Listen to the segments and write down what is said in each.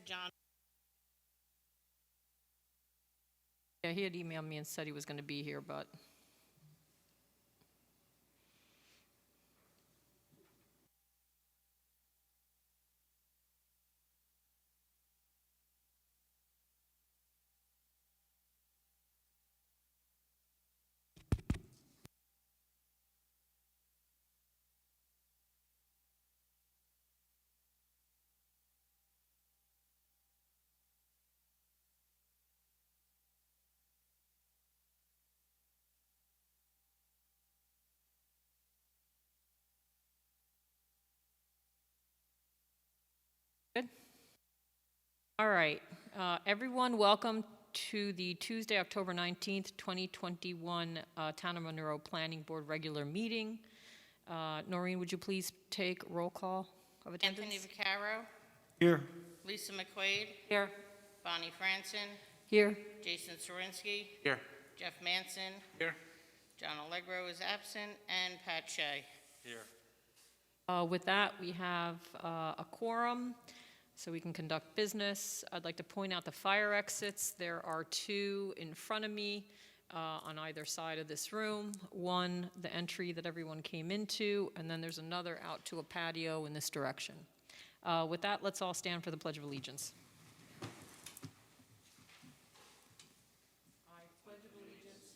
texted John. Yeah, he had emailed me and said he was going to be here, but good. All right, everyone, welcome to the Tuesday, October 19th, 2021 Town of Monroe Planning Board regular meeting. Noreen, would you please take roll call of attendance? Anthony Vaccaro, Here. Lisa McQuaid, Here. Bonnie Franson, Here. Jason Sorinsky, Here. Jeff Manson, Here. John Allegro is absent, and Pat Shea. Here. With that, we have a quorum, so we can conduct business. I'd like to point out the fire exits. There are two in front of me on either side of this room. One, the entry that everyone came into, and then there's another out to a patio in this direction. With that, let's all stand for the Pledge of Allegiance. I pledge allegiance.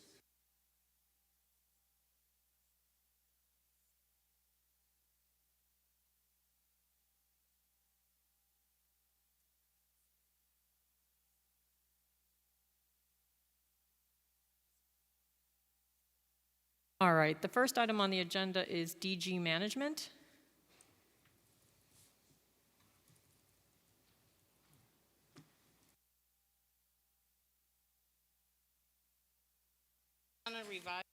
All right, the first item on the agenda is DG Management. I'm going to revise.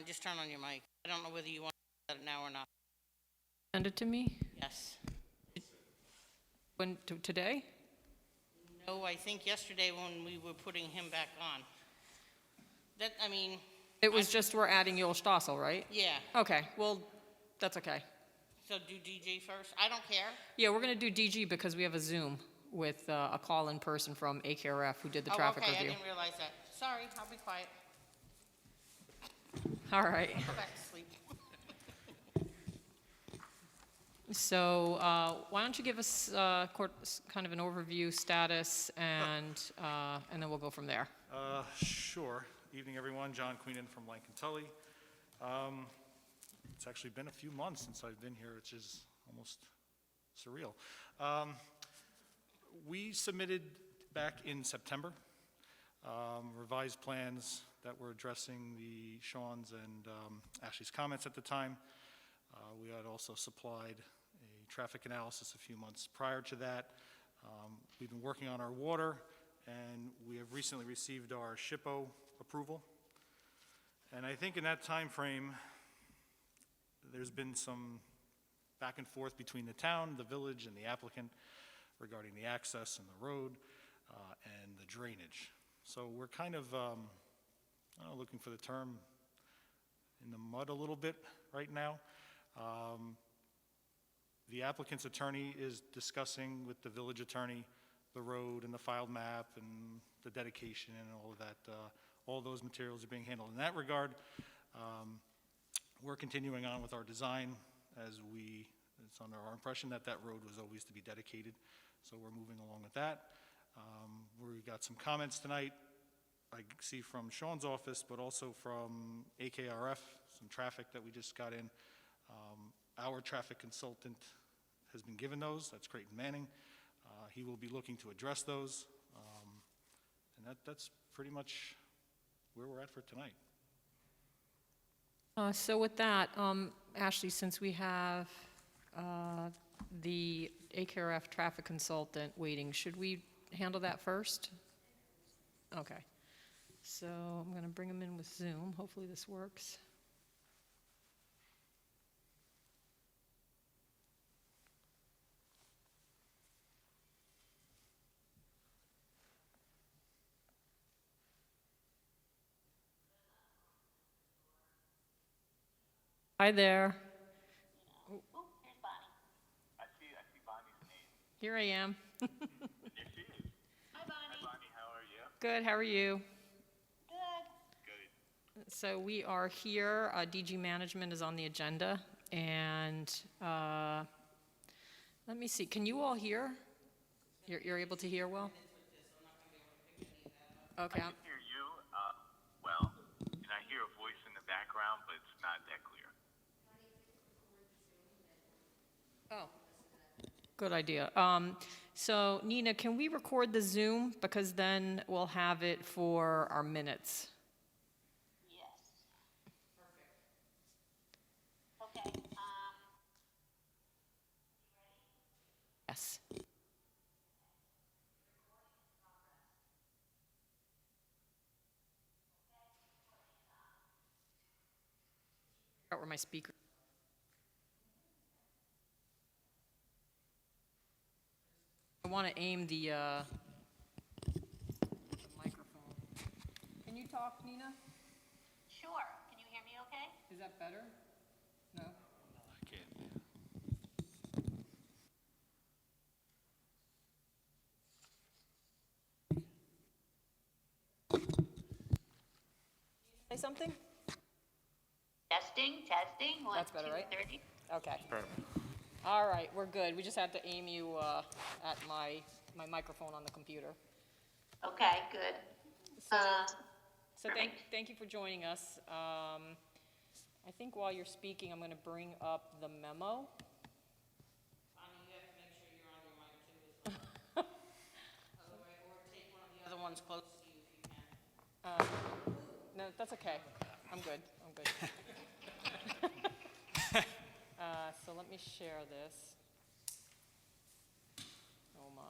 Just turn on your mic. I don't know whether you want to do that now or not. Send it to me. Yes. When, today? No, I think yesterday when we were putting him back on. That, I mean, It was just we're adding Joel Stossel, right? yeah. Okay, well, that's okay. So do DG first? I don't care. Yeah, we're going to do DG because we have a Zoom with a call-in person from AKRF who did the traffic okay, review. I didn't realize that. Sorry, I'll be quiet. All right. Go back to sleep. So why don't you give us kind of an overview status, and then we'll go from there. Sure. Evening, everyone. John Queenan from Lankin Tully. It's actually been a few months since I've been here, which is almost surreal. We submitted back in September revised plans that were addressing the Sean's and Ashley's comments at the time. We had also supplied a traffic analysis a few months prior to that. We've been working on our water, and we have recently received our SHPO approval. And I think in that time frame, there's been some back and forth between the town, the village, and the applicant regarding the access and the road and the drainage. So we're kind of I don't know, looking for the term, in the mud a little bit right now. The applicant's attorney is discussing with the village attorney the road and the filed map and the dedication and all of that. All those materials are being handled in that regard. We're continuing on with our design as it's under our impression that that road was always to be dedicated. So we're moving along with that. We got some comments tonight I see from Sean's office, but also from AKRF, some traffic that we just got in. Our traffic consultant has been given those. That's Creighton Manning. He will be looking to address those. And that's pretty much where we're at for tonight. So with that, Ashley, since we have the AKRF traffic consultant waiting, should we handle that first? Okay. So I'm going to bring him in with Zoom. Hopefully this works. Hi there. Here I am. There she is. Hi, Bonnie. Hi, Bonnie. How are you? Good, how are you? Good. Good. So we are here, DG Management is on the agenda, and let me see, can you all hear? You're able to hear well? Okay, I can hear you well, and I hear a voice in the background, but it's not that clear. oh, good idea. So Nina, can we record the Zoom, because then we'll have it for our minutes? Yes. Perfect. Okay, Yes. Out where my speaker. I want to aim the microphone. Can you talk, Nina? sure. Can you hear me okay? Is that better? No? I can't. Say something? Testing. One, That's better, right? 2:30. Okay. All right, we're good. We just had to aim you at my microphone on the computer. Okay, good. So thank you for joining us. I think while you're speaking, I'm going to bring up the memo. Bonnie, you have to make sure you're on your mic too. Otherwise, or take one of the other ones close to you if you can. No, that's okay. I'm good. So let me share this. Oh my.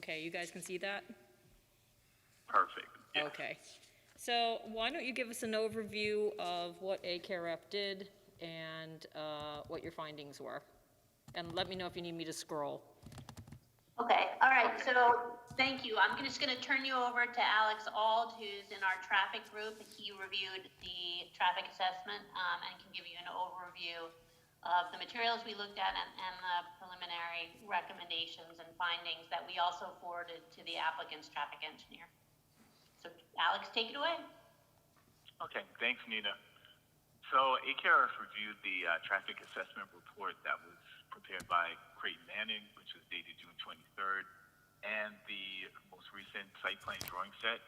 Okay, you guys can see that? Perfect. Yes. Okay. So why don't you give us an overview of what ACAREF did and what your findings were? And let me know if you need me to scroll. Okay, all right, so thank you. I'm just gonna turn you over to Alex Ald, who's in our traffic group. He reviewed the traffic assessment and can give you an overview of the materials we looked at and the preliminary recommendations and findings that we also forwarded to the applicant's traffic engineer. So Alex, take it away. Okay, thanks, Nina. So ACAREF reviewed the traffic assessment report that was prepared by Creighton Manning, which was dated June 23rd, and the most recent site plan drawing set,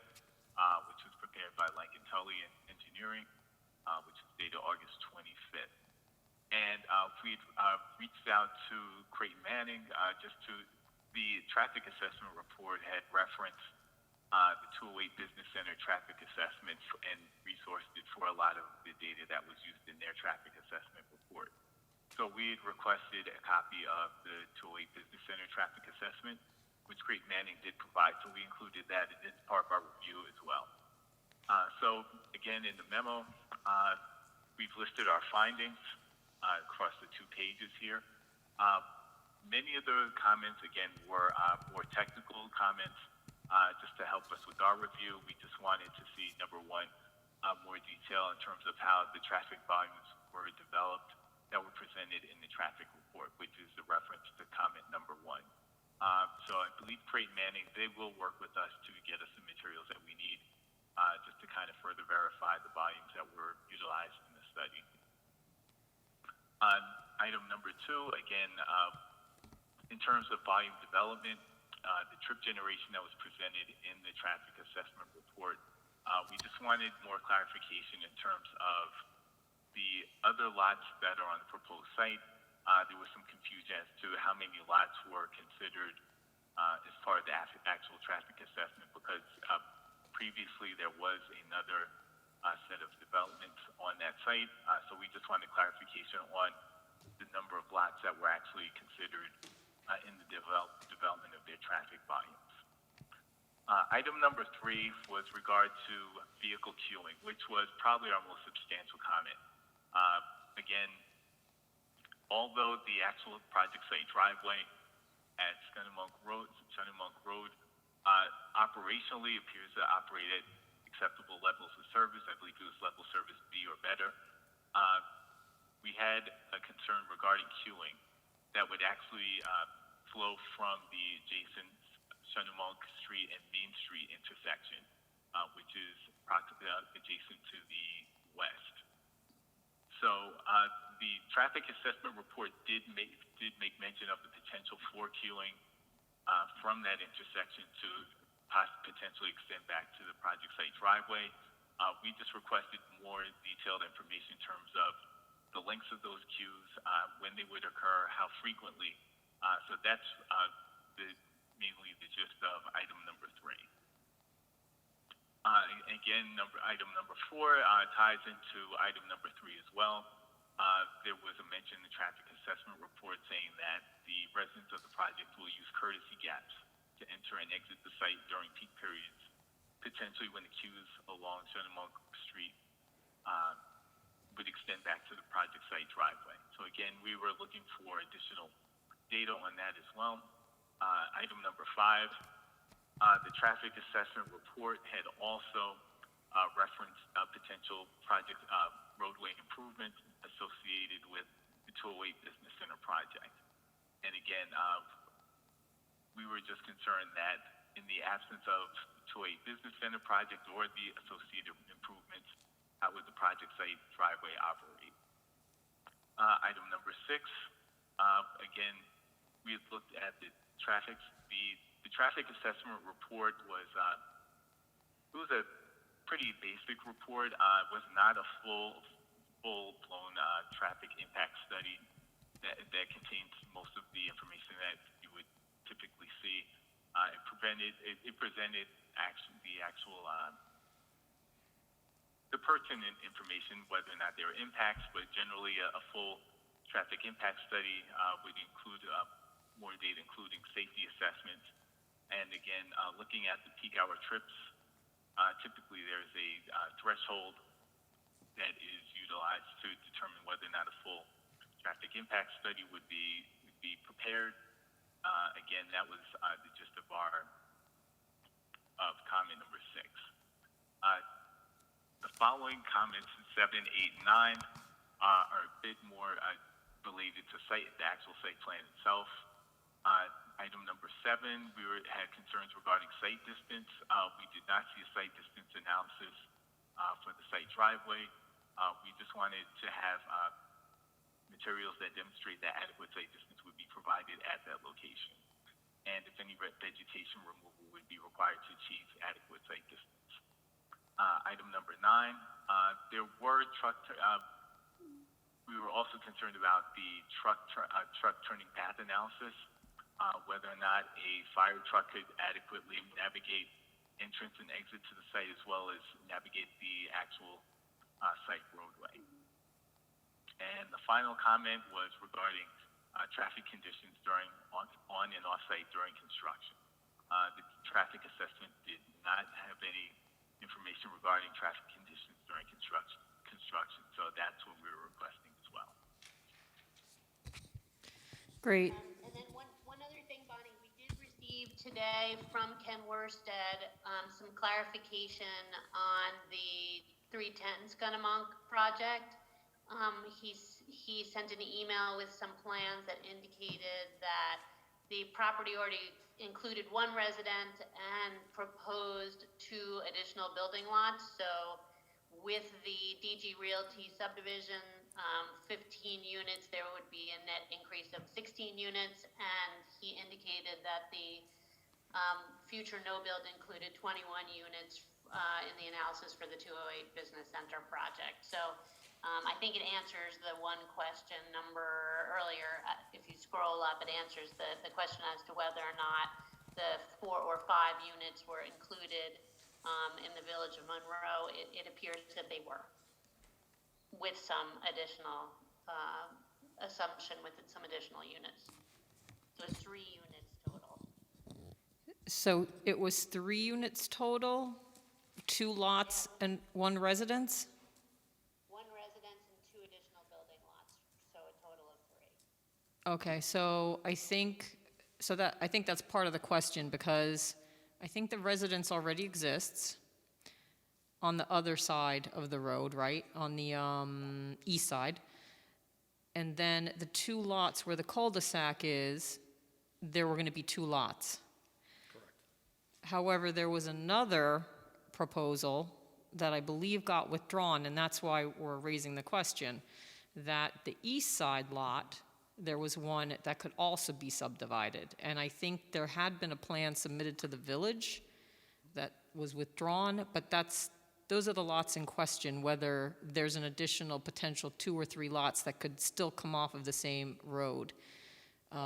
which was prepared by Lankin Tully Engineering, which was dated August 25th. And we reached out to Creighton Manning the traffic assessment report had referenced the 208 Business Center traffic assessment and resourced it for a lot of the data that was used in their traffic assessment report. So we had requested a copy of the 208 Business Center traffic assessment, which Creighton Manning did provide, so we included that as part of our review as well. So again, in the memo, we've listed our findings across the 2 pages here. Many of the comments, again, were more technical comments. Just to help us with our review, we just wanted to see, number one, more detail in terms of how the traffic volumes were developed that were presented in the traffic report, which is the reference to comment number 1. So I believe Creighton Manning, they will work with us to get us the materials that we need just to kind of further verify the volumes that were utilized in the study. On item number 2, again, in terms of volume development, the trip generation that was presented in the traffic assessment report, we just wanted more clarification in terms of the other lots that are on the proposed site. There was some confusion as to how many lots were considered as part of the actual traffic assessment, because previously there was another set of developments on that site. So we just wanted clarification on the number of lots that were actually considered in the development of their traffic volumes. Item number 3 was regard to vehicle queuing, which was probably our most substantial comment. Again, although the actual project site driveway at Scunnemonk Road operationally appears to operate at acceptable levels of service. I believe it was level service B or better. We had a concern regarding queuing that would actually flow from the adjacent Shunamonk Street and Main Street intersection, which is approximately adjacent to the west. So the traffic assessment report did make mention of the potential for queuing from that intersection to potentially extend back to the project site driveway. We just requested more detailed information in terms of the lengths of those queues, when they would occur, how frequently. So that's mainly the gist of item number 3. Again, item number 4 ties into item number 3 as well. There was a mention in the traffic assessment report saying that the residents of the project will use courtesy gaps to enter and exit the site during peak periods, potentially when the queues along Shunamonk Street would extend back to the project site driveway. So again, we were looking for additional data on that as well. Item number 5, the traffic assessment report had also referenced potential project roadway improvements associated with the 208 Business Center project. And again, we were just concerned that in the absence of the 208 Business Center project or the associated improvements, how would the project site driveway operate? Item number 6, again, we had looked at the traffic. The traffic assessment report was it was a pretty basic report. It was not a full-blown traffic impact study that contains most of the information that you would typically see. It presented the pertinent information, whether or not there are impacts, but generally a full traffic impact study would include more data, including safety assessments. And again, looking at the peak hour trips, typically there's a threshold that is utilized to determine whether or not a full traffic impact study would be prepared. Again, that was the gist of comment number 6. The following comments, 7, 8, and 9, are a bit more related to the actual site plan itself. Item number 7, we had concerns regarding site distance. We did not see a site distance analysis for the site driveway. We just wanted to have materials that demonstrate that adequate site distance would be provided at that location, and if any vegetation removal would be required to achieve adequate site distance. Item number 9, there were we were also concerned about the truck turning path analysis, whether or not a fire truck could adequately navigate entrance and exit to the site as well as navigate the actual site roadway. And the final comment was regarding traffic conditions on and off site during construction. The traffic assessment did not have any information regarding traffic conditions during construction, so that's what we were requesting as well. Great. And then one other thing, Bonnie, we did receive today from Ken Worsted some clarification on the 310 Scudamonk project. He sent an email with some plans that indicated that the property already included 1 resident and proposed 2 additional building lots. So with the DG Realty subdivision, 15 units, there would be a net increase of 16 units. And he indicated that the future no build included 21 units in the analysis for the 208 Business Center project. So I think it answers the one question number earlier. If you scroll up, it answers the question as to whether or not the 4 or 5 units were included in the village of Monroe. It appears that they were, with some additional assumption with some additional units. So it's 3 units total. So it was 3 units total, 2 lots and 1 residence? 1 residence and 2 additional building lots, so a total of 3. Okay, so I think that's part of the question, because I think the residence already exists. on the other side of the road, right, on the east side. And then the 2 lots where the cul-de-sac is, there were going to be 2 lots. Correct. However, there was another proposal that I believe got withdrawn, and that's why we're raising the question, that the east side lot, there was one that could also be subdivided. And I think there had been a plan submitted to the village that was withdrawn, but those are the lots in question, whether there's an additional potential 2 or 3 lots that could still come off of the same road. Okay,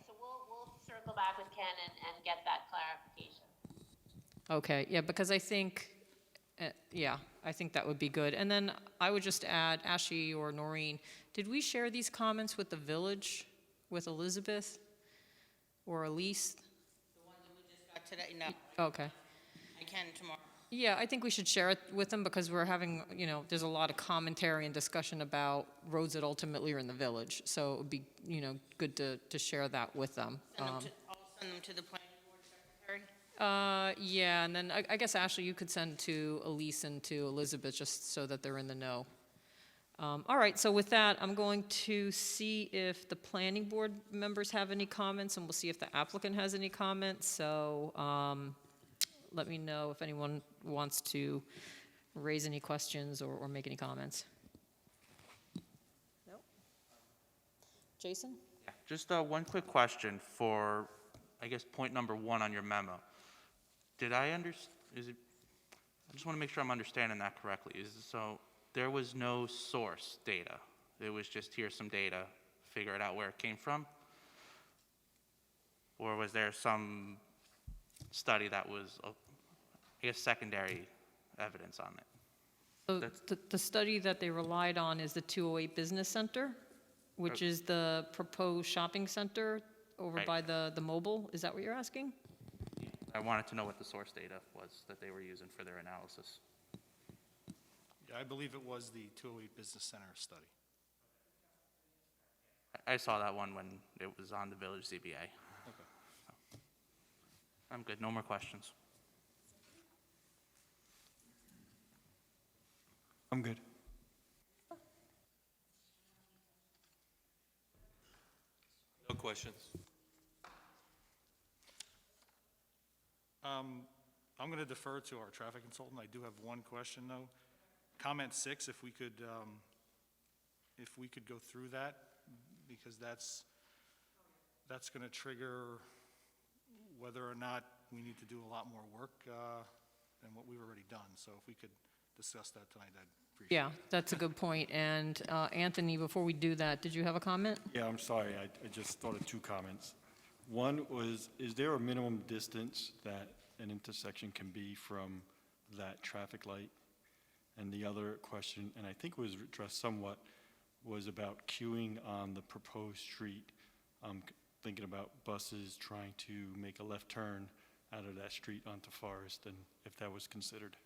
so we'll circle back with Ken and get that clarification. Okay, yeah, because I think, I think that would be good. And then I would just add, Ashley or Noreen, did we share these comments with the village, with Elizabeth or Elise? The one that we just got today, no, Okay. I can tomorrow. Yeah, I think we should share it with them because we're having, there's a lot of commentary and discussion about roads that ultimately are in the village. So it would be, good to share that with them. I'll send them to the planning board secretary. Yeah, and then I guess, Ashley, you could send to Elise and to Elizabeth just so that they're in the know. All right, so with that, I'm going to see if the planning board members have any comments, and we'll see if the applicant has any comments. So let me know if anyone wants to raise any questions or make any comments. No? Jason? Yeah, just one quick question for, I guess, point number 1 on your memo. Did I understand, I just want to make sure I'm understanding that correctly. So there was no source data. It was just here's some data, figure it out where it came from? Or was there some study that was, I guess, secondary evidence on it? So the study that they relied on is the 208 Business Center, which is the proposed shopping center over Right. by the mobile. Is that what you're asking? I wanted to know what the source data was that they were using for their analysis. Yeah, I believe it was the 208 Business Center study. I saw that one when it was on the Village ZBA. Okay. I'm good, no more questions. I'm good. No questions. I'm going to defer to our traffic consultant. I do have one question, though. Comment 6, if we could go through that, because that's going to trigger whether or not we need to do a lot more work than what we've already done. So if we could discuss that tonight, I'd appreciate it. Yeah, that's a good point. And Anthony, before we do that, did you have a comment? Yeah, I'm sorry, I just thought of 2 comments. One was, is there a minimum distance that an intersection can be from that traffic light? And the other question, and I think was addressed somewhat, was about queuing on the proposed street. Thinking about buses trying to make a left turn out of that street onto Forest, and if that was considered.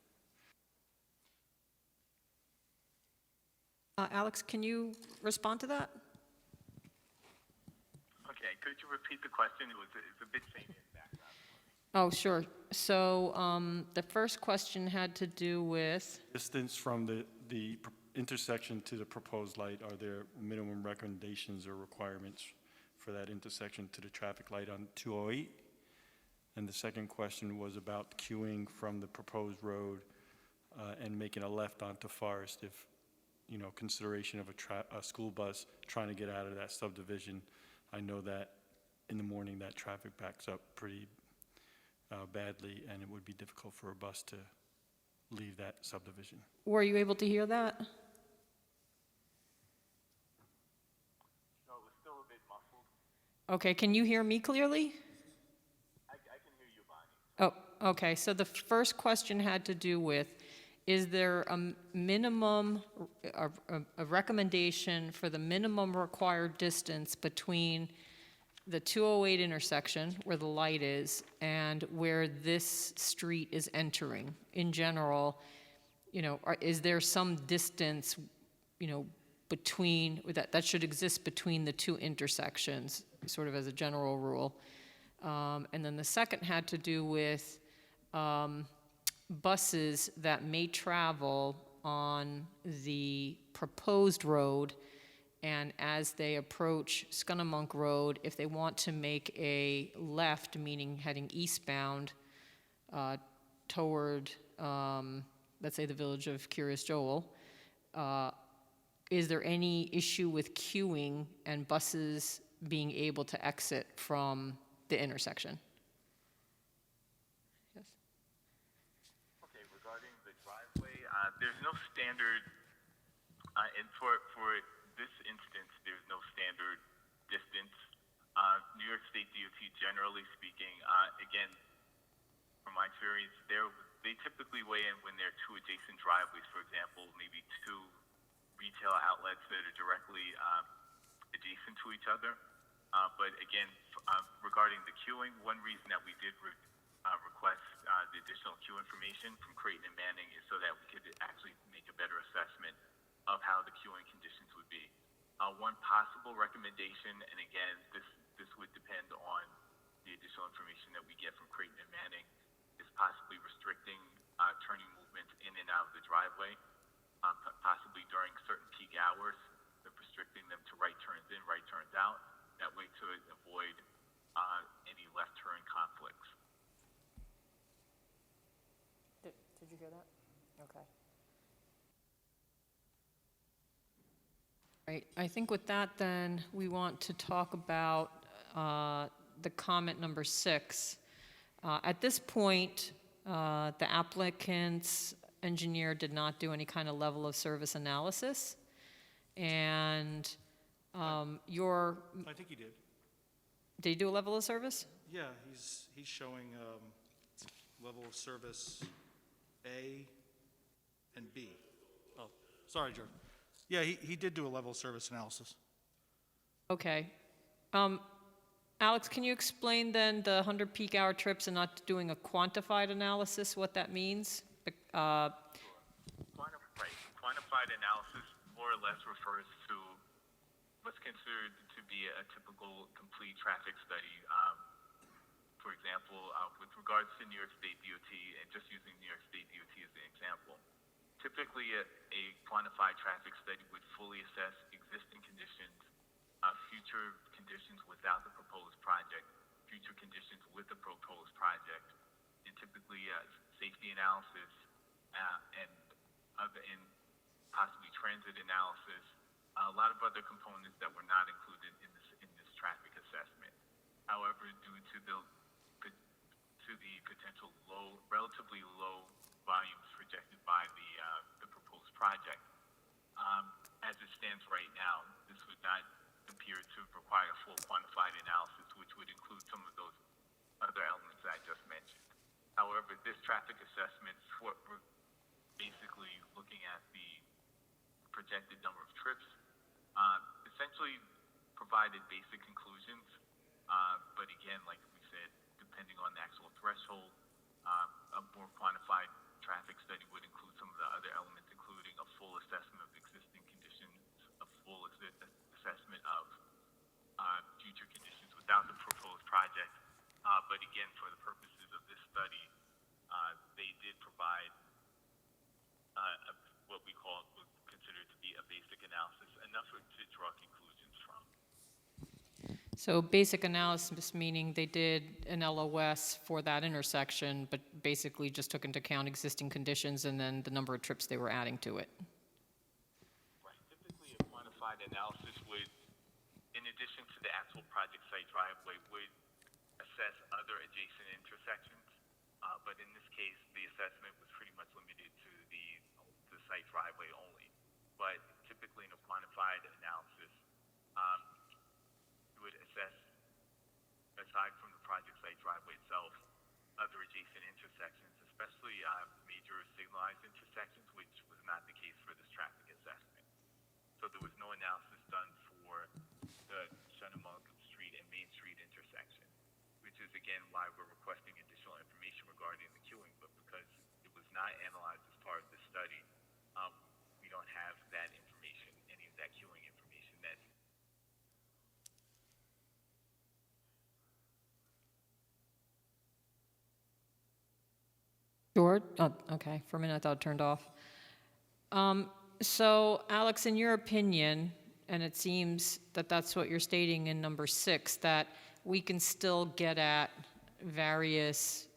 Alex, can you respond to that? Okay, could you repeat the question? It's a bit faint in the background. Oh, sure. So the first question had to do with, Distance from the intersection to the proposed light, are there minimum recommendations or requirements for that intersection to the traffic light on 208? And the second question was about queuing from the proposed road and making a left onto Forest if, consideration of a school bus trying to get out of that subdivision. I know that in the morning that traffic backs up pretty badly, and it would be difficult for a bus to leave that subdivision. were you able to hear that? No, it was still a bit muffled. Okay, can you hear me clearly? I can hear you, Bonnie. Oh, okay. So the first question had to do with, is there a minimum, a recommendation for the minimum required distance between the 208 intersection, where the light is, and where this street is entering? In general, is there some distance, between, that should exist between the 2 intersections, sort of as a general rule? And then the second had to do with buses that may travel on the proposed road, and as they approach Scunnamunk Road, if they want to make a left, meaning heading eastbound toward, let's say, the village of Curious Joel, is there any issue with queuing and buses being able to exit from the intersection? Yes. Okay, regarding the driveway, there's no standard, and for this instance, there's no standard distance. New York State DOT, generally speaking, again, from my experience, they typically weigh in when there are two adjacent driveways, for example, maybe two retail outlets that are directly adjacent to each other. But again, regarding the queuing, one reason that we did request the additional queue information from Creighton and Manning is so that we could actually make a better assessment of how the queuing conditions would be. One possible recommendation, and again, this would depend on the additional information that we get from Creighton and Manning, is possibly restricting turning movement in and out of the driveway, possibly during certain peak hours, but restricting them to right turns in, right turns out, that way to avoid any left turn conflicts. Did you hear that? Okay. Right, I think with that then, we want to talk about the comment number 6. At this point, the applicant's engineer did not do any kind of level of service analysis, and your, I think he did. did he do a level of service? Yeah, he's showing level of service A and B. Oh, sorry, George. Yeah, he did do a level of service analysis. Okay. Alex, can you explain then the 100 peak hour trips and not doing a quantified analysis, what that means? Right. Quantified analysis more or less refers to what's considered to be a typical complete traffic study. For example, with regards to New York State DOT, and just using New York State DOT as an example, typically a quantified traffic study would fully assess existing conditions, future conditions without the proposed project, future conditions with the proposed project, and typically safety analysis and possibly transit analysis, a lot of other components that were not included in this traffic assessment. However, due to the potential relatively low volumes projected by the proposed project, as it stands right now, this would not appear to require full quantified analysis, which would include some of those other elements that I just mentioned. However, this traffic assessment, we're basically looking at the projected number of trips, essentially provided basic conclusions, but again, like we said, depending on the actual threshold, a more quantified traffic study would include some of the other elements, including a full assessment of existing conditions, a full assessment of future conditions without the proposed project. But again, for the purposes of this study, they did provide what we consider to be a basic analysis, enough to draw conclusions from. So basic analysis meaning they did an LOS for that intersection, but basically just took into account existing conditions and then the number of trips they were adding to it. Right. Typically, a quantified analysis would, in addition to the actual project site driveway, would assess other adjacent intersections. But in this case, the assessment was pretty much limited to the site driveway only. But typically, in a quantified analysis, you would assess, aside from the project site driveway itself, other adjacent intersections, especially major signalized intersections, which was not the case for this traffic assessment. So there was no analysis done for the Scunnamunk Street and Main Street intersection, which is again why we're requesting additional information regarding the queuing. But because it was not analyzed as part of the study, we don't have that information, any of that queuing information. That's Sure. Oh, okay, for a minute I thought it turned off. So, Alex, in your opinion, and it seems that that's what you're stating in number 6, that we can still get at various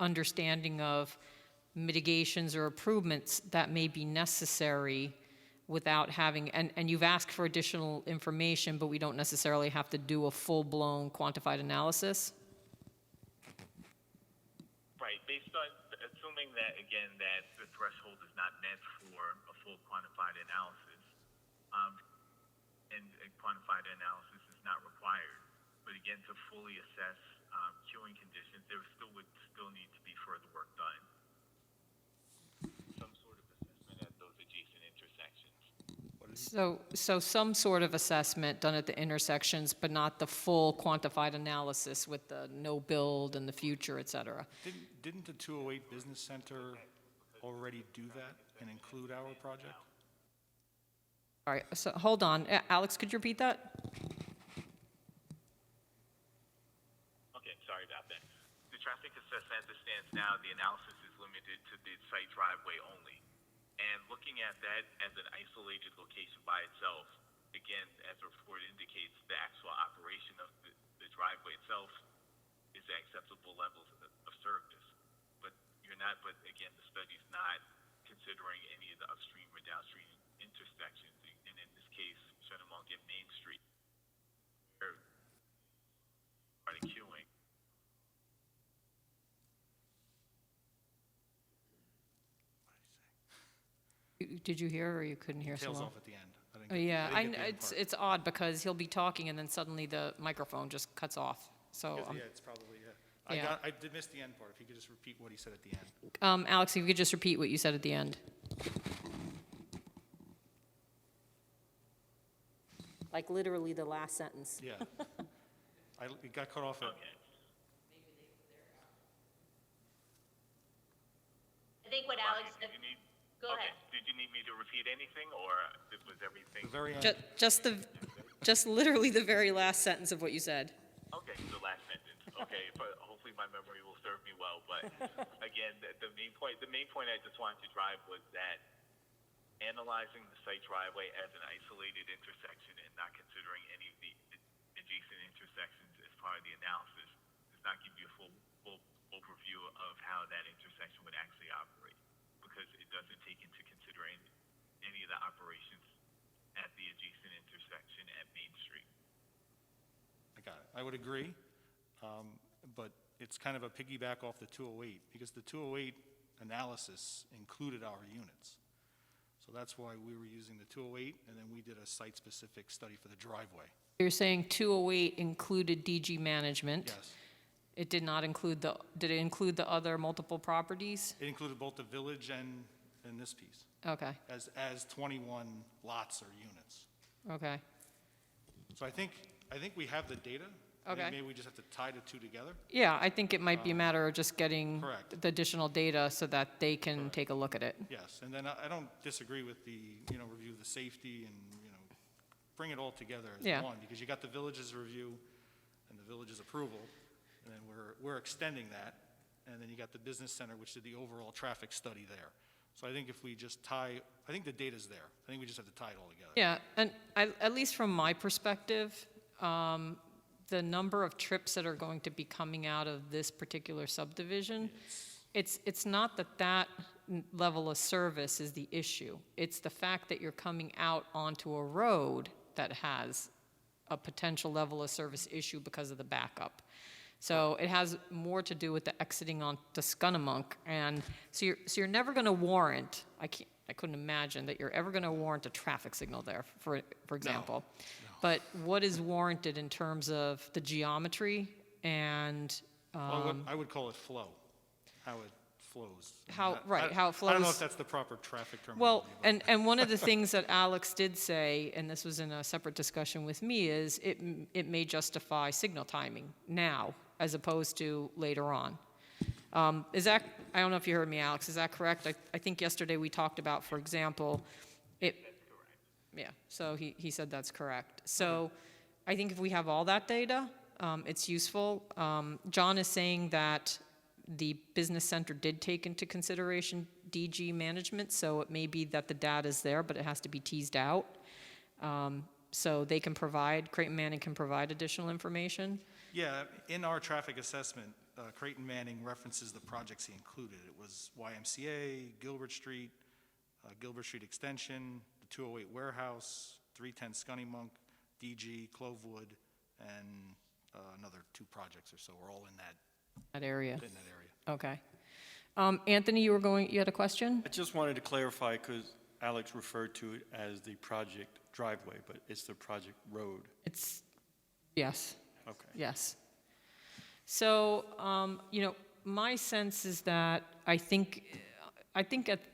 understanding of mitigations or improvements that may be necessary without having, and you've asked for additional information, but we don't necessarily have to do a full-blown quantified analysis? Right, based on, assuming that, again, that the threshold is not met for a full quantified analysis, and a quantified analysis is not required. But again, to fully assess queuing conditions, there would still need to be further work done. Some sort of assessment at those adjacent intersections. So some sort of assessment done at the intersections, but not the full quantified analysis with the no build and the future, et cetera. Didn't the 208 Business Center already do that and include our project? All right, so hold on. Alex, could you repeat that? Okay, sorry about that. The traffic assessment as it stands now, the analysis is limited to the site driveway only. And looking at that as an isolated location by itself, again, as the report indicates, the actual operation of the driveway itself is at acceptable levels of service. But but again, the study's not considering any of the upstream or downstream intersections, and in this case, Chenamonk and Main Street, where part of queuing. Did you hear or you couldn't hear so Tails well? off at the end. I didn't Oh, get- yeah, I didn't get the end part. it's odd because he'll be talking and then suddenly the microphone just cuts off. So, Yeah, it's probably, yeah. Yeah. I did miss the end part, if you could just repeat what he said at the end. Alex, if you could just repeat what you said at the end. Like literally the last sentence. Yeah. It got cut off at, Okay. I think what Alex said, Did you need, go okay, ahead. did you need me to repeat anything, or was everything? the very end. Just literally the very last sentence of what you said. Okay, the last sentence. Okay, but hopefully my memory will serve me well. But again, the main point I just wanted to drive was that analyzing the site driveway as an isolated intersection and not considering any of the adjacent intersections as part of the analysis does not give you a full overview of how that intersection would actually operate, because it doesn't take into consideration any of the operations at the adjacent intersection at Main Street. I got it. I would agree, but it's kind of a piggyback off the 208, because the 208 analysis included our units. So that's why we were using the 208, and then we did a site-specific study for the driveway. You're saying 208 included DG management. Yes. It did not include did it include the other multiple properties? It included both the village and this piece, Okay, as 21 lots or units. okay. So I think we have the data. I think Okay. maybe we just have to tie the two together. Yeah, I think it might be a matter of just getting Correct. the additional data so that they can Correct. take a look at it. Yes, and then I don't disagree with the, review of the safety and, bring it all together as Yeah. one, because you got the village's review and the village's approval, and then we're extending that, and then you got the business center, which did the overall traffic study there. So I think if we just I think the data's there. I think we just have to tie it all together. Yeah, and at least from my perspective, the number of trips that are going to be coming out of this particular subdivision, it's not that level of service is the issue. It's the fact that you're coming out onto a road that has a potential level of service issue because of the backup. So it has more to do with the exiting onto Scunnamunk, and so you're never going to warrant. I couldn't imagine that you're ever going to warrant a traffic signal there, for example. But what is warranted in terms of the geometry and Well, I would call it flow, how it flows. How it I don't know flows. if that's the proper traffic Well, terminology. and one of the things that Alex did say, and this was in a separate discussion with me, is it may justify signal timing now as opposed to later on. Is that, I don't know if you heard me, Alex, is that correct? I think yesterday we talked about, for example, yeah, so he said that's correct. So I think if we have all that data, it's useful. John is saying that the business center did take into consideration DG management, so it may be that the data's there, but it has to be teased out. So they can provide, Creighton Manning can provide additional information. Yeah, in our traffic assessment, Creighton Manning references the projects he included. It was YMCA, Gilbert Street Extension, the 208 Warehouse, 310 Scunnamunk, DG, Clovewood, and another 2 projects or so are all in that Area. area. Okay. Anthony, you had a question? I just wanted to clarify, because Alex referred to it as the project driveway, but it's the project road. It's, yes. Okay. Yes. So, my sense is that I think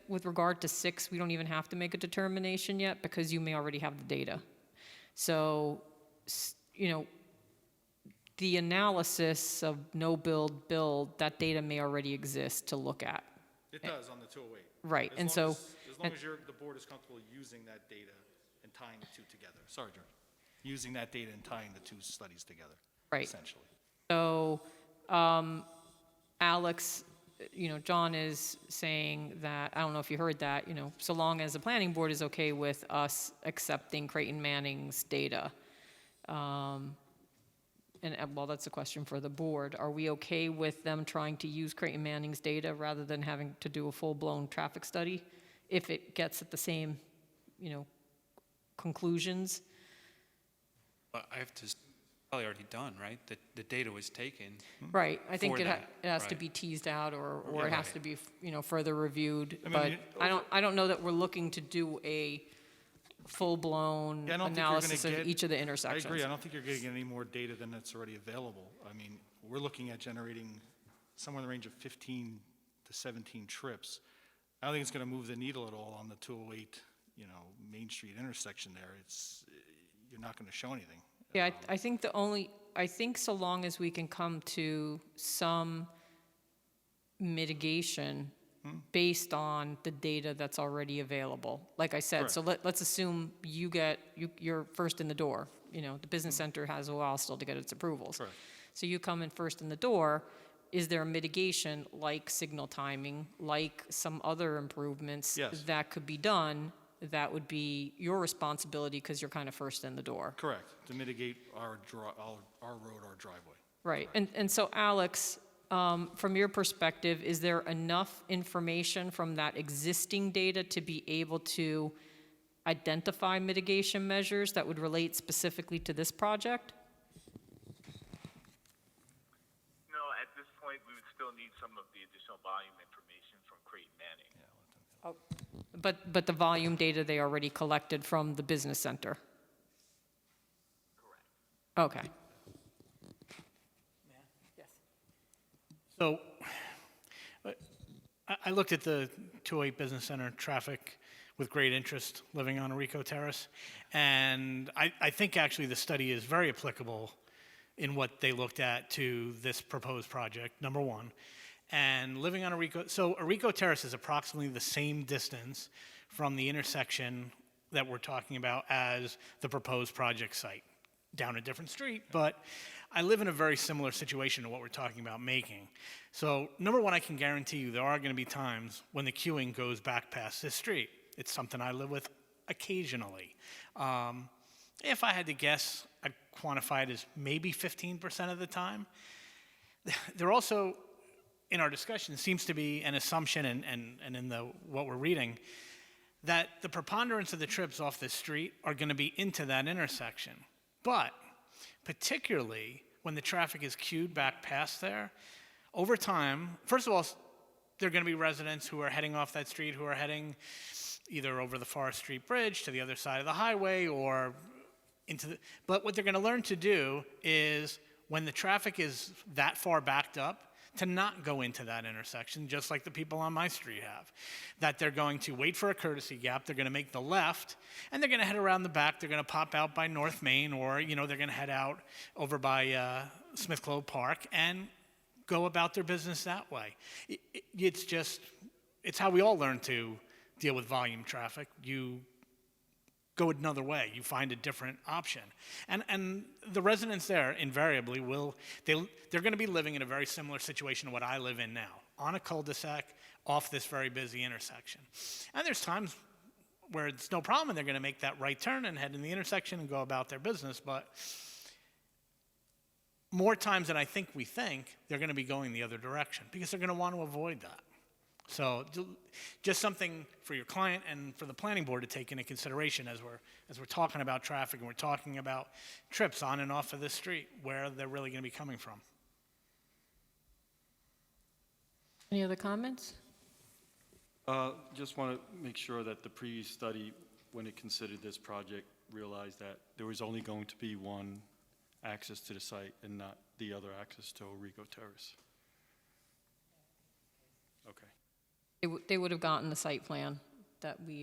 with regard to 6, we don't even have to make a determination yet because you may already have the data. So, the analysis of no build, that data may already exist to look at. It does on the 208. Right, As and long so. as long as the board is comfortable using that data and tying the 2 together. Sorry, George. Using that data and tying the 2 studies together. Right. Essentially. So, Alex, John is saying that, I don't know if you heard that, so long as the planning board is okay with us accepting Creighton Manning's data. Well, that's a question for the board. Are we okay with them trying to use Creighton Manning's data rather than having to do a full-blown traffic study? If it gets at the same, conclusions? But I have to, probably already done, right? The data was taken. Right, I think For it that, has to right. be teased out, or Yeah, it has right. to be, further reviewed. I But mean, I don't know that we're looking to do a full-blown Yeah, I don't think you're gonna analysis of get- each of the I intersections. agree. I don't think you're getting any more data than that's already available. I mean, we're looking at generating somewhere in the range of 15 to 17 trips. I don't think it's going to move the needle at all on the 208, Main Street intersection there. You're not going to show anything. Yeah, I think so long as we can come to some mitigation based on the data that's already available. Like I said, so let's assume you're first in the door. The business center has a while still to get its approvals. Correct. So you come in first in the door. Is there a mitigation, like signal timing, like some other improvements Yes. that could be done? That would be your responsibility because you're kind of first in the door. Correct, to mitigate our road, our driveway. Right, and so Alex, from your perspective, is there enough information from that existing data to be able to identify mitigation measures that would relate specifically to this project? No, at this point, we would still need some of the additional volume information from Creighton Manning. But the volume data they already collected from the business center? Correct. Okay. So I looked at the 208 Business Center traffic with great interest living on Arico Terrace. And I think actually the study is very applicable in what they looked at to this proposed project, number one. And living on Arico Terrace is approximately the same distance from the intersection that we're talking about as the proposed project site, down a different street, but I live in a very similar situation to what we're talking about making. So number one, I can guarantee you there are going to be times when the queuing goes back past this street. It's something I live with occasionally. If I had to guess, I'd quantify it as maybe 15% of the time. There also, in our discussion, seems to be an assumption, and in what we're reading, that the preponderance of the trips off this street are going to be into that intersection. But particularly when the traffic is queued back past there, over time, first of all, there are going to be residents who are heading off that street who are heading either over the Forest Street Bridge to the other side of the highway or but what they're going to learn to do is when the traffic is that far backed up, to not go into that intersection, just like the people on my street have. That they're going to wait for a courtesy gap, they're going to make the left, and they're going to head around the back, they're going to pop out by North Main, or they're going to head out over by Smith Clove Park and go about their business that way. It's how we all learn to deal with volume traffic. You go another way. You find a different option. And the residents there invariably they're going to be living in a very similar situation to what I live in now, on a cul-de-sac off this very busy intersection. And there's times where it's no problem and they're going to make that right turn and head in the intersection and go about their business, but more times than I think we think, they're going to be going the other direction because they're going to want to avoid that. So just something for your client and for the planning board to take into consideration as we're talking about traffic and we're talking about trips on and off of this street, where they're really going to be coming from. Any other comments? Just want to make sure that the previous study, when it considered this project, realized that there was only going to be one access to the site and not the other access to Orico Terrace. Okay. They would have gotten the site plan that we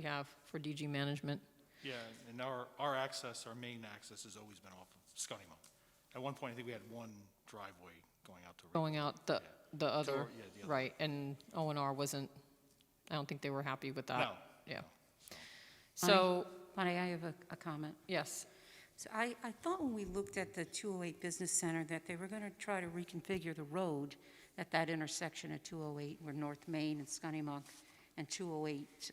have for DG management. Yeah, and our access, our main access has always been off of Scunnamunk. At one point, I think we had one driveway going out to. Going out the other, the other. right, and O&R wasn't, I don't think they were happy with that. No. Yeah. Bonnie? So, Bonnie, I have a comment. yes, So I thought when we looked at the 208 Business Center that they were going to try to reconfigure the road at that intersection at 208 where North Main and Scunnamunk and 208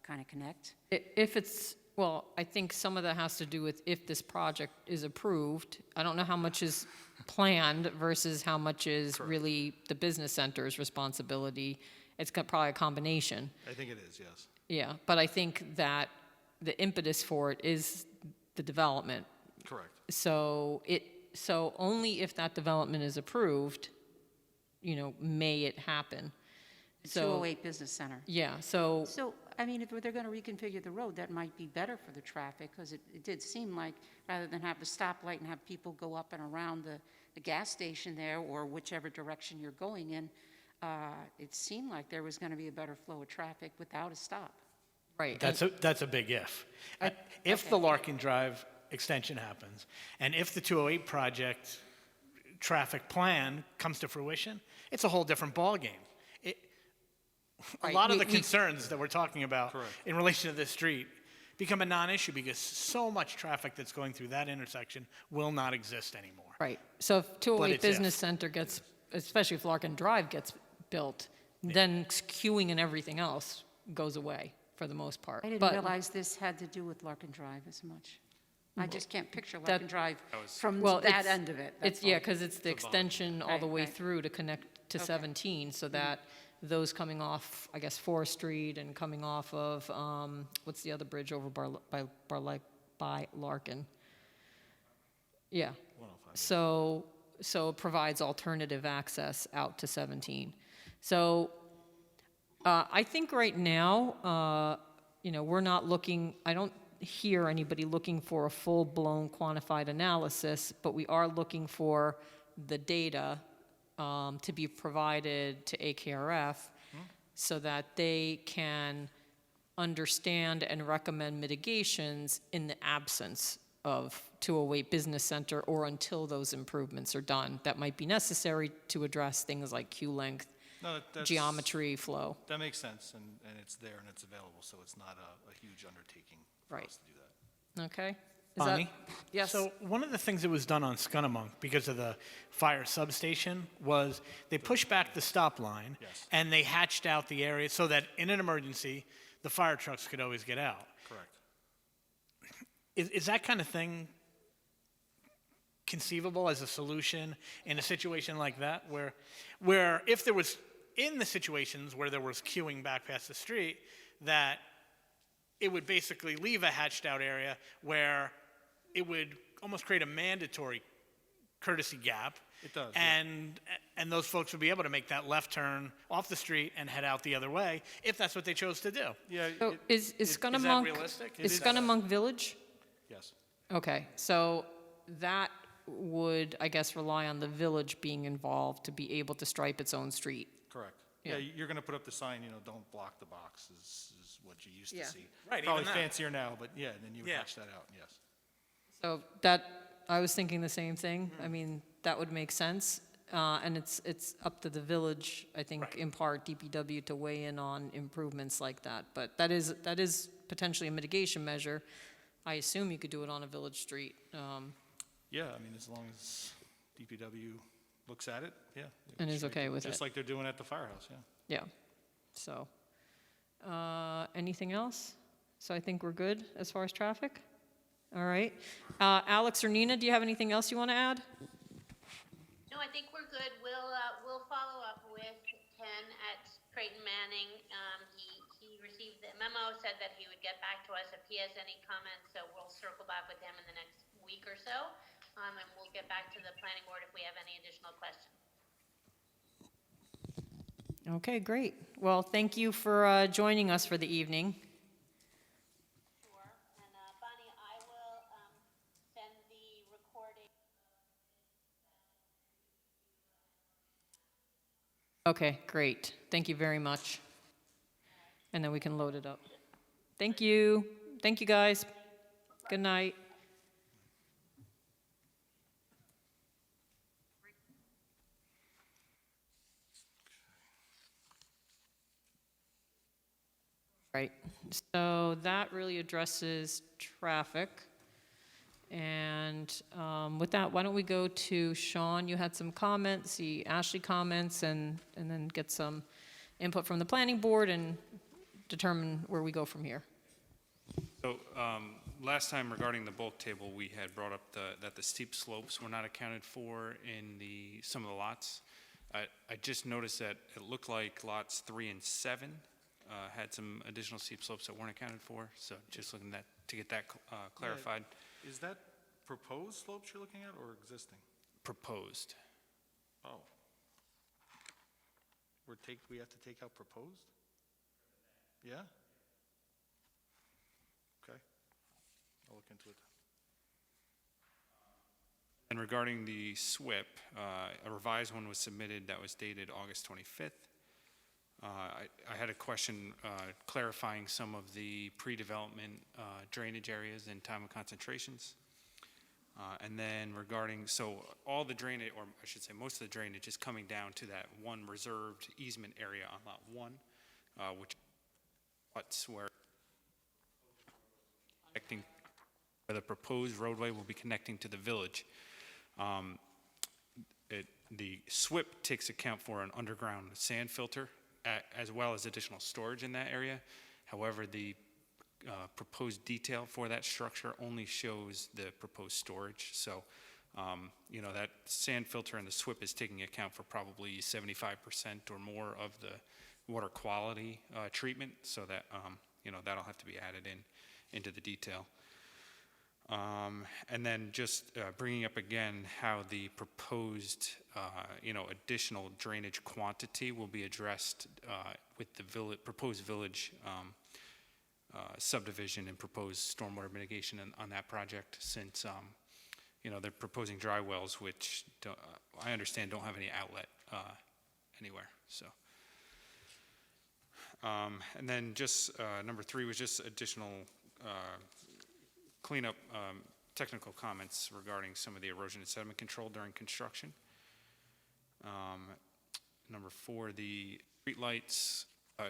kind of connect. if it's, well, I think some of that has to do with if this project is approved. I don't know how much is planned versus how much is really the business center's responsibility. It's probably a combination. I think it is, yes. Yeah, but I think that the impetus for it is the development. Correct. So only if that development is approved, may it happen. The So 208 Business Center. yeah, so So, I mean, if they're going to reconfigure the road, that might be better for the traffic, because it did seem like, rather than have the stoplight and have people go up and around the gas station there, or whichever direction you're going in, it seemed like there was going to be a better flow of traffic without a stop. right. That's a big if. If the Larkin Drive extension happens, and if the 208 project traffic plan comes to fruition, it's a whole different ballgame. A Right, lot of we- the concerns that we're talking about Correct. in relation to this street become a non-issue because so much traffic that's going through that intersection will not exist anymore. Right, so if 208 it's Business if. Center gets, especially if Larkin Drive gets built, then queuing and everything else goes away for the most part. I didn't But realize this had to do with Larkin Drive as much. I just can't picture that- Larkin Drive from Well, that it's- end of it. It's, that's yeah, all. because it's the extension all the Right, way right. through to connect to Okay. 17, so that those coming off, I guess, Forest Street and coming off of, what's the other bridge over by Larkin? Yeah. So it provides alternative access out to 17. So I think right now, we're not looking, I don't hear anybody looking for a full-blown quantified analysis, but we are looking for the data to be provided to AKRF so that they can understand and recommend mitigations in the absence of 208 Business Center or until those improvements are done. That might be necessary to address things like queue length, No, that's. geometry, flow. That makes sense, and it's there and it's available, so it's not a huge undertaking for Right. us to do that. Okay? Is that- Bonnie? Yes. So one of the things that was done on Scunnamunk because of the fire substation was they pushed back the stop line Yes. and they hatched out the area so that in an emergency, the fire trucks could always get out. Correct. Is that kind of thing conceivable as a solution in a situation like that where if there was, in the situations where there was queuing back past the street, that it would basically leave a hatched out area where it would almost create a mandatory courtesy gap. It does, yeah. And those folks would be able to make that left turn off the street and head out the other way if that's what they chose to do. Yeah. So is that Scunnamunk, realistic? is Scunnamunk Village? Yes. Okay, so that would, I guess, rely on the village being involved to be able to stripe its own street. Correct. Yeah. Yeah, you're going to put up the sign, don't block the box is what you used Yeah. to see. Right, even Probably that. fancier now, but yeah, then you would Yeah. hatch that out, yes. So I was thinking the same thing. I mean, that would make sense. And it's up to the village, I think, in part, DPW, to weigh in on improvements like that. But that is potentially a mitigation measure. I assume you could do it on a village street. Yeah, I mean, as long as DPW looks at it, yeah. And is okay with Just it. like they're doing at the firehouse, yeah. Yeah, so, anything else? So I think we're good as far as traffic? All right. Alex or Nina, do you have anything else you want to add? No, I think we're good. We'll follow up with Ken at Creighton Manning. He received the memo, said that he would get back to us if he has any comments, so we'll circle back with him in the next week or so. And we'll get back to the planning board if we have any additional questions. Okay, great. Well, thank you for joining us for the evening. Sure. And Bonnie, I will send the recording. Okay, great. Thank you very much. And then we can load it up. Thank you. Thank you, guys. Good night. Right, so that really addresses traffic. And with that, why don't we go to Sean? You had some comments, see Ashley comments, and then get some input from the planning board and determine where we go from here. So, last time regarding the bulk table, we had brought up that the steep slopes were not accounted for in some of the lots. I just noticed that it looked like lots 3 and 7 had some additional steep slopes that weren't accounted for, so just looking to get that clarified. Yeah. Is that proposed slopes you're looking at, or existing? Proposed. Oh. We have to take out proposed? Yeah? Okay. I'll look into it. And regarding the SWIP, a revised one was submitted that was dated August 25th. I had a question clarifying some of the pre-development drainage areas and time of concentrations. And then regarding, so all the drainage, or I should say most of the drainage is coming down to that one reserved easement area on lot 1, which where the proposed roadway will be connecting to the village. The SWIP takes account for an underground sand filter as well as additional storage in that area. However, the proposed detail for that structure only shows the proposed storage. So, that sand filter and the SWIP is taking account for probably 75% or more of the water quality treatment. So that, that'll have to be added into the detail. And then just bringing up again how the proposed, additional drainage quantity will be addressed with the proposed village subdivision and proposed stormwater mitigation on that project, since, they're proposing dry wells, which I understand don't have any outlet anywhere, so. And then just number 3 was just additional cleanup technical comments regarding some of the erosion and sediment control during construction. Number 4, the streetlights.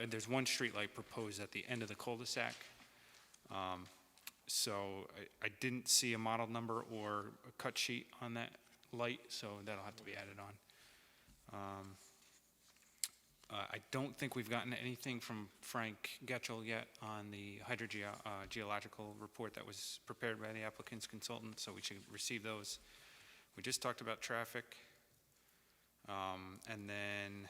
There's one streetlight proposed at the end of the cul-de-sac. So I didn't see a model number or a cut sheet on that light, so that'll have to be added on. I don't think we've gotten anything from Frank Getchell yet on the hydrogeological report that was prepared by the applicant's consultant, so we should receive those. We just talked about traffic. And then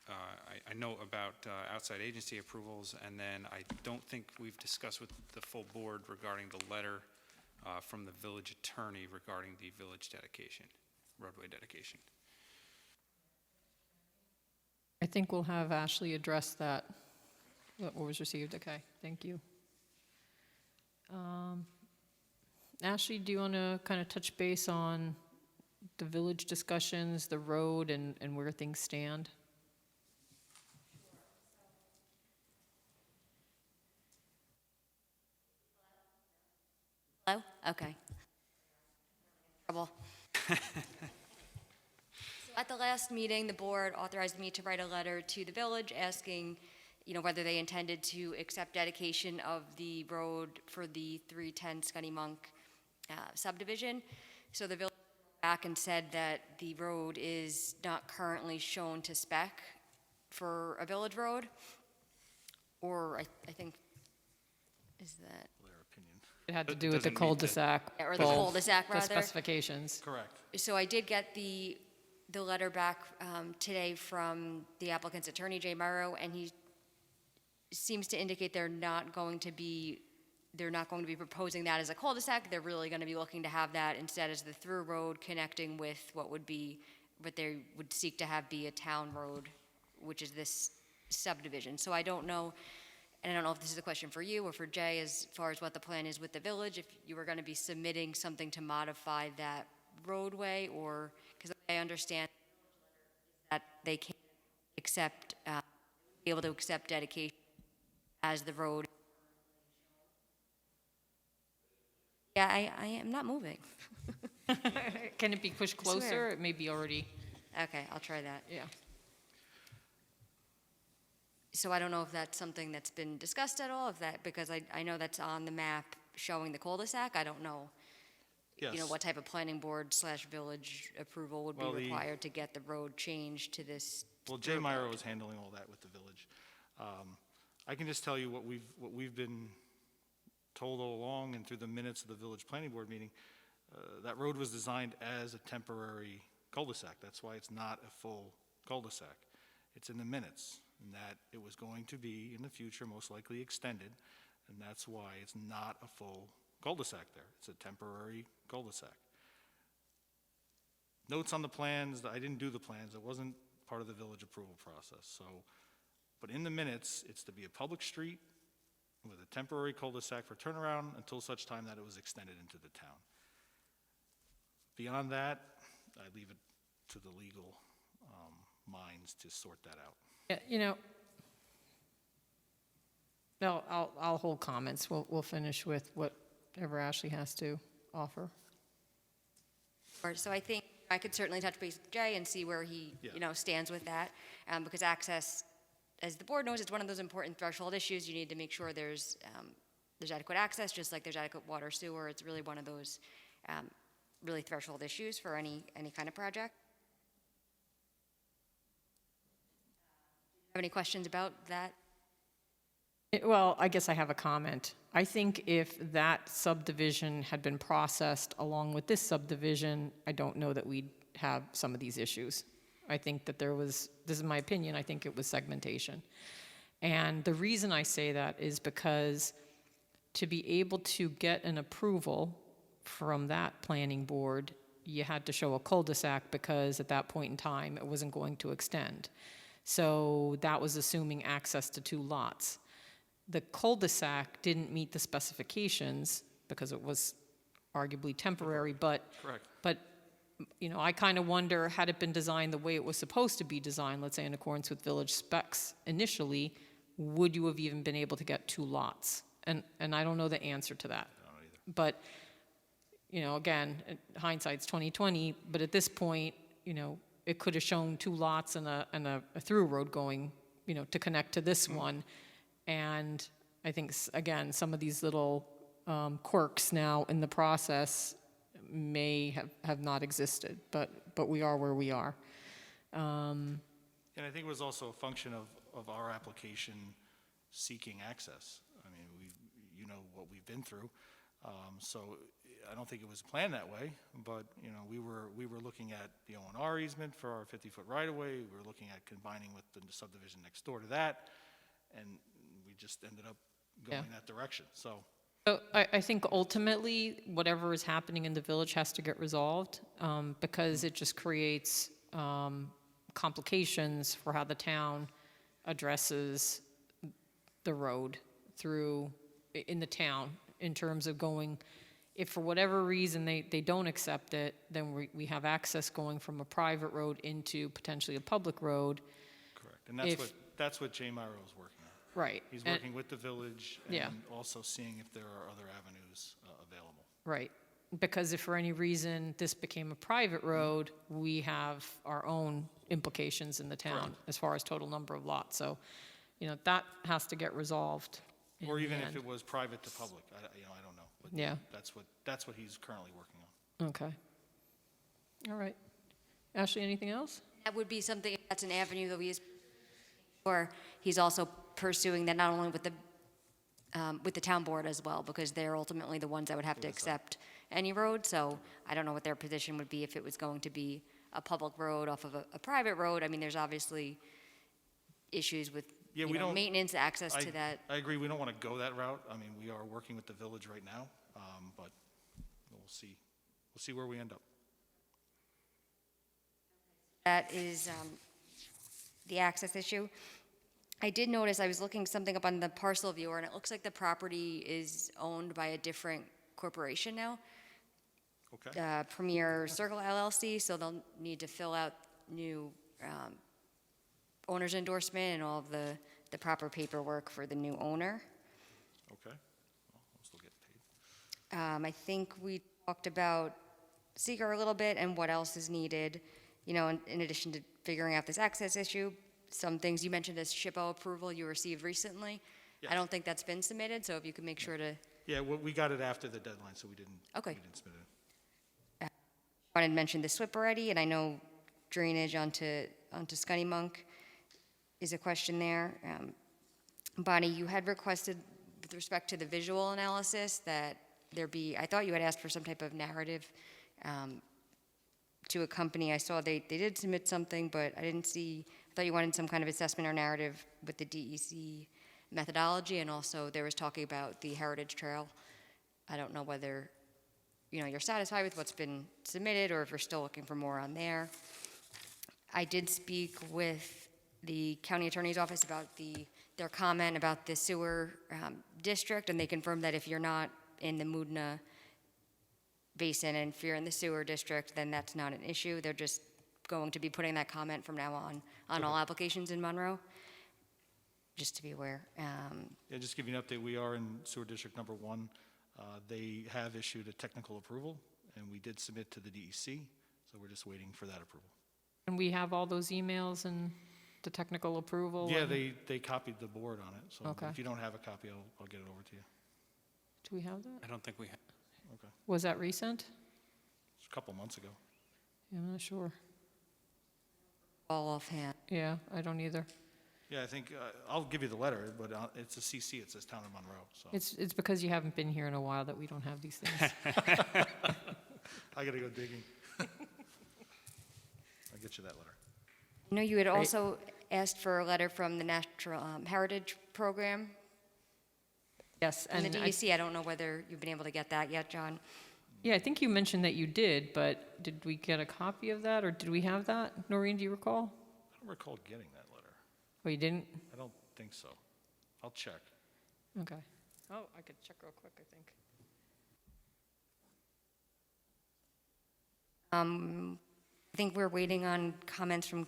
I know about outside agency approvals, and then I don't think we've discussed with the full board regarding the letter from the village attorney regarding the village dedication, roadway dedication. I think we'll have Ashley address that, what was received. Okay, thank you. Ashley, do you want to kind of touch base on the village discussions, the road, and where things stand? Hello? Okay. Trouble. At the last meeting, the board authorized me to write a letter to the village asking, whether they intended to accept dedication of the road for the 310 Scunny Monk subdivision. So the village came back and said that the road is not currently shown to spec for a village road, or I think, is that, Their opinion. It had to It do with the doesn't meet the- cul-de-sac. or the both, cul-de-sac the rather? specifications. Correct. So I did get the letter back today from the applicant's attorney, Jay Monroe, and he seems to indicate they're not going to be proposing that as a cul-de-sac. They're really going to be looking to have that instead as the through road connecting with what they would seek to have be a town road, which is this subdivision. So I don't know, and I don't know if this is a question for you or for Jay as far as what the plan is with the village, if you were going to be submitting something to modify that roadway, or, because I understand that they can't be able to accept dedication as the road. Yeah, I am not moving. Can it be pushed I swear. closer? It may be already, Okay, I'll try that. yeah. So I don't know if that's something that's been discussed at all, because I know that's on the map showing the cul-de-sac. I don't know, Yes. what type of planning board / village approval would be Well, required to get the road changed to this. Well, Jay Myro is handling all that with the village. I can just tell you what we've been told all along and through the minutes of the village planning board meeting. That road was designed as a temporary cul-de-sac. That's why it's not a full cul-de-sac. It's in the minutes, and that it was going to be in the future most likely extended, and that's why it's not a full cul-de-sac there. It's a temporary cul-de-sac. Notes on the plans, I didn't do the plans, it wasn't part of the village approval process, so, but in the minutes, it's to be a public street with a temporary cul-de-sac for turnaround until such time that it was extended into the town. Beyond that, I leave it to the legal minds to sort that out. Yeah, no, I'll hold comments. We'll finish with whatever Ashley has to offer. So I think I could certainly touch base with Jay and see where he, Yeah. stands with that, because access, as the board knows, it's one of those important threshold issues. You need to make sure there's adequate access, just like there's adequate water, sewer. It's really one of those really threshold issues for any kind of project. Have any questions about that? Well, I guess I have a comment. I think if that subdivision had been processed along with this subdivision, I don't know that we'd have some of these issues. I think that this is my opinion, I think it was segmentation. And the reason I say that is because to be able to get an approval from that planning board, you had to show a cul-de-sac because at that point in time, it wasn't going to extend. So that was assuming access to 2 lots. The cul-de-sac didn't meet the specifications because it was arguably temporary, but Correct. but I kind of wonder, had it been designed the way it was supposed to be designed, let's say in accordance with village specs initially, would you have even been able to get 2 lots? And I don't know the answer to that. I don't either. But again, hindsight's 20/20. But at this point, it could have shown 2 lots and a through road going, to connect to this one. And I think, again, some of these little quirks now in the process may have not existed, but we are where we are. And I think it was also a function of our application seeking access. I mean, you know what we've been through. So I don't think it was planned that way, but, we were looking at the O&R easement for our 50-foot right-of-way. We were looking at combining with the subdivision next door to that, and we just ended up going that direction, so. So I think ultimately, whatever is happening in the village has to get resolved, because it just creates complications for how the town addresses the road in the town, in terms of going, if for whatever reason they don't accept it, then we have access going from a private road into potentially a public road. Correct, and that's what Jay Myro is working on. Right. He's and- working with the village Yeah. and also seeing if there are other avenues available. Right. because if for any reason this became a private road, we have our own implications in the town as far as total number of lots. So, that has to get resolved in Or the even if end. it was private to public, I don't know. But Yeah. that's what he's currently working on. Okay. All right. Ashley, anything else? That would be something, that's an avenue that we use, or he's also pursuing that not only with the town board as well, because they're ultimately the ones that would have to accept any road, so I don't know what their position would be if it was going to be a public road off of a private road. I mean, there's obviously issues with, Yeah, we don't- maintenance, access to that. I agree, we don't want to go that route. I mean, we are working with the village right now, but we'll see. We'll see where we end up. That is the access issue. I did notice, I was looking something up on the parcel viewer, and it looks like the property is owned by a different corporation now. Okay? Premier Circle LLC, so they'll need to fill out new owner's endorsement and all of the proper paperwork for the new owner. Okay. Well, we'll still get paid. I think we talked about seeker a little bit and what else is needed, in addition to figuring out this access issue. Some things, you mentioned this SHPO approval you received recently. Yes. I don't think that's been submitted, so if you could make sure to, Yeah, we got it after the deadline, so we didn't submit it. I wanted to mention the SWIP already, and I know drainage onto Scunny Monk is a question there. Bonnie, you had requested with respect to the visual analysis that there be, I thought you had asked for some type of narrative to accompany. I saw they did submit something, but I didn't see, I thought you wanted some kind of assessment or narrative with the DEC methodology, and also there was talking about the Heritage Trail. I don't know whether, you're satisfied with what's been submitted or if you're still looking for more on there. I did speak with the county attorney's office about their comment about the sewer district, and they confirmed that if you're not in the Moodna Basin and if you're in the sewer district, then that's not an issue. They're just going to be putting that comment from now on all applications in Monroe, just to be aware. Yeah, just to give you an update, we are in sewer district number 1. They have issued a technical approval, and we did submit to the DEC, so we're just waiting for that approval. And we have all those emails and the technical approval? Yeah, and- they copied the board on it, so Okay. if you don't have a copy, I'll get it over to you. Do we have that? I don't think we have. Okay. Was that recent? It's a couple months ago. Yeah, I'm not sure. All offhand. Yeah, I don't either. Yeah, I think, I'll give you the letter, but it's a CC, it says Town of Monroe, so. It's because you haven't been here in a while that we don't have these things. I gotta go digging. I'll get you that letter. I know you had also asked for a letter from the Natural Heritage Program Yes, and and the I, DEC. I don't know whether you've been able to get that yet, John. yeah, I think you mentioned that you did, but did we get a copy of that, or did we have that? Noreen, do you recall? I don't recall getting that letter. Oh, you didn't? I don't think so. I'll check. Okay. Oh, I could check real quick, I think. I think we're waiting on comments from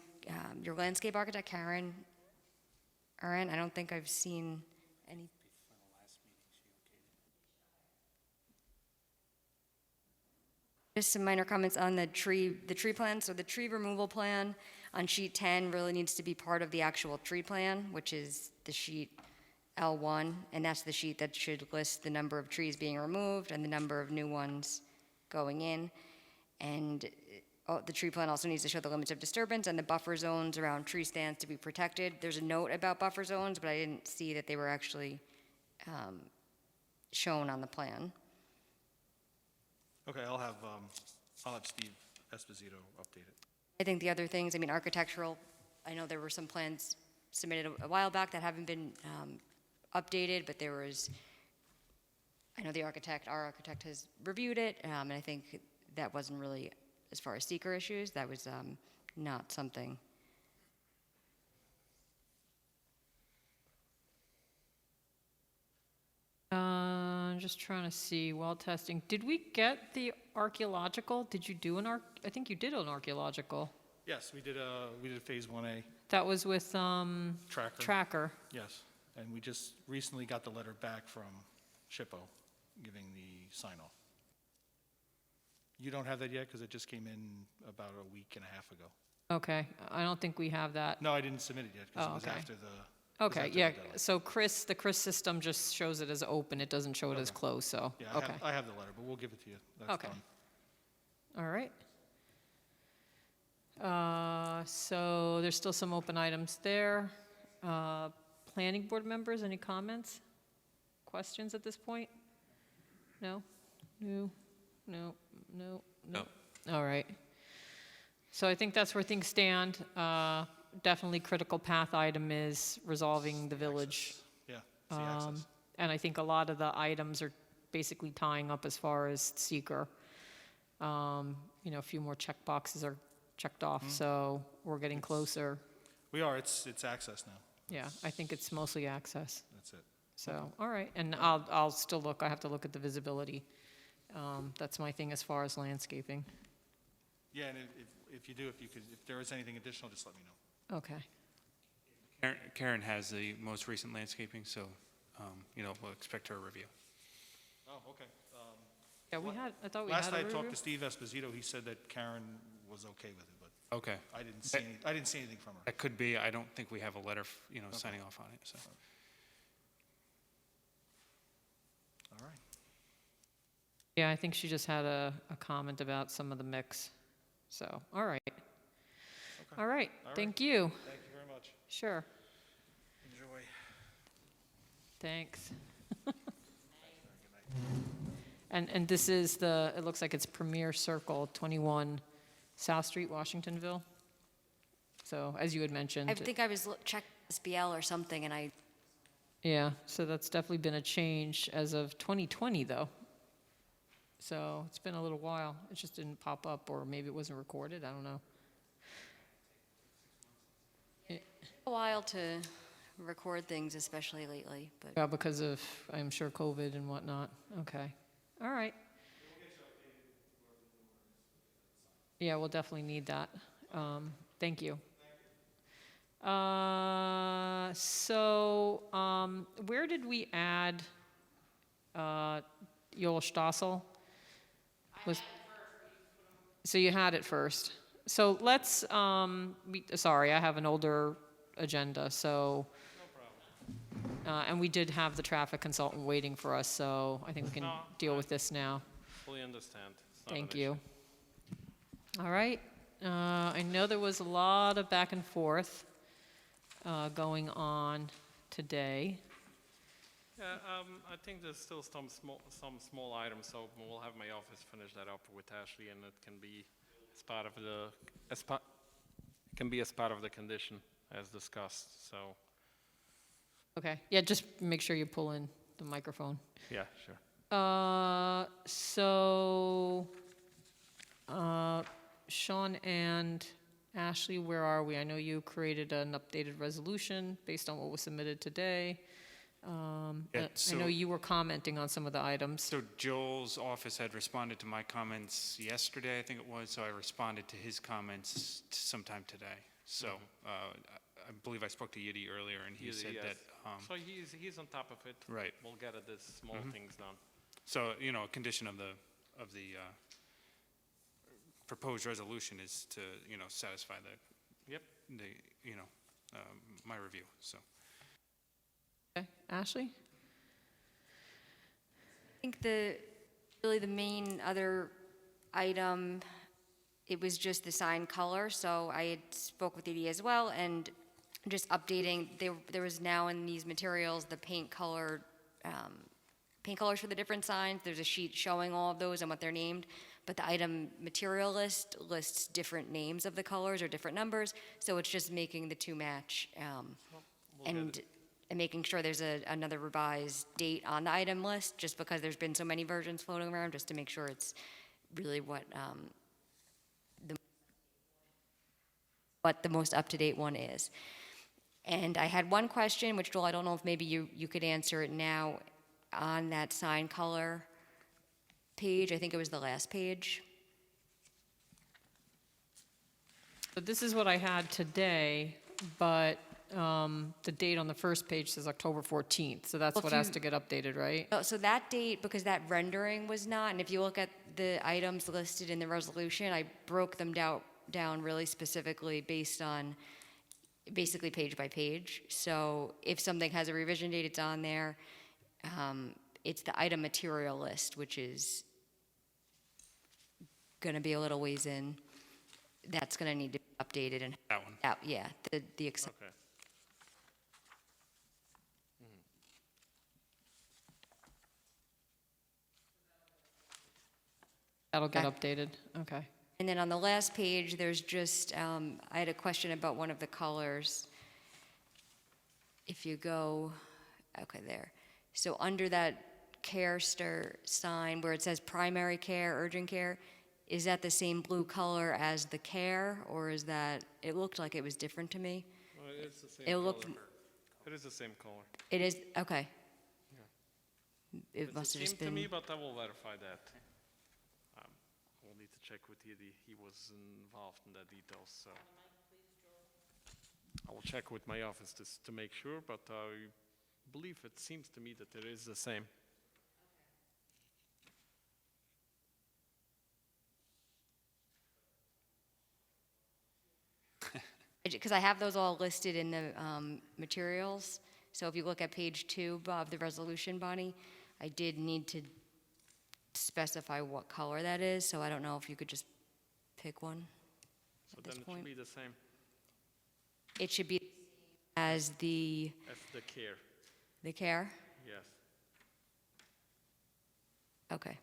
your landscape architect, Karen Arendt. I don't think I've seen any. Just some minor comments on the tree plan. So the tree removal plan on sheet 10 really needs to be part of the actual tree plan, which is the sheet L1, and that's the sheet that should list the number of trees being removed and the number of new ones going in. And the tree plan also needs to show the limits of disturbance and the buffer zones around tree stands to be protected. There's a note about buffer zones, but I didn't see that they were actually shown on the plan. Okay, I'll have Steve Esposito update it. I think the other things, I mean, architectural, I know there were some plans submitted a while back that haven't been updated, but there was, I know our architect has reviewed it, and I think that wasn't really, as far as seeker issues, that was not something. I'm just trying to see, well testing. Did we get the archaeological? Did you do I think you did an archaeological. Yes, we did phase 1A That was with tracker. Tracker. Yes, and we just recently got the letter back from SHPO giving the sign off. You don't have that yet, because it just came in about a week and a half ago. Okay, I don't think we have that. No, I didn't submit it yet, because Oh, it was okay. after the. Okay, yeah, so the Chris system just shows it as open, it doesn't show it as Okay. closed, so, Yeah, okay. I have the letter, but we'll give it to you. That's Okay. done. All right. So there's still some open items there. Planning board members, any comments? Questions at this point? No? No? No? No? No. All right. So I think that's where things stand. Definitely critical path item is resolving the village. Yeah, it's the access. And I think a lot of the items are basically tying up as far as seeker. You know, a few more check boxes are checked off, so we're getting closer. We are, it's access now. Yeah, I think it's mostly access. That's it. So, all right, and I'll still look, I have to look at the visibility. That's my thing as far as landscaping. Yeah, and if you do, if there is anything additional, just let me know. Okay, Karen has the most recent landscaping, so, we'll expect her review. Oh, okay. yeah, I thought we had a Last I review. talked to Steve Esposito, he said that Karen was okay with it, but Okay. I didn't see anything from her. That could be, I don't think we have a letter, signing off on it, so. All right. Yeah, I think she just had a comment about some of the mix. So, all right. All right, thank you. Thank you very much. Sure, Enjoy. thanks. And this is it looks like it's Premier Circle, 21 South Street, Washingtonville. So, as you had mentioned. I think I was checked SBL or something, and Yeah, so that's definitely been a change as of 2020, though. So it's been a little while. It just didn't pop up, or maybe it wasn't recorded. I don't know. a while to record things, especially lately, but. Yeah, because of, I'm sure, COVID and whatnot. Okay. All right. Yeah, we'll definitely need that. Thank you. Where did we add Yoel Stossel? So you had it first. So let's, sorry, I have an older agenda, so. And we did have the traffic consultant waiting for us, so I think we can deal with this now. Fully understand. It's not an Thank issue. you. All right. I know there was a lot of back and forth going on today. Yeah, I think there's still some small items, so we'll have my office finish that up with Ashley, and it can be as part of the condition as discussed. So Okay. Yeah, just make sure you pull in the microphone. yeah, sure. Sean and Ashley, where are we? I know you created an updated resolution based on what was submitted today. I know you were commenting on some of the items. So Joel's office had responded to my comments yesterday, I think it was, so I responded to his comments sometime today. So I believe I spoke to Yidi earlier, and he said that. So he's on top of it. Right. We'll get at this small things done. So, a condition of the proposed resolution is to, satisfy my review, so. Okay. Ashley? I think really the main other item, it was just the sign color, so I had spoke with Edie as well, and just updating, there was now in these materials, the paint colors for the different signs. There's a sheet showing all of those and what they're named, but the item material list lists different names of the colors or different numbers, so it's just making the two match, and making sure there's another revised date on the item list, just because there's been so many versions floating around, just to make sure it's really what the most up-to-date one is. And I had one question, which, Joel, I don't know if maybe you could answer it now, on that sign color page. I think it was the last page. So this is what I had today, but the date on the first page says October 14th, so that's Well, what has to get updated, right? So that date, because that rendering was not, and if you look at the items listed in the resolution, I broke them down really specifically based on, basically page by page. So if something has a revision date, it's on there. It's the item material list, which is gonna be a little ways in. That's gonna need to be updated and, That one. yeah, the accept. Okay. That'll get Okay. updated, okay. And then on the last page, there's just, I had a question about one of the colors. If you go, okay, there. So under that care sign where it says primary care, urgent care, is that the same blue color as the care, or is that, it looked like it was different to me? Well, it's the same It color. looked, It is the same color. it is, okay. It It must have just seemed to me, been, but I will verify that. We'll need to check with he was involved in the details, so. I will check with my office to make sure, but I believe it seems to me that it is the same. because I have those all listed in the materials. So if you look at page 2 of the resolution, Bonnie, I did need to specify what color that is, so I don't know if you could just pick one So at this then it point. should be the same It should be as the as the care, care? yes. Okay.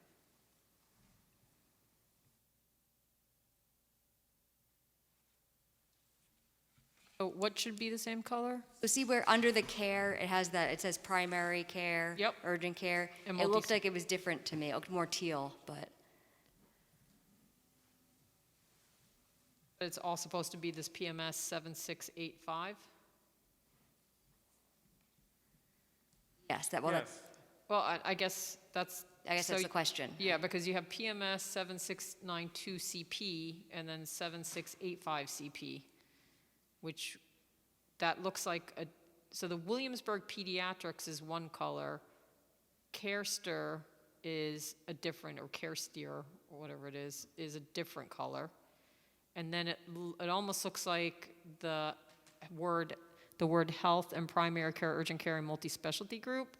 So what should be the same color? So see where under the care, it has that, it says primary care, Yep. urgent care. And It looked multi- like it was different to me. It looked more teal, but It's all supposed to be this PMS 7685? yes, that, well, Yes, Well, I guess that's. I guess so that's the question. Yeah, because you have PMS 7692 CP and then 7685 CP, which that looks like a, so the Williamsburg Pediatrics is one color, Carester is a different, or Carestier, or whatever it is a different color. And then it almost looks like the word health and primary care, urgent care, and multi-specialty group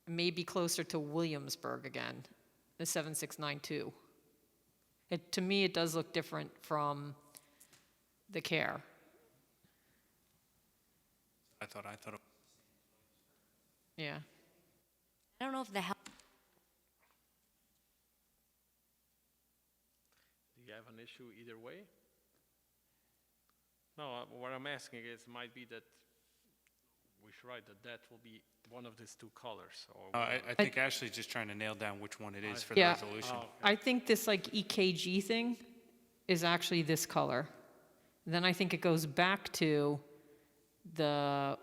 may be closer to Williamsburg again, the 7692. To me, it does look different from the care. I thought, Yeah. I don't know if the health, do you have an issue either way? No, what I'm asking is, might be that we should write that will be one of these two colors, or. I think Ashley's just trying to nail down which one it is for the Yeah. resolution. Oh, I think this like EKG thing is actually this color. Then I think it goes back to the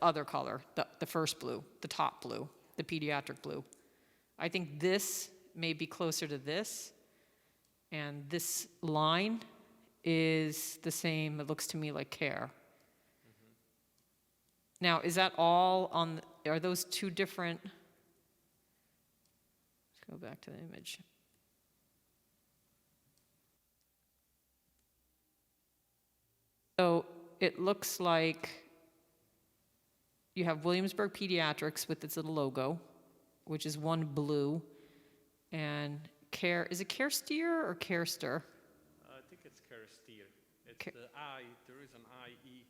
other color, the first blue, the top blue, the pediatric blue. I think this may be closer to this, and this line is the same, it looks to me like care. Now, is that all on, are those two different? Let's go back to the image. So it looks like you have Williamsburg Pediatrics with its little logo, which is one blue, and care, is it Carestier or Carester? I think it's Carestier. It's Ca- the I, there is an I-E.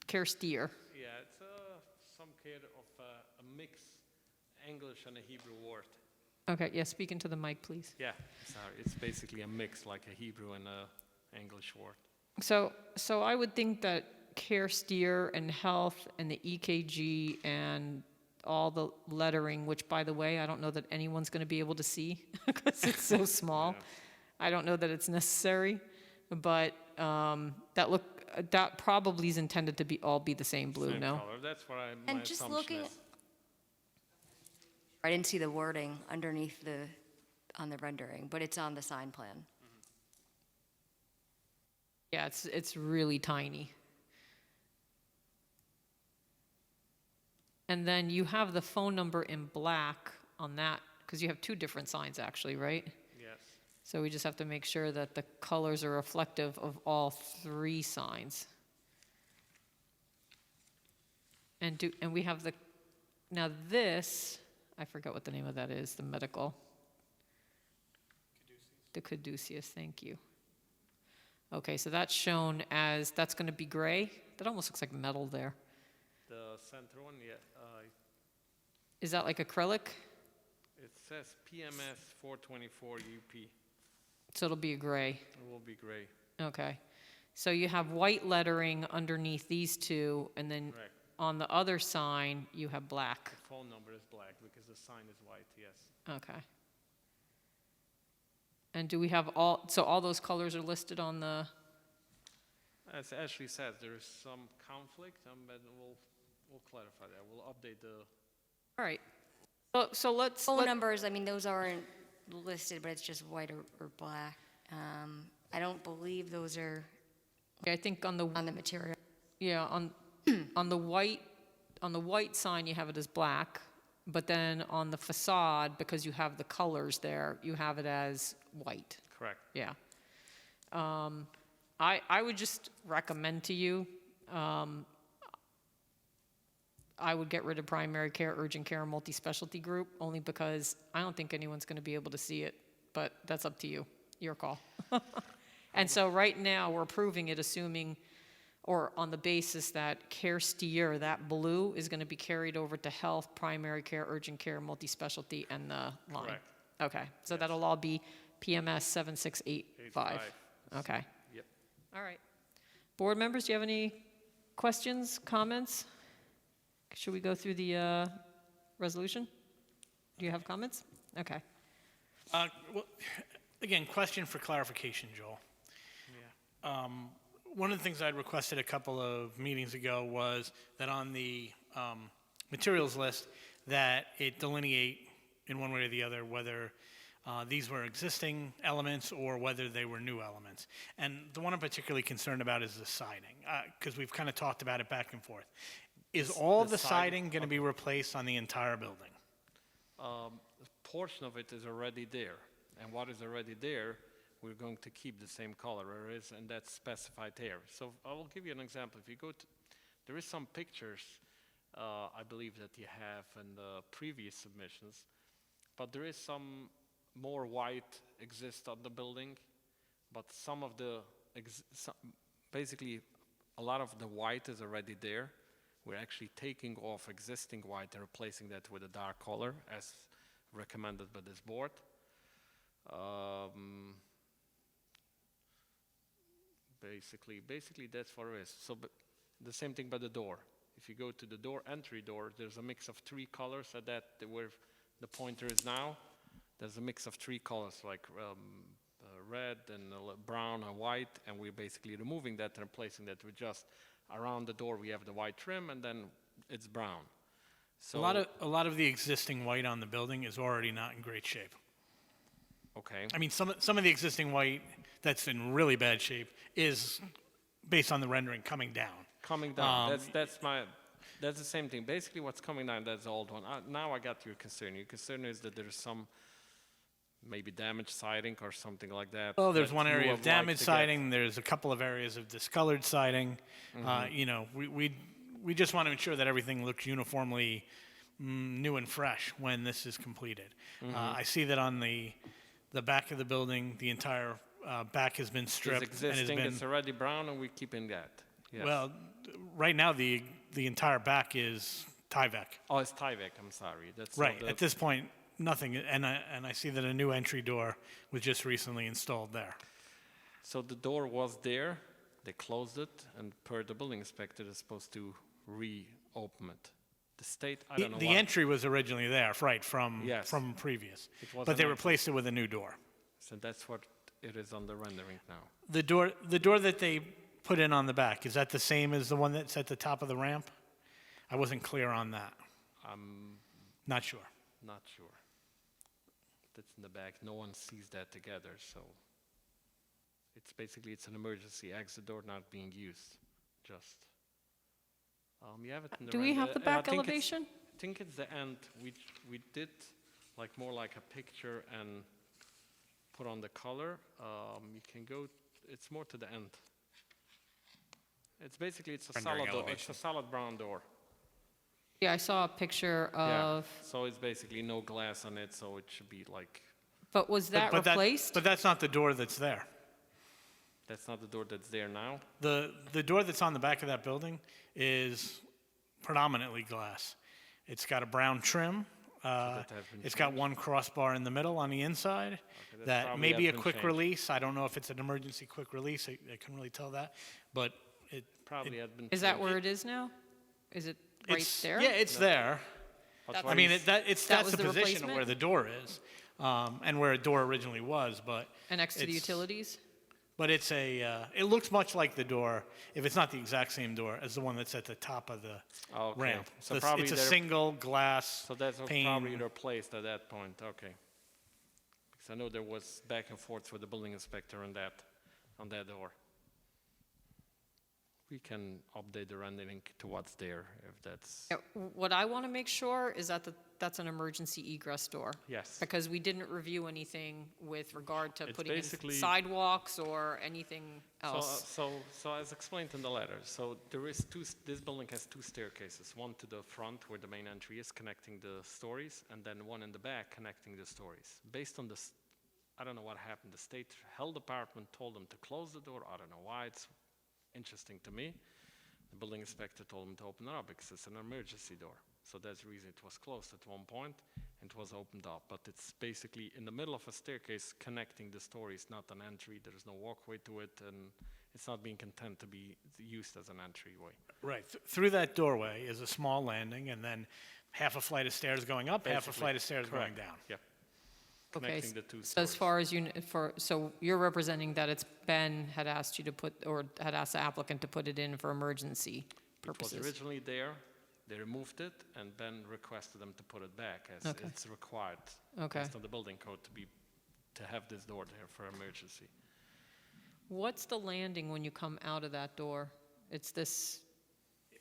Carestier. Yeah, it's some kind of a mix English and a Hebrew word. Okay, yeah, speak into the mic, please. Yeah, sorry, it's basically a mix like a Hebrew and a English word. So I would think that Carestier and health and the EKG and all the lettering, which by the way, I don't know that anyone's going to be able to see because it's so small. I don't know that it's necessary, but that probably is intended to all be the same blue, Same no? color, that's what my and just assumption looking, is. I didn't see the wording underneath on the rendering, but it's on the sign plan. Yeah, it's really tiny. And then you have the phone number in black on that because you have two different signs actually, right? Yes. So we just have to make sure that the colors are reflective of all three signs. And we have now this, I forgot what the name of that is, the medical. The caduceus, thank you. Okay, so that's shown as, that's gonna be gray? That almost looks like metal there. The center one, yeah, Is that like acrylic? it says PMS 424 UP. So it'll be a gray. It will be gray. Okay. So you have white lettering underneath these two, and then Correct. on the other sign, you have black. The phone number is black because the sign is white, yes. Okay. And do we have so all those colors are listed on the, As Ashley says, there is some conflict, but we'll clarify that. We'll update the, all right. So let's, Phone numbers, I mean, those aren't listed, but it's just white or black. I don't believe those are I think on the material. Yeah, on the white sign, you have it as black, but then on the facade, because you have the colors there, you have it as white. correct. Yeah. I would just recommend to you, I would get rid of primary care, urgent care, and multi-specialty group, only because I don't think anyone's going to be able to see it, but that's up to you, your call. And so right now, we're approving it assuming, or on the basis that care steer, that blue, is going to be carried over to health, primary care, urgent care, multi-specialty, and the line. Correct. Okay, so that'll all be PMS 7685. Okay. Yep. All right. Board members, do you have any questions, comments? Should we go through the resolution? Do you have comments? Okay. Well, again, question for clarification, Joel. Yeah. One of the things I'd requested a couple of meetings ago was that on the materials list, that it delineate in one way or the other whether these were existing elements or whether they were new elements. And the one I'm particularly concerned about is the siding, because we've kind of talked about it back and forth. Is all the siding going to be replaced on the entire building? A portion of it is already there, and what is already there, we're going to keep the same color it is, and that's specified here. So I will give you an example. If you go to, there is some pictures, I believe that you have in the previous submissions, but there is some more white exists on the building, but some of the, basically a lot of the white is already there. We're actually taking off existing white and replacing that with a dark color as recommended by this board. Basically that's what it is. So the same thing by the door. If you go to the entry door, there's a mix of three colors at that where the pointer is now. There's a mix of three colors like red and brown and white, and we're basically removing that and replacing that with just around the door we have the white trim, and then it's brown. So A lot of the existing white on the building is already not in great shape. okay. I mean, some of the existing white that's in really bad shape is based on the rendering coming down. Coming down. That's the same thing. Basically, what's coming down, that's the old one. Now I got your concern. Your concern is that there's some maybe damaged siding or something like that. Well, there's that one you area would of like damaged to get. siding. There's a couple of areas of discolored siding. You know, we just want to ensure that everything looks uniformly new and fresh when this is completed. I see that on the back of the building, the entire back has been stripped. It's existing, and has it's been, already brown, and we're keeping that. Yes. well, right now the entire back is Tyvek. Oh, it's Tyvek, I'm sorry. That's Right. the- At this point, nothing. And I see that a new entry door was just recently installed there. So the door was there, they closed it, and per the building inspector, they're supposed to reopen it. The state, I don't know The why. entry was originally there, right, Yes. from previous. It was But an they entry. replaced it with a new door. So that's what it is on the rendering now. The door that they put in on the back, is that the same as the one that's at the top of the ramp? I wasn't clear on that. I'm Not sure. not sure. That's in the back. No one sees that together, so it's basically it's an emergency exit door not being used. Just you have it in the Do we have the I back think it's- elevation? I think it's the end. We did like more like a picture and put on the color, you can go, it's more to the end. It's basically, it's a Rendering solid door, it's a elevation. solid brown door. Yeah, I saw a picture Yeah, of, so it's basically no glass on it, so it should be like, but was that But replaced? But that's not the door that's there. that's not the door that's there now. The door that's on the back of that building is predominantly glass. It's got a brown trim. that has been It's got one crossbar in the middle on the inside. that That probably may be has a been quick changed. release. I don't know if it's an emergency quick release. I couldn't really tell that. But Probably had been Is that changed. where it is now? Is it right it's, there? yeah, it's there. That's I why mean, you s- that's That was the the position of replacement? where the door is, and where a door originally was, but. And next to the it's- utilities? But it's it looks much like the door, if it's not the exact same door, as the one that's at the top of the Okay. ramp. So probably It's a they're- single glass So that's pane. probably replaced at that point, okay. Because I know there was back and forth with the building inspector on that door. We can update the rendering to what's there, if that's, Yeah, what I want to make sure is that that's an emergency egress door. yes. Because we didn't review anything with regard to It's putting in basically- sidewalks or anything else. So as explained in the letter, so there is this building has two staircases, one to the front where the main entry is connecting the stories, and then one in the back connecting the stories. Based on this, I don't know what happened, the state health department told them to close the door, I don't know why, it's interesting to me. The building inspector told them to open it up because it's an emergency door. So that's the reason it was closed at one point and it was opened up. But it's basically in the middle of a staircase connecting the stories, not an entry. There's no walkway to it and it's not being intended to be used as an entryway. Right, through that doorway is a small landing, and then half a flight of stairs going up, half a Basically, flight of stairs going correct. down. Yep. Okay, Connecting the two so as stories. far as so you're representing that it's Ben had asked you to put, or had asked the applicant to put it in for emergency It was purposes? originally there, they removed it, and Ben requested them to put it back as Okay. it's required Okay. based on the building code to have this door there for emergency. What's the landing when you come out of that door? It's this,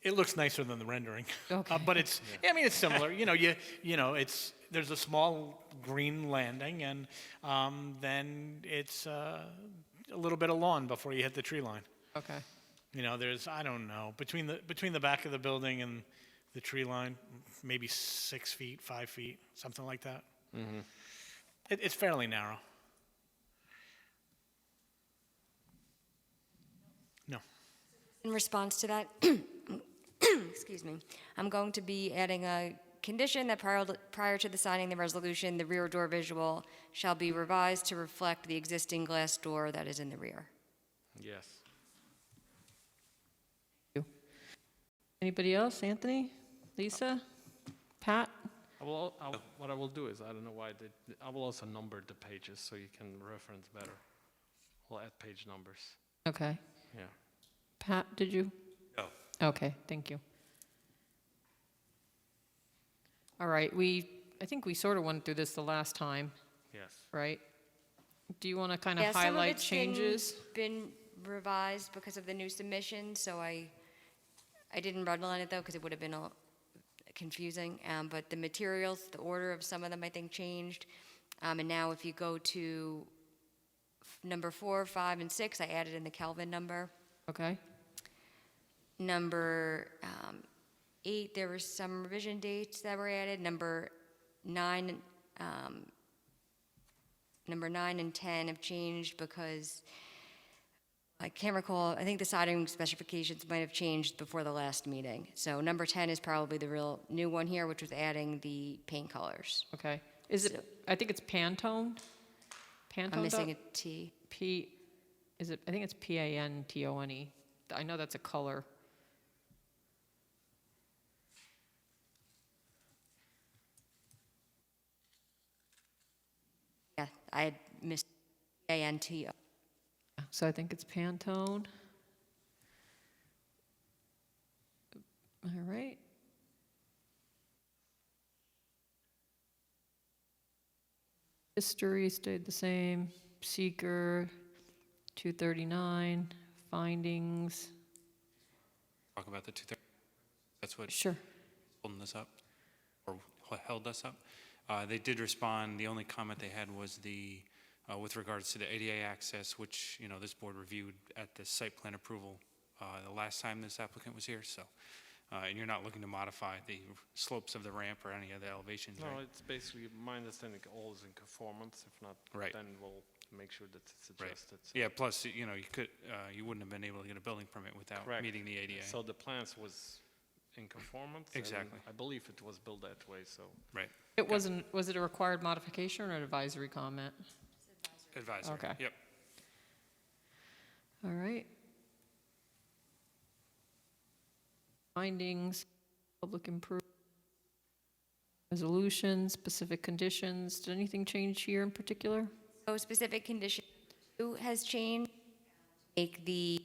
It looks nicer than the rendering. Okay. But it's, I mean, it's similar. There's a small green landing, and then it's a little bit of lawn before you hit the tree line. okay. There's, I don't know, between the back of the building and the tree line, maybe 6 feet, 5 feet, something like that. It's fairly narrow. No. In response to that, excuse me, I'm going to be adding a condition that prior to the signing the resolution, the rear door visual shall be revised to reflect the existing glass door that is in the rear. Yes. Anybody else? Anthony? Lisa? Pat? What I will do is, I don't know why, I will also number the pages so you can reference better. We'll add page numbers, Okay. yeah. Pat, did you? No. Okay, thank you. All right, I think we sort of went through this the last time, Yes. right? Do you want to kind of Yeah, some of highlight it's changes? been revised because of the new submission, so I didn't redline it though, because it would have been confusing. But the materials, the order of some of them I think changed. And now if you go to number 4, 5, and 6, I added in the Kelvin number. Okay, Number 8, there were some revision dates that were added. Number 9 and 10 have changed because I can't recall, I think the siding specifications might have changed before the last meeting. So number 10 is probably the real new one here, which was adding the paint colors. okay. Is it, I think it's Pantone? Pantone? I'm missing a T. I think it's Pantone. I know that's a color. Yeah, I had missed A-N-T-O. So I think it's Pantone. All right. History stayed the same. Seeker, 239. Findings. Talk about the 230. That's what Sure. holding this up, or what held us up. They did respond. The only comment they had was with regards to the ADA access, which, this board reviewed at the site plan approval the last time this applicant was here, so. And you're not looking to modify the slopes of the ramp or any of the elevations, No, right? it's basically, my understanding, all is in conformance. If not, Right. then we'll make sure that it's Right. adjusted. So- Yeah, plus, you wouldn't have been able to get a building permit without Correct. meeting the ADA. So the plans was in conformance. and Exactly. I believe it was built that way, so. Right. It wasn't, was it a required modification or an advisory comment? Advisory. Okay. Yep. All right. Findings, public improvement, resolutions, specific conditions. Did anything change here in particular? So specific condition 2 has changed. Make the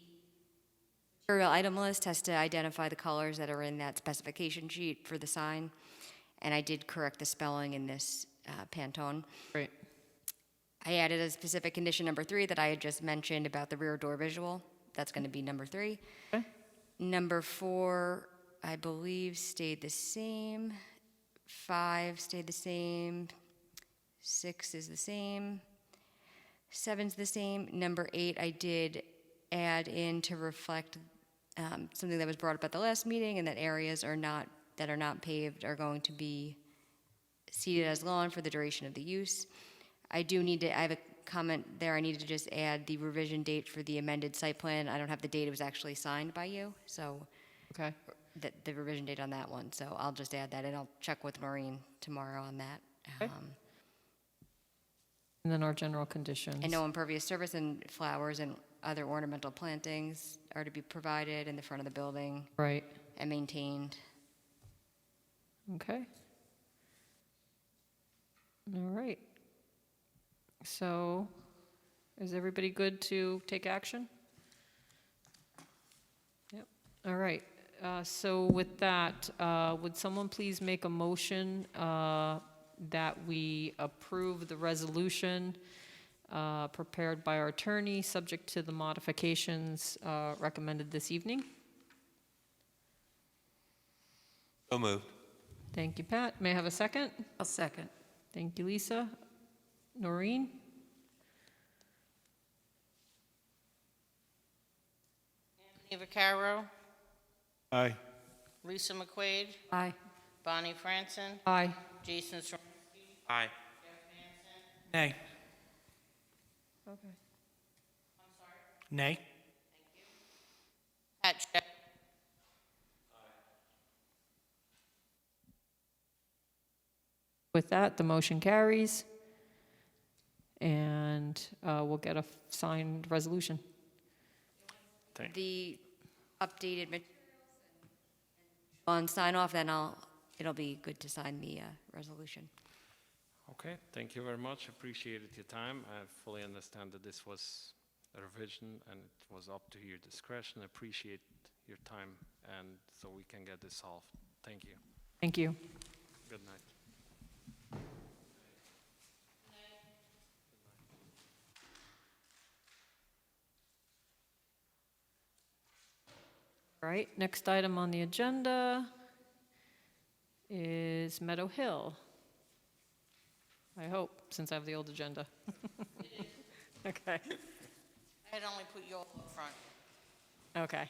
material item list has to identify the colors that are in that specification sheet for the sign. And I did correct the spelling in this Pantone. Great. I added a specific condition number 3 that I had just mentioned about the rear door visual. That's going to be number 3. Okay. Number 4, I believe, stayed the same. 5 stayed the same. 6 is the same. 7's the same. Number 8, I did add in to reflect something that was brought up at the last meeting, and that areas that are not paved are going to be seeded as lawn for the duration of the use. I have a comment there. I needed to just add the revision date for the amended site plan. I don't have the date it was actually signed by you, so Okay. the revision date on that one. So I'll just add that, and I'll check with Maureen tomorrow on that. Okay. And then our general conditions. And no impervious surface and flowers and other ornamental plantings are to be provided in the front of the building Right. and maintained. Okay. All right. So, is everybody good to take action? Yep. All right. So with that, would someone please make a motion that we approve the resolution prepared by our attorney, subject to the modifications recommended this evening? So moved. Thank you, Pat. May I have a second? I'll second. Thank you, Lisa. Noreen? Anthony Vaccaro, Aye. Lisa McQuaid, Aye. Bonnie Franson, Aye. Jason Sor- Aye. Nay. Okay. Nay? Pat Check, With that, the motion carries, and we'll get a signed resolution. The updated materials on sign off, then it'll be good to sign the resolution. Okay, thank you very much. Appreciated your time. I fully understand that this was a revision and it was up to your discretion. Appreciate your time, and so we can get this solved. Thank you. Thank you. Good night. All right, next item on the agenda is Meadow Hill. I hope, since I have the old agenda. Okay, I had only put you all up front. okay.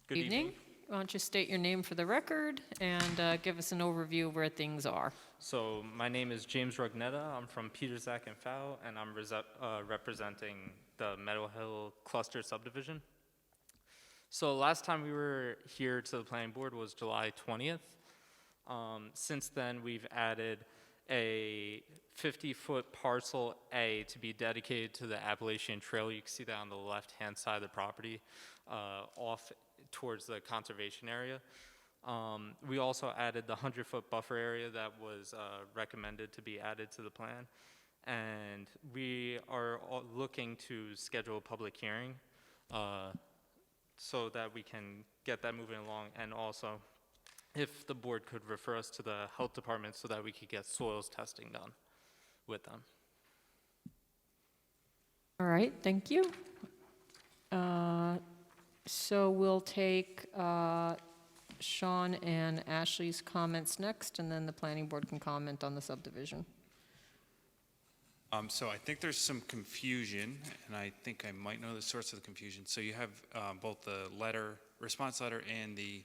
Good Evening. Why don't you state your name for the record and give us an overview of where things are? So my name is James Rugnetta. I'm from Petersack and Fow, and I'm representing the Meadow Hill Cluster Subdivision. So last time we were here to the planning board was July 20th. Since then, we've added a 50-foot parcel A to be dedicated to the Appalachian Trail. You can see that on the left-hand side of the property, off towards the conservation area. We also added the 100-foot buffer area that was recommended to be added to the plan. And we are looking to schedule a public hearing so that we can get that moving along. And also, if the board could refer us to the health department so that we could get soils testing done with them. All right, thank you. So we'll take Sean and Ashley's comments next, and then the planning board can comment on the subdivision. So I think there's some confusion, and I think I might know the source of the confusion. So you have both the response letter and the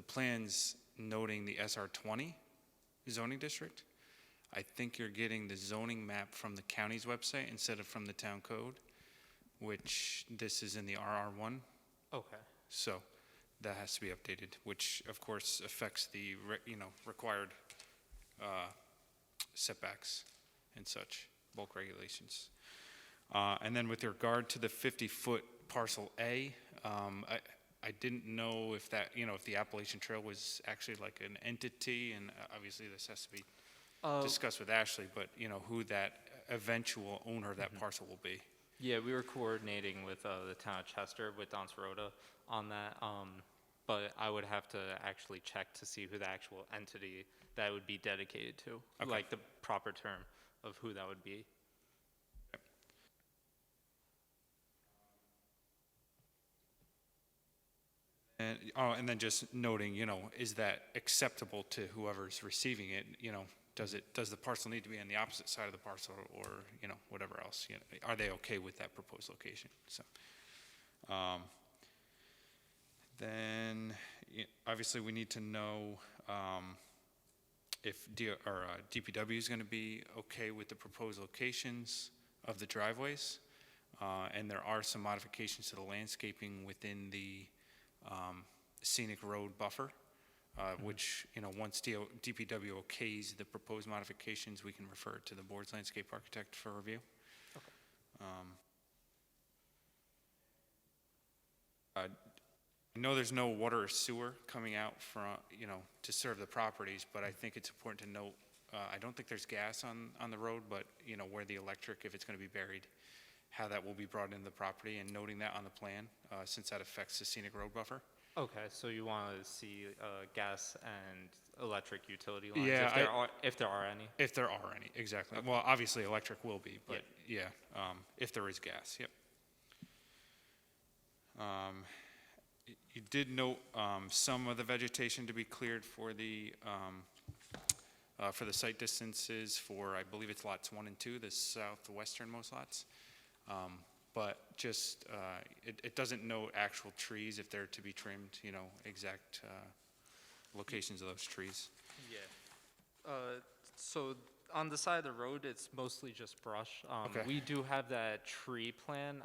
plans noting the SR20 zoning district. I think you're getting the zoning map from the county's website instead of from the town code, which this is in the RR1. Okay. So that has to be updated, which of course affects the required setbacks and such, bulk regulations. And then with regard to the 50-foot parcel A, I didn't know if that, if the Appalachian Trail was actually like an entity, and obviously this has to be discussed with Ashley, but who that eventual owner of that parcel will be. Yeah, we were coordinating with the town of Chester, with Don Sirota on that, but I would have to actually check to see who the actual entity that would be dedicated to, Okay. like the proper term of who that would be. And then just noting, is that acceptable to whoever's receiving it? Does the parcel need to be on the opposite side of the parcel, or whatever else? Are they okay with that proposed location? So, then obviously we need to know if DPW is going to be okay with the proposed locations of the driveways, and there are some modifications to the landscaping within the scenic road buffer, which, once DPW okays the proposed modifications, we can refer it to the board's landscape architect for review. I know there's no water or sewer coming out from, to serve the properties, but I think it's important to note, I don't think there's gas on the road, but, where the electric, if it's going to be buried, how that will be brought into the property, and noting that on the plan, since that affects the scenic road buffer. Okay, so you want to see gas and electric utility lines, Yeah, if there are any? If there are any, exactly. Okay. Well, obviously electric will be, but if there is gas, yep. You did note some of the vegetation to be cleared for the site distances for, I believe it's lots 1 and 2, the southwesternmost lots. But just, it doesn't note actual trees if they're to be trimmed, exact locations of those trees. Yeah. So on the side of the road, it's mostly just brush. Okay. We do have that tree plan.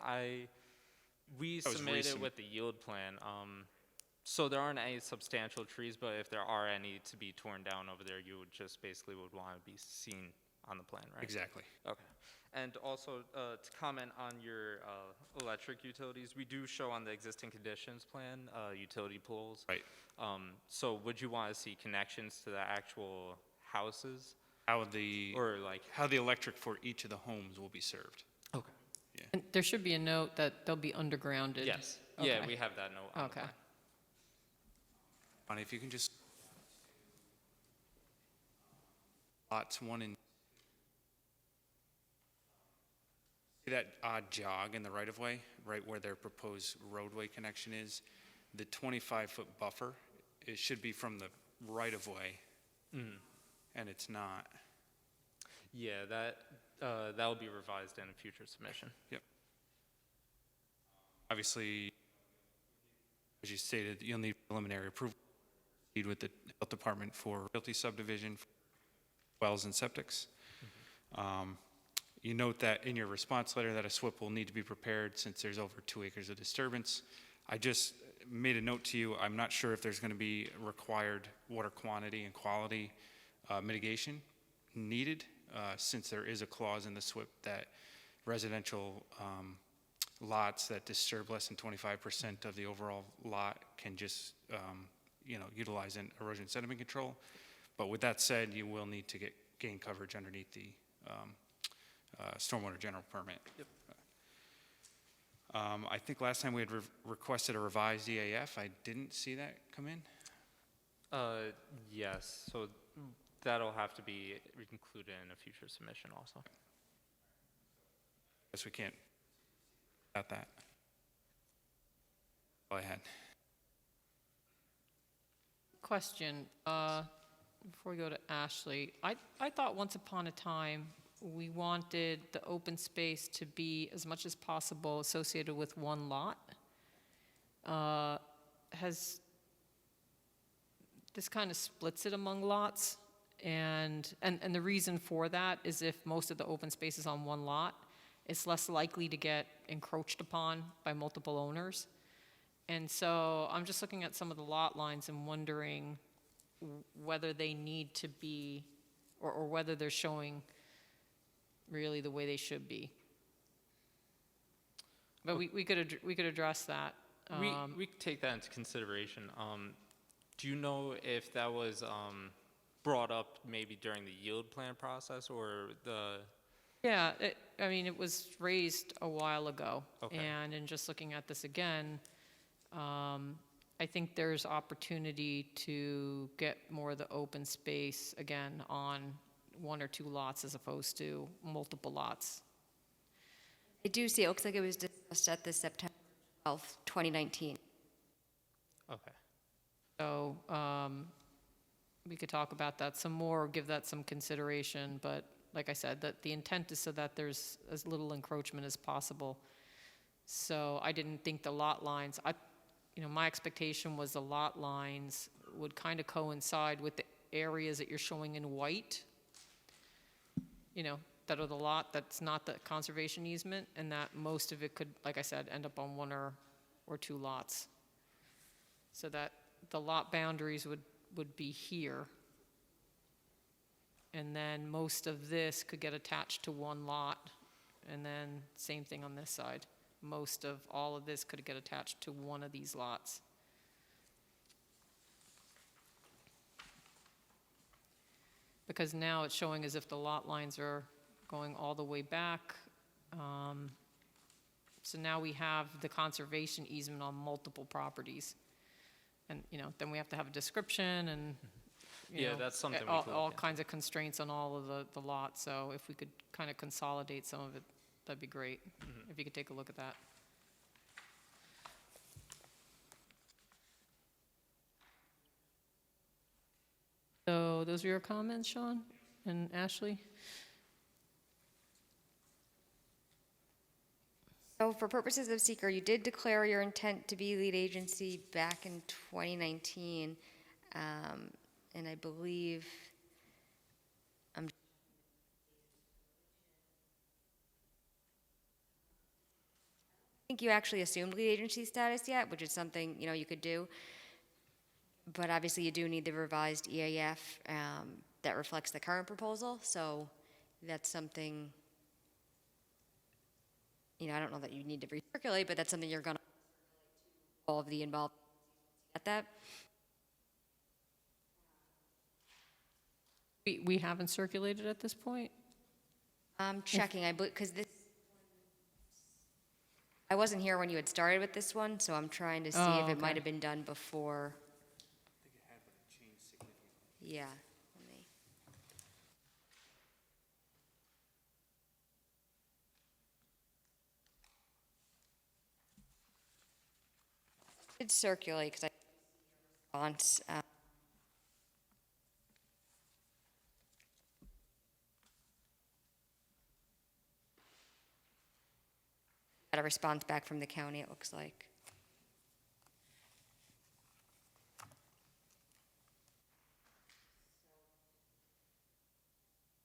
We submitted it with the yield plan. So there aren't any substantial trees, but if there are any to be torn down over there, you would just basically would want to be seen on the plan, right? Exactly. Okay. And also, to comment on your electric utilities, we do show on the existing conditions plan, utility poles. Right. So would you want to see connections to the actual houses? How the electric for each of the homes will be served. Okay. Yeah. And there should be a note that they'll be undergrounded. Yes. Okay. Yeah, we have that note on the Okay. plan. Bonnie, if you can just, lots 1 and see that odd jog in the right-of-way, right where their proposed roadway connection is, the 25-foot buffer, it should be from the right-of-way, and it's not. Yeah, that will be revised in a future submission. Yep. Obviously, as you stated, you'll need preliminary approval with the health department for realty subdivision, for wells and septics. You note that in your response letter that a SWIP will need to be prepared since there's over 2 acres of disturbance. I just made a note to you, I'm not sure if there's going to be required water quantity and quality mitigation needed, since there is a clause in the SWIP that residential lots that disturb less than 25% of the overall lot can just utilize an erosion sediment control. But with that said, you will need to gain coverage underneath the stormwater general permit. Yep. I think last time we had requested a revised EAF. I didn't see that come in. Yes, so that'll have to be included in a future submission also. Guess we can't, about that. Go ahead. Question, before we go to Ashley, I thought once upon a time, we wanted the open space to be as much as possible associated with one lot. This kind of splits it among lots, and the reason for that is if most of the open space is on one lot, it's less likely to get encroached upon by multiple owners. And so I'm just looking at some of the lot lines and wondering whether they need to be, or whether they're showing really the way they should be. But we could address that. We could take that into consideration. Do you know if that was brought up maybe during the yield plan process or the? Yeah, it was raised a while ago. Okay. And in just looking at this again, I think there's opportunity to get more of the open space again on one or two lots as opposed to multiple lots. I do see, it looks like it was discussed at the September 12th, 2019. Okay. So we could talk about that some more, give that some consideration, but like I said, that the intent is so that there's as little encroachment as possible. So I didn't think the lot lines, my expectation was the lot lines would kind of coincide with the areas that you're showing in white, that are the lot that's not the conservation easement, and that most of it could, like I said, end up on one or two lots. So that the lot boundaries would be here. And then most of this could get attached to one lot, and then same thing on this side. Most of all of this could get attached to one of these lots. Because now it's showing as if the lot lines are going all the way back. So now we have the conservation easement on multiple properties. And, then we have to have a description and, Yeah, that's something we all, could all look into. kinds of constraints on all of the lots. So if we could kind of consolidate some of it, that'd be great. If you could take a look at that. So those are your comments, Sean and Ashley? So for purposes of seeker, you did declare your intent to be lead agency back in 2019. And I believe, I think you actually assumed lead agency status yet, which is something, you could do. But obviously you do need the revised EAF that reflects the current proposal. So that's something, I don't know that you need to recirculate, but that's something you're going to all of the involved at that. We haven't circulated at this point? I'm checking, I believe, because I wasn't here when you had started with this one, so I'm trying to see if it might have been done before. I think it had, but it changed significantly. Yeah. Let me. I did circulate because I response. Got a response back from the county, it looks like.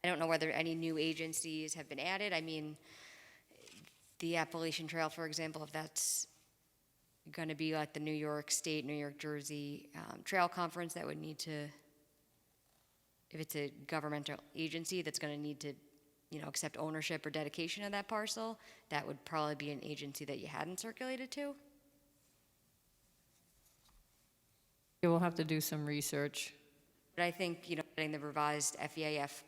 I don't know whether any new agencies have been added. I mean, the Appalachian Trail, for example, if that's going to be like the New York State, New York, Jersey Trail Conference, that would need to, if it's a governmental agency that's going to need to, accept ownership or dedication of that parcel, that would probably be an agency that you hadn't circulated to. Yeah, we'll have to do some research. But I think, getting the revised FEAF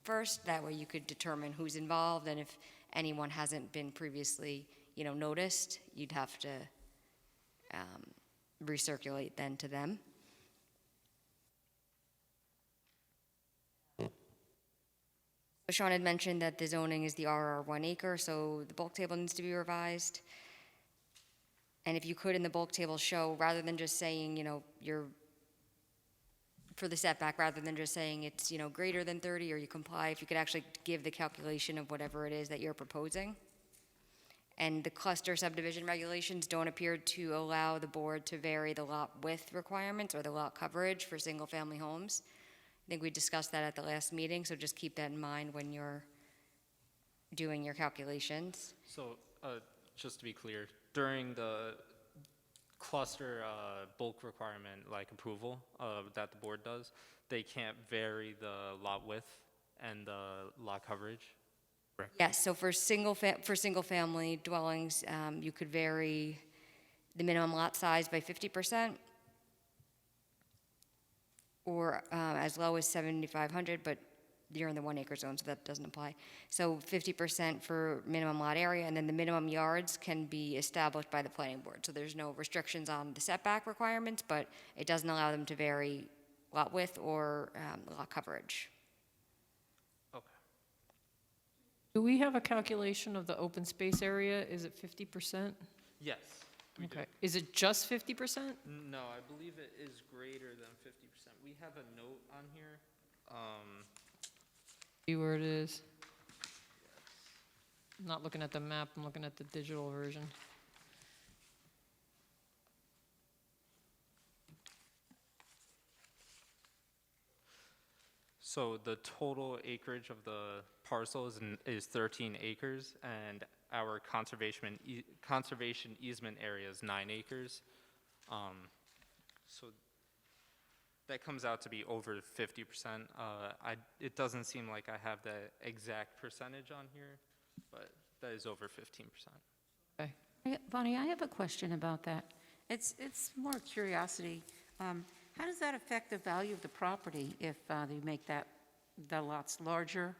first, that way you could determine who's involved, and if anyone hasn't been previously, noticed, you'd have to recirculate then to them. Sean had mentioned that the zoning is the RR 1 acre, so the bulk table needs to be revised. And if you could in the bulk table show, rather than just saying, for the setback, rather than just saying it's, greater than 30 or you comply, if you could actually give the calculation of whatever it is that you're proposing. And the cluster subdivision regulations don't appear to allow the board to vary the lot width requirements or the lot coverage for single-family homes. I think we discussed that at the last meeting, so just keep that in mind when you're doing your calculations. So, just to be clear, during the cluster bulk requirement, like approval that the board does, they can't vary the lot width and the lot coverage? Yes, so for single-family dwellings, you could vary the minimum lot size by 50%, or as low as 7,500, but you're in the 1 acre zone, so that doesn't apply. So 50% for minimum lot area, and then the minimum yards can be established by the planning board. So there's no restrictions on the setback requirements, but it doesn't allow them to vary lot width or lot coverage. Do we have a calculation of the open space area? Is it 50%? Yes. We do. Okay. Is it just 50%? No, I believe it is greater than 50%. We have a note on here. See where it is. I'm not looking at the map, I'm looking at the digital version. So the total acreage of the parcel is 13 acres, and our conservation easement area is 9 acres. So that comes out to be over 50%. It doesn't seem like I have the exact percentage on here, but that is over 15%. Okay. Bonnie, I have a question about that. It's more curiosity. How does that affect the value of the property if you make the lots larger,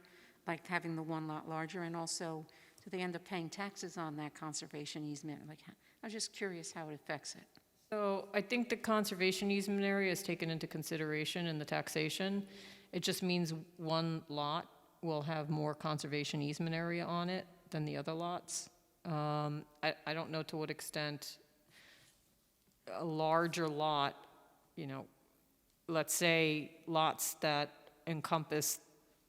like having the one lot larger, and also do they end up paying taxes on that conservation easement? I was just curious how it affects it. So I think the conservation easement area is taken into consideration in the taxation. It just means one lot will have more conservation easement area on it than the other lots. I don't know to what extent a larger lot, let's say lots that encompass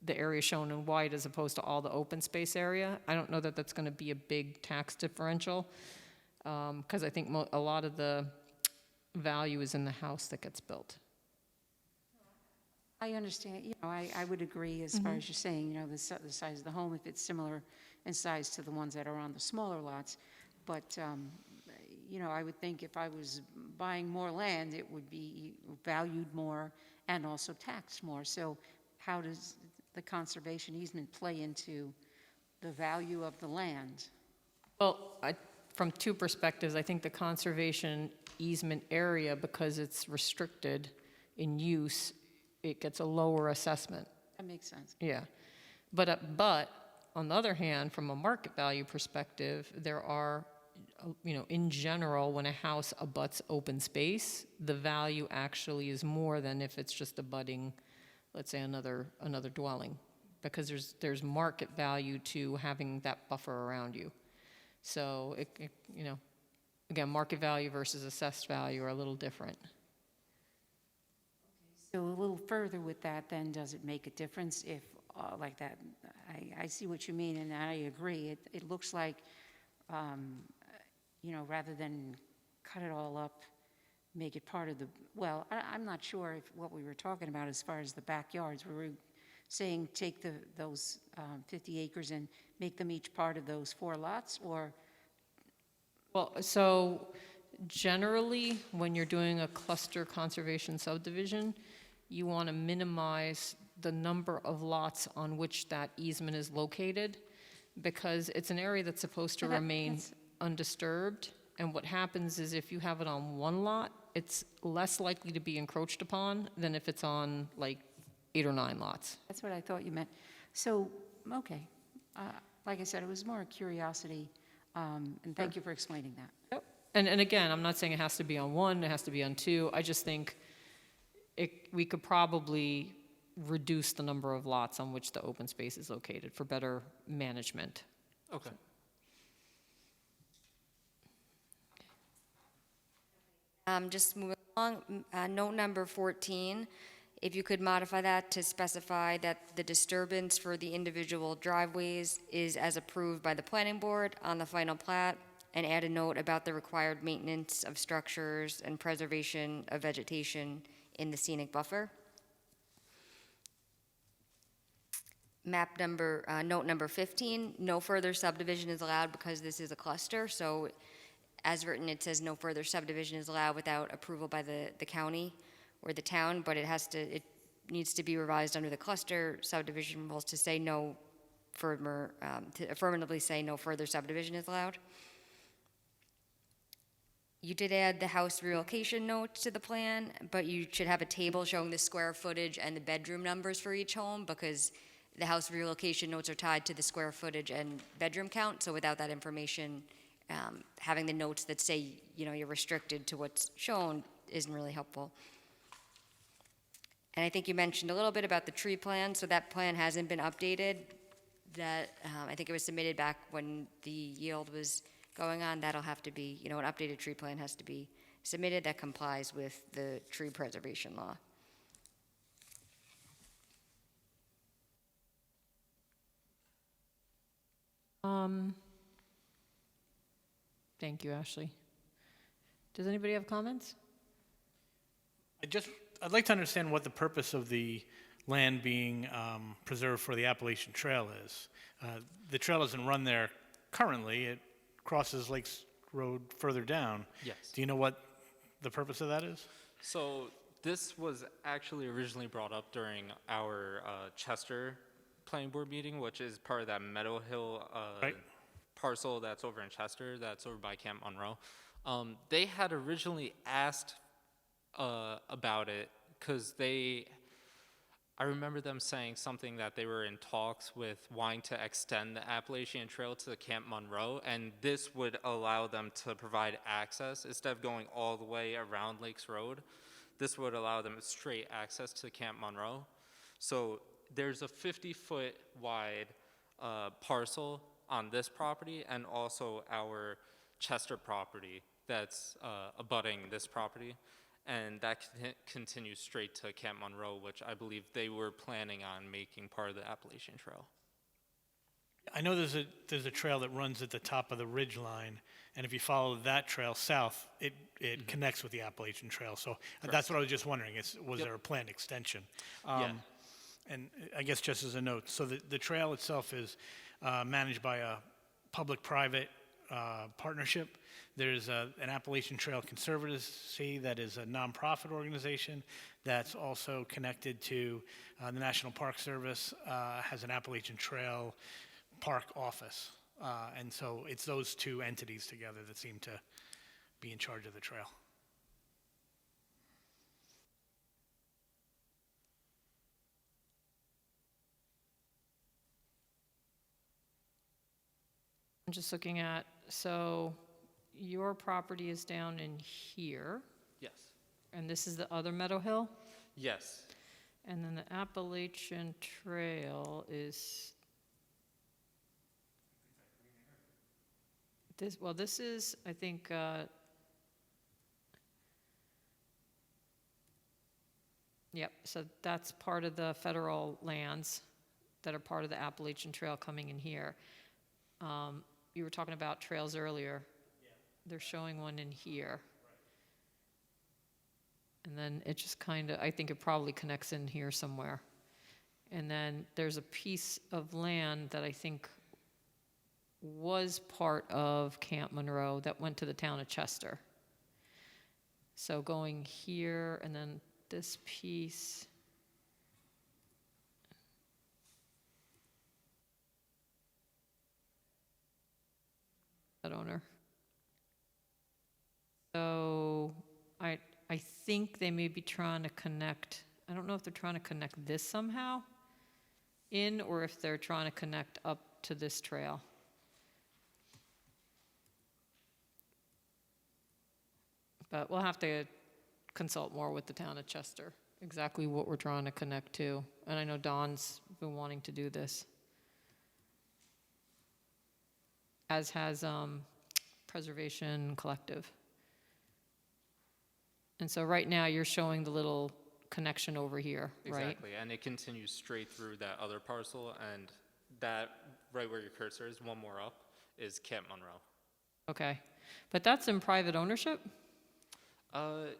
the area shown in white as opposed to all the open space area. I don't know that that's going to be a big tax differential, because I think a lot of the value is in the house that gets built. I understand, I would agree as far as you're saying, the size of the home, if it's similar in size to the ones that are on the smaller lots. But, I would think if I was buying more land, it would be valued more and also taxed more. So how does the conservation easement play into the value of the land? Well, from two perspectives, I think the conservation easement area, because it's restricted in use, it gets a lower assessment. That makes sense. Yeah. But on the other hand, from a market value perspective, there are, in general, when a house abuts open space, the value actually is more than if it's just abutting, let's say, another dwelling, because there's market value to having that buffer around you. So, again, market value versus assessed value are a little different. So a little further with that, then, does it make a difference if, like that, I see what you mean, and I agree. It looks like, rather than cut it all up, make it part of the, well, I'm not sure if what we were talking about as far as the backyards. We were saying take those 50 acres and make them each part of those 4 lots, or? Well, so generally, when you're doing a cluster conservation subdivision, you want to minimize the number of lots on which that easement is located, because it's an area that's supposed to remain undisturbed. And what happens is if you have it on one lot, it's less likely to be encroached upon than if it's on like 8 or 9 lots. That's what I thought you meant. So, okay. Like I said, it was more a curiosity, and thank you for explaining that. Yep. And again, I'm not saying it has to be on 1, it has to be on 2. I just think we could probably reduce the number of lots on which the open space is located for better management. Okay. Just moving along, note number 14, if you could modify that to specify that the disturbance for the individual driveways is as approved by the planning board on the final plat, and add a note about the required maintenance of structures and preservation of vegetation in the scenic buffer. Note number 15, no further subdivision is allowed because this is a cluster, so as written, it says no further subdivision is allowed without approval by the county or the town, but it needs to be revised under the cluster subdivision rules to say no further, to affirmatively say no further subdivision is allowed. You did add the house relocation note to the plan, but you should have a table showing the square footage and the bedroom numbers for each home, because the house relocation notes are tied to the square footage and bedroom count, so without that information, having the notes that say, you're restricted to what's shown isn't really helpful. And I think you mentioned a little bit about the tree plan, so that plan hasn't been updated. That, I think it was submitted back when the yield was going on. That'll have to be, an updated tree plan has to be submitted that complies with the tree preservation law. Thank you, Ashley. Does anybody have comments? I'd like to understand what the purpose of the land being preserved for the Appalachian Trail is. The trail doesn't run there currently. It crosses Lakes Road further down. Yes. Do you know what the purpose of that is? So this was actually originally brought up during our Chester Planning Board meeting, which is part of that Meadow Hill Right. parcel that's over in Chester, that's over by Camp Monroe. They had originally asked about it because I remember them saying something that they were in talks with wanting to extend the Appalachian Trail to Camp Monroe, and this would allow them to provide access instead of going all the way around Lakes Road. This would allow them straight access to Camp Monroe. So there's a 50-foot wide parcel on this property and also our Chester property that's abutting this property. And that continues straight to Camp Monroe, which I believe they were planning on making part of the Appalachian Trail. I know there's a trail that runs at the top of the ridge line, and if you follow that trail south, it connects with the Appalachian Trail. So that's what I was just wondering, was there a planned extension? Yeah. And I guess just as a note, so the trail itself is managed by a public-private partnership. There's an Appalachian Trail Conservancy that is a nonprofit organization that's also connected to the National Park Service, has an Appalachian Trail Park office. And so it's those two entities together that seem to be in charge of the trail. I'm just looking at, so your property is down in here, Yes. and this is the other Meadow Hill? Yes. And then the Appalachian Trail is this, well, this is, I think, yep, so that's part of the federal lands that are part of the Appalachian Trail coming in here. You were talking about trails earlier. Yeah. They're showing one in here. Right. And then it just kind of, I think it probably connects in here somewhere. And then there's a piece of land that I think was part of Camp Monroe that went to the town of Chester. So going here and then this piece. That owner. So I think they may be trying to connect, I don't know if they're trying to connect this somehow in, or if they're trying to connect up to this trail. But we'll have to consult more with the town of Chester exactly what we're trying to connect to. And I know Don's been wanting to do this. As has Preservation Collective. And so right now, you're showing the little connection over here, right? Exactly, and it continues straight through that other parcel, and that, right where your cursor is, one more up, is Camp Monroe. Okay. But that's in private ownership?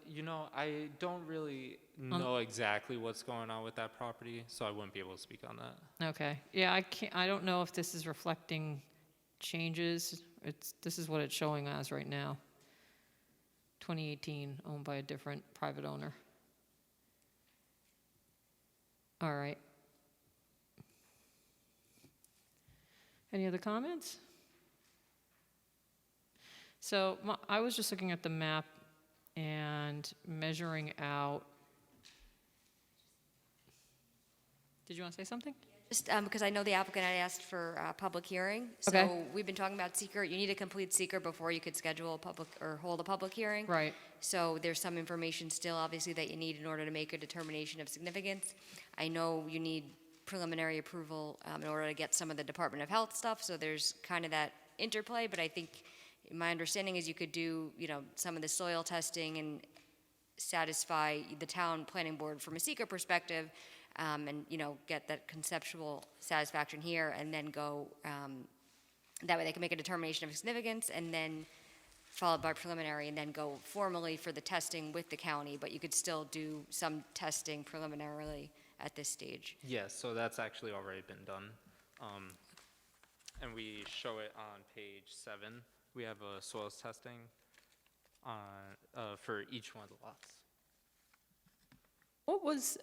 You know, I don't really know exactly what's going on with that property, so I wouldn't be able to speak on that. Okay. Yeah, I don't know if this is reflecting changes. This is what it's showing as right now. 2018, owned by a different private owner. All right. Any other comments? So I was just looking at the map and measuring out. Did you want to say something? Just because I know the applicant had asked for a public hearing. Okay. So we've been talking about seeker. You need a complete seeker before you could schedule a public or hold a public hearing. Right. So there's some information still, obviously, that you need in order to make a determination of significance. I know you need preliminary approval in order to get some of the Department of Health stuff. So there's kind of that interplay. But I think my understanding is you could do, you know, some of the soil testing and satisfy the town planning board from a seeker perspective. And, you know, get that conceptual satisfaction here and then go, that way they can make a determination of significance and then followed by preliminary and then go formally for the testing with the county, but you could still do some testing preliminarily at this stage. Yes, so that's actually already been done. And we show it on page 7. We have a soils testing for each one of the lots. What was,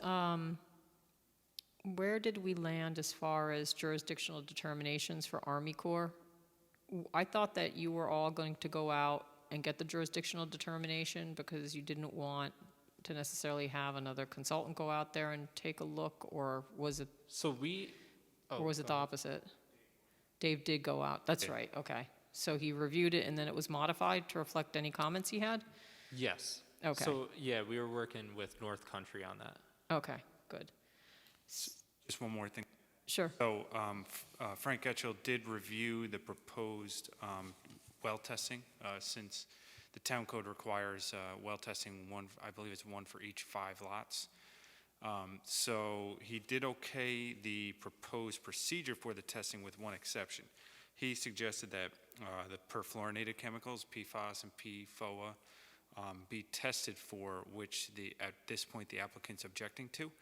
where did we land as far as jurisdictional determinations for Army Corps? I thought that you were all going to go out and get the jurisdictional determination because you didn't want to necessarily have another consultant go out there and take a look, or was it? So we. Or was it the opposite? Dave did go out. That's right. Okay. So he reviewed it and then it was modified to reflect any comments he had? Yes. Okay. So yeah, we were working with North Country on that. Okay, good. Just one more thing. Sure. So Frank Etchell did review the proposed well testing, since the town code requires well testing one, I believe it's one for each 5 lots. So he did okay the proposed procedure for the testing with one exception. He suggested that the perfluorinated chemicals, PFAS and PFOA, be tested for, which at this point the applicant's objecting to.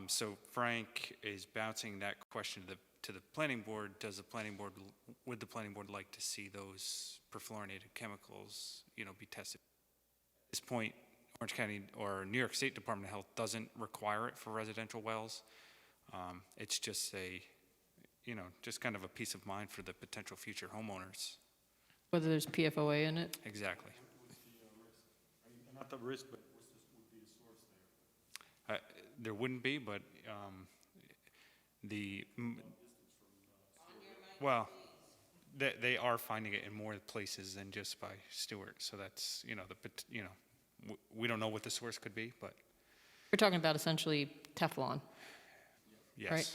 So Frank is bouncing that question to the planning board. Would the planning board like to see those perfluorinated chemicals, be tested? At this point, Orange County or New York State Department of Health doesn't require it for residential wells. It's just just kind of a peace of mind for the potential future homeowners. Whether there's PFOA in it? Exactly. Not the risk, but would be the source there? There wouldn't be, but well, they are finding it in more places than just by Stewart. So that's we don't know what the source could be, but We're talking about essentially Teflon. yes. Right.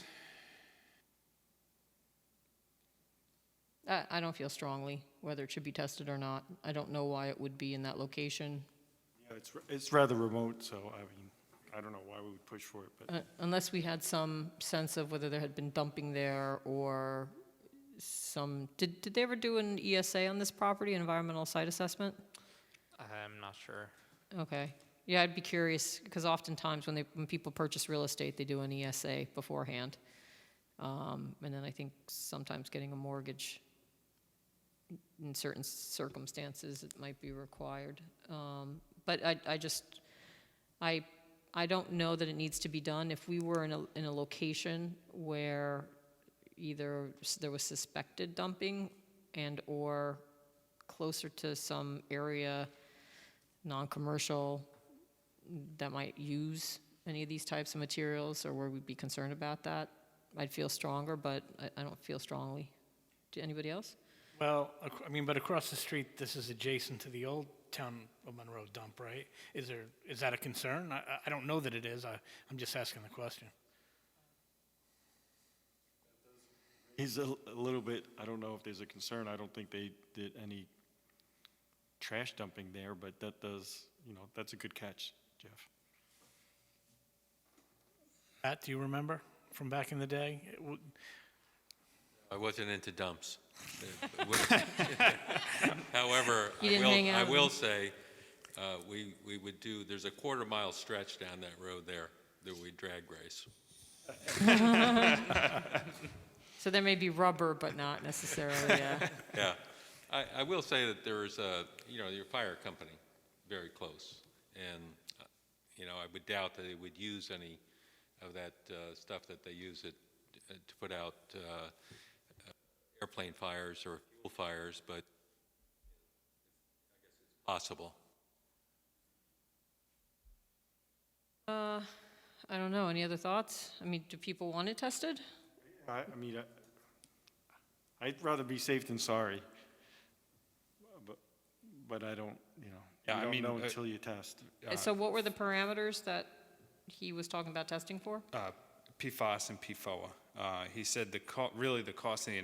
I don't feel strongly whether it should be tested or not. I don't know why it would be in that location. Yeah, it's rather remote, so I don't know why we would push for it, but. Unless we had some sense of whether there had been dumping there or some, did they ever do an ESA on this property, environmental site assessment? I'm not sure. Okay. Yeah, I'd be curious, because oftentimes when people purchase real estate, they do an ESA beforehand. And then I think sometimes getting a mortgage, in certain circumstances, it might be required. But I don't know that it needs to be done. If we were in a location where either there was suspected dumping and or closer to some area, non-commercial, that might use any of these types of materials, or where we'd be concerned about that, I'd feel stronger, but I don't feel strongly. Anybody else? Well, but across the street, this is adjacent to the old town of Monroe dump, right? Is that a concern? I don't know that it is. I'm just asking the question. He's a little bit, I don't know if there's a concern. I don't think they did any trash dumping there, but that does, that's a good catch, Jeff. Pat, do you remember from back in the day? I wasn't into dumps. However, You didn't hang I out will say, we would do, there's a 1/4-mile stretch down that road there that we drag race. So there may be rubber, but not necessarily, Yeah. I will say that there's your fire company very close. And, I would doubt that they would use any of that stuff that they use it to put out airplane fires or fuel fires, but I guess it's possible. I don't know. Any other thoughts? I mean, do people want it tested? I'd rather be safe than sorry. But I don't, Yeah, you don't know until you test. So what were the parameters that he was talking about testing for? PFAS and PFOA. He said the cost of the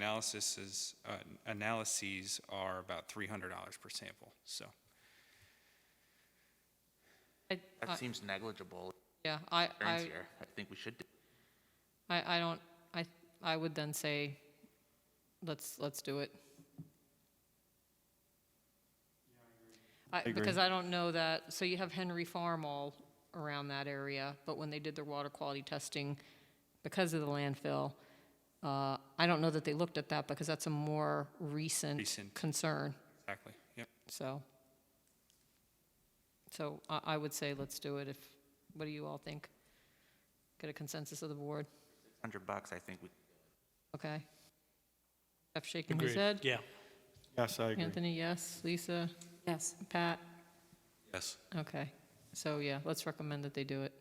analyses are about $300 per sample. So That seems negligible. Yeah, Concerns here. I think we should do. I would then say, let's do it. Because I don't know that, so you have Henry Farm all around that area, but when they did their water quality testing, because of the landfill, I don't know that they looked at that because that's a more recent concern. Exactly, yep. So I would say let's do it. What do you all think? Get a consensus of the board? $100, I think we. Okay. Jeff shaking his Agreed. head? Yeah. Yes, I agree. Anthony, yes. Lisa? Yes. Pat? Yes. Okay. So, yeah, let's recommend that they do it.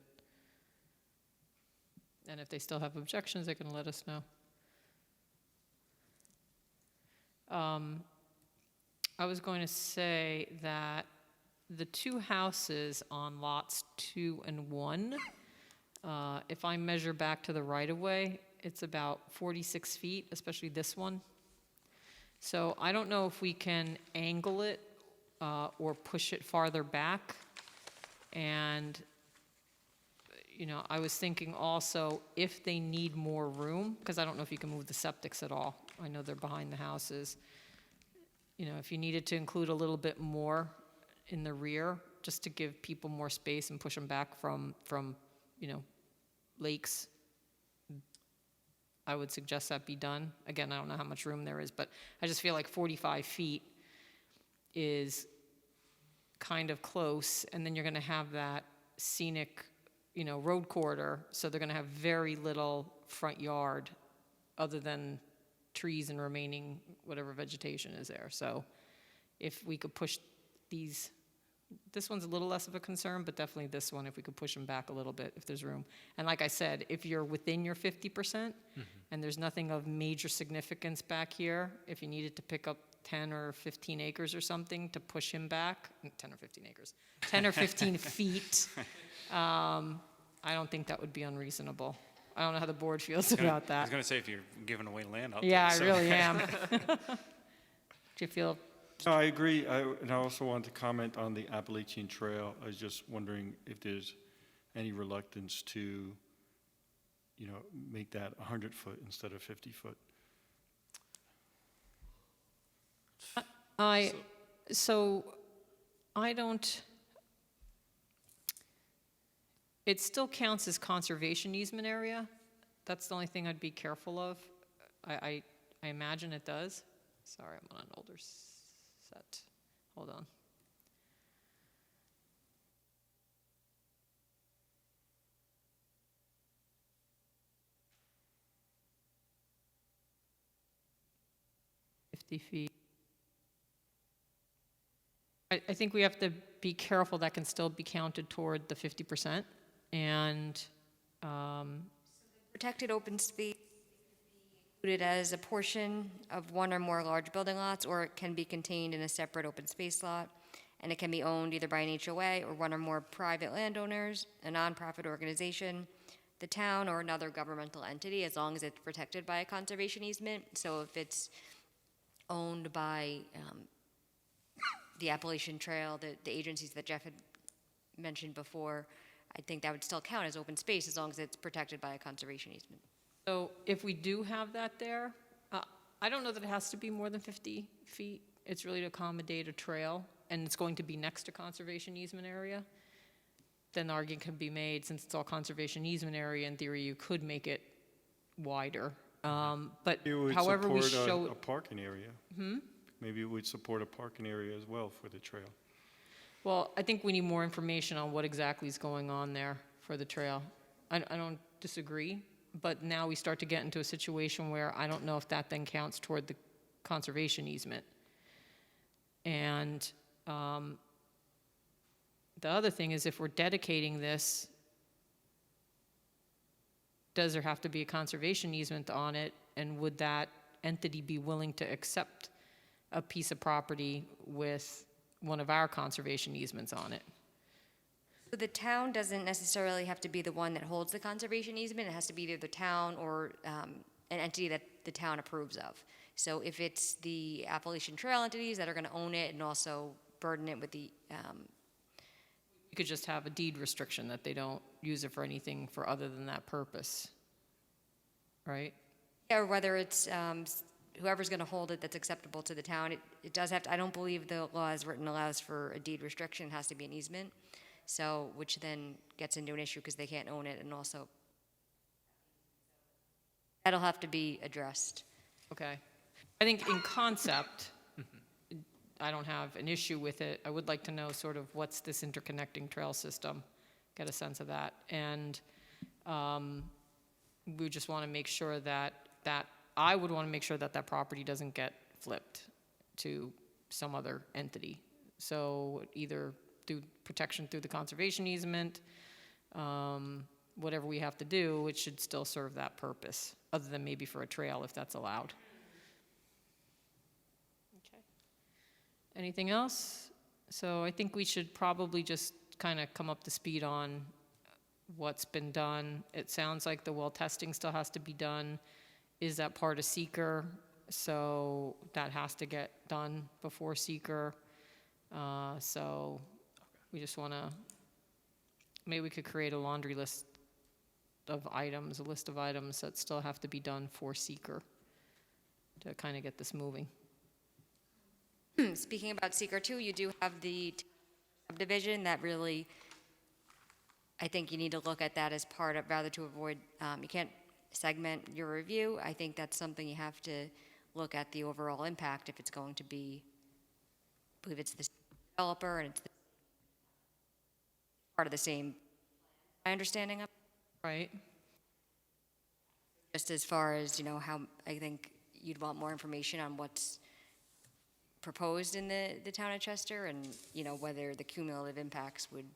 And if they still have objections, they can let us know. I was going to say that the two houses on lots 2 and 1, if I measure back to the right-of-way, it's about 46 feet, especially this one. So I don't know if we can angle it or push it farther back. And, I was thinking also if they need more room, because I don't know if you can move the septics at all. I know they're behind the houses. If you needed to include a little bit more in the rear, just to give people more space and push them back from lakes, I would suggest that be done. Again, I don't know how much room there is, but I just feel like 45 feet is kind of close, and then you're going to have that scenic, road corridor, so they're going to have very little front yard other than trees and remaining whatever vegetation is there. So if we could push this one's a little less of a concern, but definitely this one, if we could push them back a little bit, if there's room. And like I said, if you're within your 50% and there's nothing of major significance back here, if you needed to pick up 10 or 15 acres or something to push him back, 10 or 15 acres, 10 or 15 feet, I don't think that would be unreasonable. I don't know how the board feels about I that. was going to say, if you're giving away land out Yeah, there. I really am. Do you feel? No, I agree. And I also want to comment on the Appalachian Trail. I was just wondering if there's any reluctance to, make that 100-foot instead of 50-foot. It still counts as conservation easement area. That's the only thing I'd be careful of. I imagine it does. Sorry, I'm on an older set. Hold on. Feet. I think we have to be careful that can still be counted toward the 50%. And Protected open space can be included as a portion of one or more large building lots, or it can be contained in a separate open space lot. and it can be owned either by an HOA or one or more private landowners, a nonprofit organization, the town, or another governmental entity, as long as it's protected by a conservation easement. So if it's owned by the Appalachian Trail, the agencies that Jeff had mentioned before, I think that would still count as open space as long as it's protected by a conservation easement. So if we do have that there, I don't know that it has to be more than 50 feet. It's really to accommodate a trail, and it's going to be next to conservation easement area. Then the argument can be made, since it's all conservation easement area, in theory, you could make it wider. But It would however we support show. a parking area. Maybe it would support a parking area as well for the trail. Well, I think we need more information on what exactly is going on there for the trail. I don't disagree, but now we start to get into a situation where I don't know if that then counts toward the conservation easement. And the other thing is, if we're dedicating this, does there have to be a conservation easement on it? And would that entity be willing to accept a piece of property with one of our conservation easements on it? So the town doesn't necessarily have to be the one that holds the conservation easement. It has to be either the town or an entity that the town approves of. So if it's the Appalachian Trail entities that are going to own it and also burden it with the You could just have a deed restriction that they don't use it for anything for other than that purpose, right? or whether it's whoever's going to hold it that's acceptable to the town. It does have to, I don't believe the law as written allows for a deed restriction. It has to be an easement. So, which then gets into an issue because they can't own it, and also that'll have to be addressed. Okay. I think in concept, I don't have an issue with it. I would like to know sort of what's this interconnecting trail system, get a sense of that. And we just want to make sure that I would want to make sure that that property doesn't get flipped to some other entity. So either do protection through the conservation easement, whatever we have to do, it should still serve that purpose, other than maybe for a trail if that's allowed. Okay. Anything else? So I think we should probably just kind of come up to speed on what's been done. It sounds like the well testing still has to be done. Is that part of seeker? So that has to get done before seeker. So we just want to, maybe we could create a laundry list of items, a list of items that still have to be done for seeker to kind of get this moving. Speaking about seeker too, you do have the subdivision that really, I think you need to look at that as part of, rather to avoid, you can't segment your review. I think that's something you have to look at the overall impact if it's going to be, I believe it's the developer and it's part of the same, my understanding of. Right. Just as far as, how I think you'd want more information on what's proposed in the town of Chester and, whether the cumulative impacts would.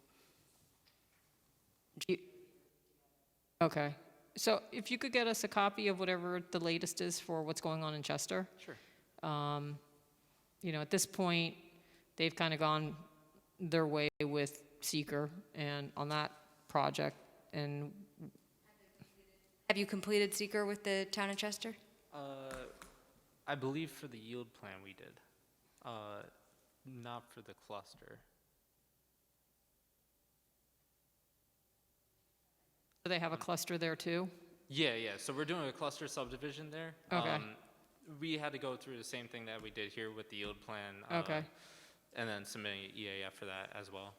Okay. So if you could get us a copy of whatever the latest is for what's going on in Chester. Sure. At this point, they've kind of gone their way with seeker and on that project. And Have you completed seeker with the town of Chester? I believe for the yield plan we did, not for the cluster. do they have a cluster there too? Yeah, so we're doing a cluster subdivision there. Okay. We had to go through the same thing that we did here with the yield plan. Okay. And then submitting an EAF for that as well.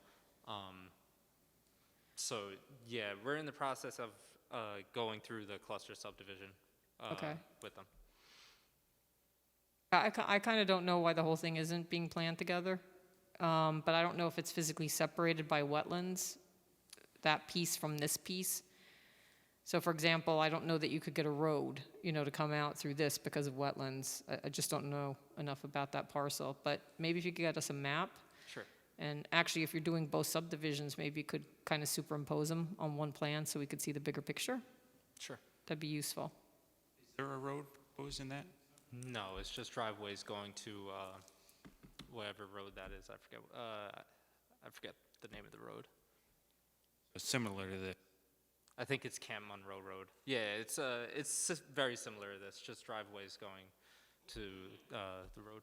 So, yeah, we're in the process of going through the cluster subdivision Okay. with them. I kind of don't know why the whole thing isn't being planned together, but I don't know if it's physically separated by wetlands, that piece from this piece. So for example, I don't know that you could get a road, to come out through this because of wetlands. I just don't know enough about that parcel, but maybe if you could get us a map. Sure. And actually, if you're doing both subdivisions, maybe you could kind of superimpose them on one plan so we could see the bigger picture. Sure. That'd be useful. Is there a road proposed in that? No, it's just driveways going to whatever road that is. I forget the name of the road. Similar to the, I think it's Camp Monroe Road. Yeah, it's very similar to this, just driveways going to the road.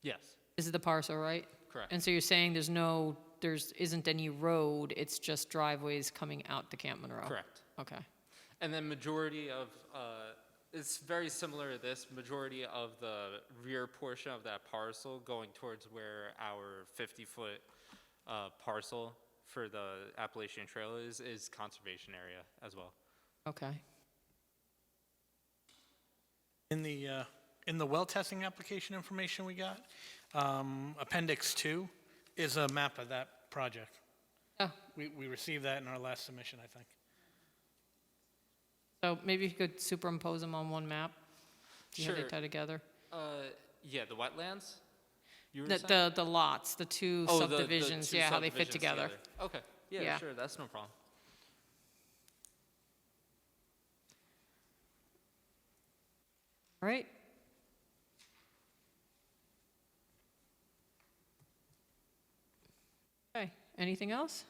Yes, This is the parcel, right? correct. And so you're saying there isn't any road, it's just driveways coming out to Camp Monroe? Correct. Okay. And then majority of, it's very similar to this, majority of the rear portion of that parcel going towards where our 50-foot parcel for the Appalachian Trail is conservation area as well. Okay. In the well testing application information we got, Appendix 2 is a map of that project. Oh, We received that in our last submission, I think. so maybe you could superimpose them on one map? See how they Sure. tie together? Yeah, the wetlands? You were saying? The lots, the two Oh, subdivisions, two yeah, how they fit subdivisions together. Okay, yeah, Yeah. sure, that's no problem. All right. Okay, anything else?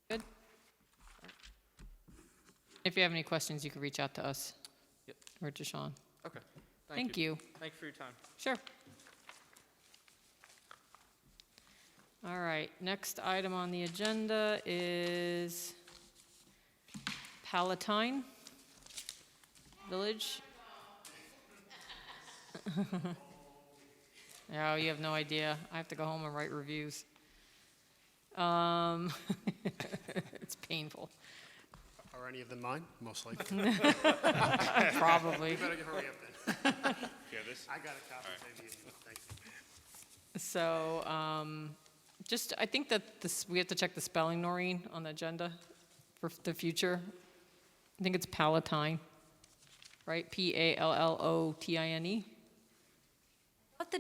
Good. If you have any questions, you can reach out to us. Yep. Or to Sean. Okay, Thank you. Thank you for your time. Sure. All right, next item on the agenda is Palatine Village. Oh, you have no idea. I have to go home and write reviews. It's painful. Are any of them mine? Most likely. Probably. You better hurry up then. Yeah, this? I got a copy. Maybe. Thank you. So, I think that we have to check the spelling, Noreen, on the agenda for the future. I think it's Palatine, right? Pallotine. What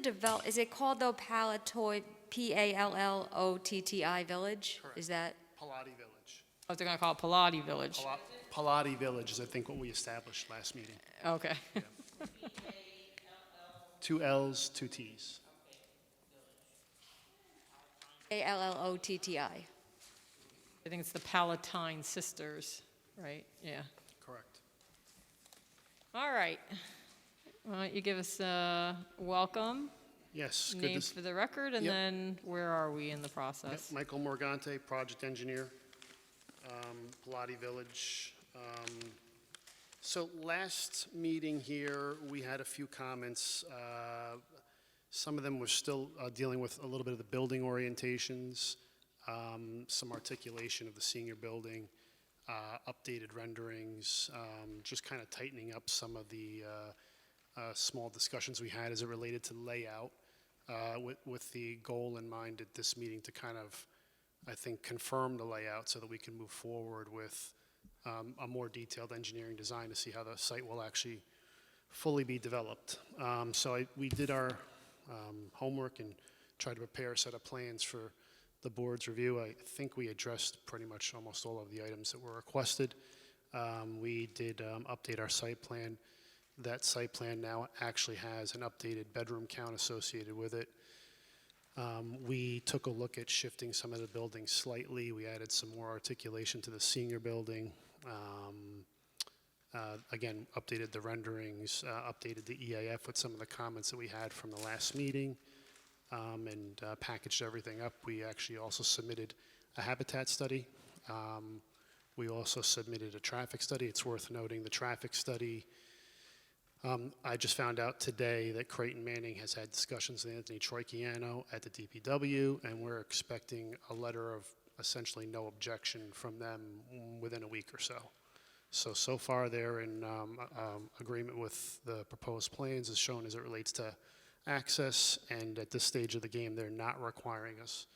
is it called though, Palatoid, Pallotti Village? Correct. Is that? Palatine Village. Oh, they're gonna call it Palatine Village. Palatine Village is, I think, what we established last meeting. Okay. 2 L's, 2 T's. Pallotti. I think it's the Palatine Sisters, right? Yeah. Correct. All right. Why don't you give us a welcome, Yes. Good name to for the record, and Yep. then where are we in the Yep, process? Michael Morgante, project engineer, Palatine Village. So last meeting here, we had a few comments. Some of them were still dealing with a little bit of the building orientations, some articulation of the senior building, updated renderings, just kind of tightening up some of the small discussions we had as it related to layout, with the goal in mind at this meeting to kind of, I think, confirm the layout so that we can move forward with a more detailed engineering design to see how the site will actually fully be developed. We did our homework and tried to prepare a set of plans for the board's review. I think we addressed pretty much almost all of the items that were requested. We did update our site plan. That site plan now actually has an updated bedroom count associated with it. We took a look at shifting some of the buildings slightly. We added some more articulation to the senior building. Again, updated the renderings, updated the EAF with some of the comments that we had from the last meeting, and packaged everything up. We actually also submitted a habitat study. We also submitted a traffic study. It's worth noting the traffic study, I just found out today that Creighton Manning has had discussions with Anthony Troikiano at the DPW, and we're expecting a letter of essentially no objection from them within a week or so. So far they're in agreement with the proposed plans as shown as it relates to access, and at this stage of the game, they're not requiring us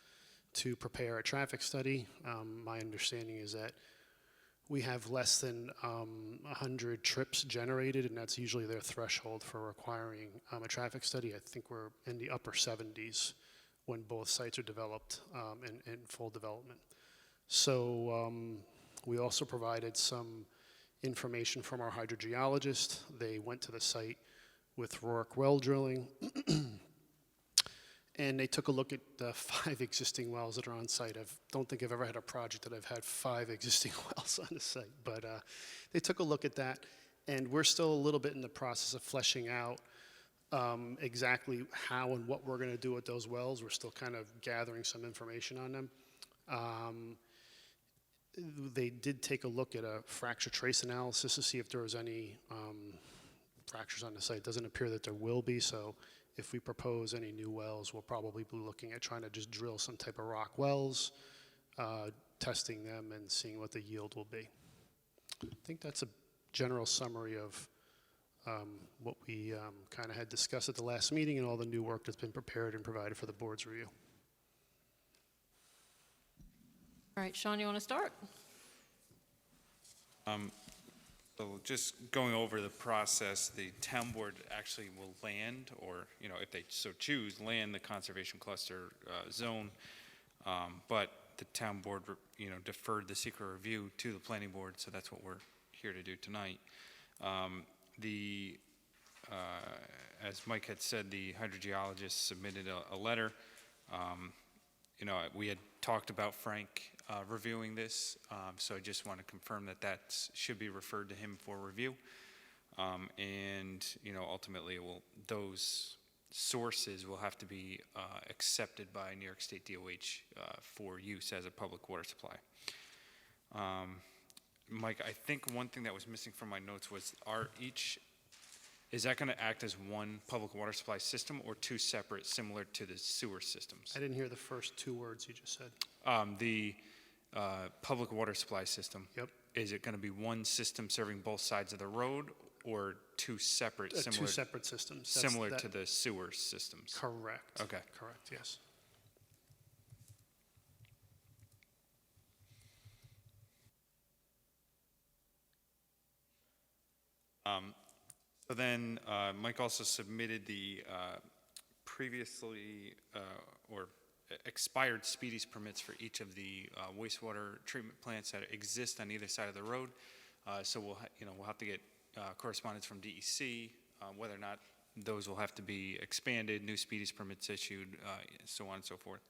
to prepare a traffic study. My understanding is that we have less than 100 trips generated, and that's usually their threshold for requiring a traffic study. I think we're in the upper 70s when both sites are developed in full development. So we also provided some information from our hydrogeologist. They went to the site with rourke well drilling, and they took a look at the 5 existing wells that are on site. I don't think I've ever had a project that I've had 5 existing wells on the site, but they took a look at that, and we're still a little bit in the process of fleshing out exactly how and what we're going to do with those wells. We're still kind of gathering some information on them. They did take a look at a fracture trace analysis to see if there was any fractures on the site. It doesn't appear that there will be, so if we propose any new wells, we'll probably be looking at trying to just drill some type of rock wells, testing them and seeing what the yield will be. I think that's a general summary of what we kind of had discussed at the last meeting and all the new work that's been prepared and provided for the board's review. All right, Sean, you want to start? So just going over the process, the town board actually will land, or, you know, if they so choose, land the conservation cluster zone. But the town board, you know, deferred the secret review to the planning board, so that's what we're here to do tonight. As Mike had said, the hydrogeologist submitted a letter. You know, we had talked about Frank reviewing this, so I just want to confirm that that should be referred to him for review. And, you know, ultimately, those sources will have to be accepted by New York State DOH for use as a public water supply. Mike, I think one thing that was missing from my notes was is that going to act as one public water supply system or 2 separate, similar to the sewer systems? I didn't hear the first 2 words you just said. The public water supply system. Yep. Is it going to be one system serving both sides of the road, or 2 separate, 2 separate systems. similar to the sewer systems? Correct. Okay. Correct, yes. So then, Mike also submitted the previously or expired speedies permits for each of the wastewater treatment plants that exist on either side of the road. So we'll have to get correspondence from DEC, whether or not those will have to be expanded, new speedies permits issued, so on and so forth.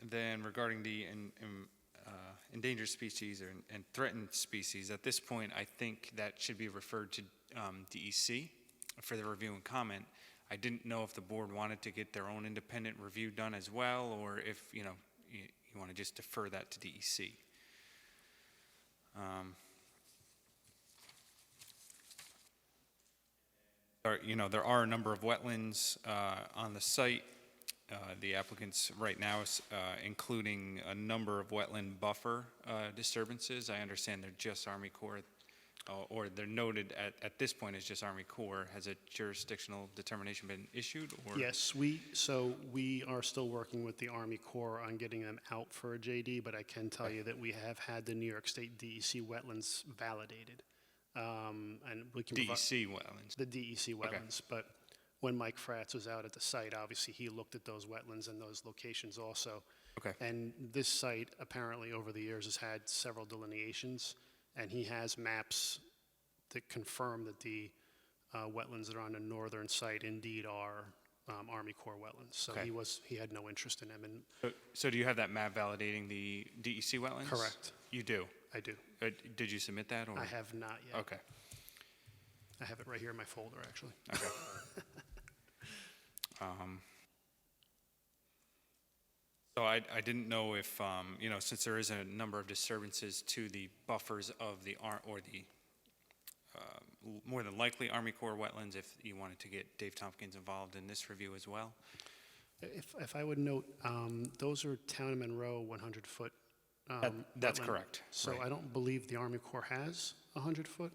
Then regarding the endangered species and threatened species, at this point, I think that should be referred to DEC for the review and comment. I didn't know if the board wanted to get their own independent review done as well, or if, you want to just defer that to DEC. There are a number of wetlands on the site. The applicants right now is including a number of wetland buffer disturbances. I understand they're just Army Corps, or they're noted at this point as just Army Corps. Has a jurisdictional determination been issued? Or? Yes, we are still working with the Army Corps on getting them out for a JD, but I can tell you that we have had the New York State DEC wetlands validated. And we can DEC wetlands? The DEC wetlands, okay. But when Mike Fratz was out at the site, obviously he looked at those wetlands and those locations also. Okay. And this site apparently over the years has had several delineations, and he has maps that confirm that the wetlands that are on the northern site indeed are Army Corps wetlands. So okay. he had no interest in them. And so do you have that map validating the DEC wetlands? Correct. You do? I do. Did you submit that? Or? I have not yet. Okay. I have it right here in my folder, actually. Okay. So I didn't know if, since there is a number of disturbances to the buffers of more than likely Army Corps wetlands, if you wanted to get Dave Tompkins involved in this review as well. If I would note, those are town of Monroe 100-foot That's wetland. correct. So right. I don't believe the Army Corps has 100-foot.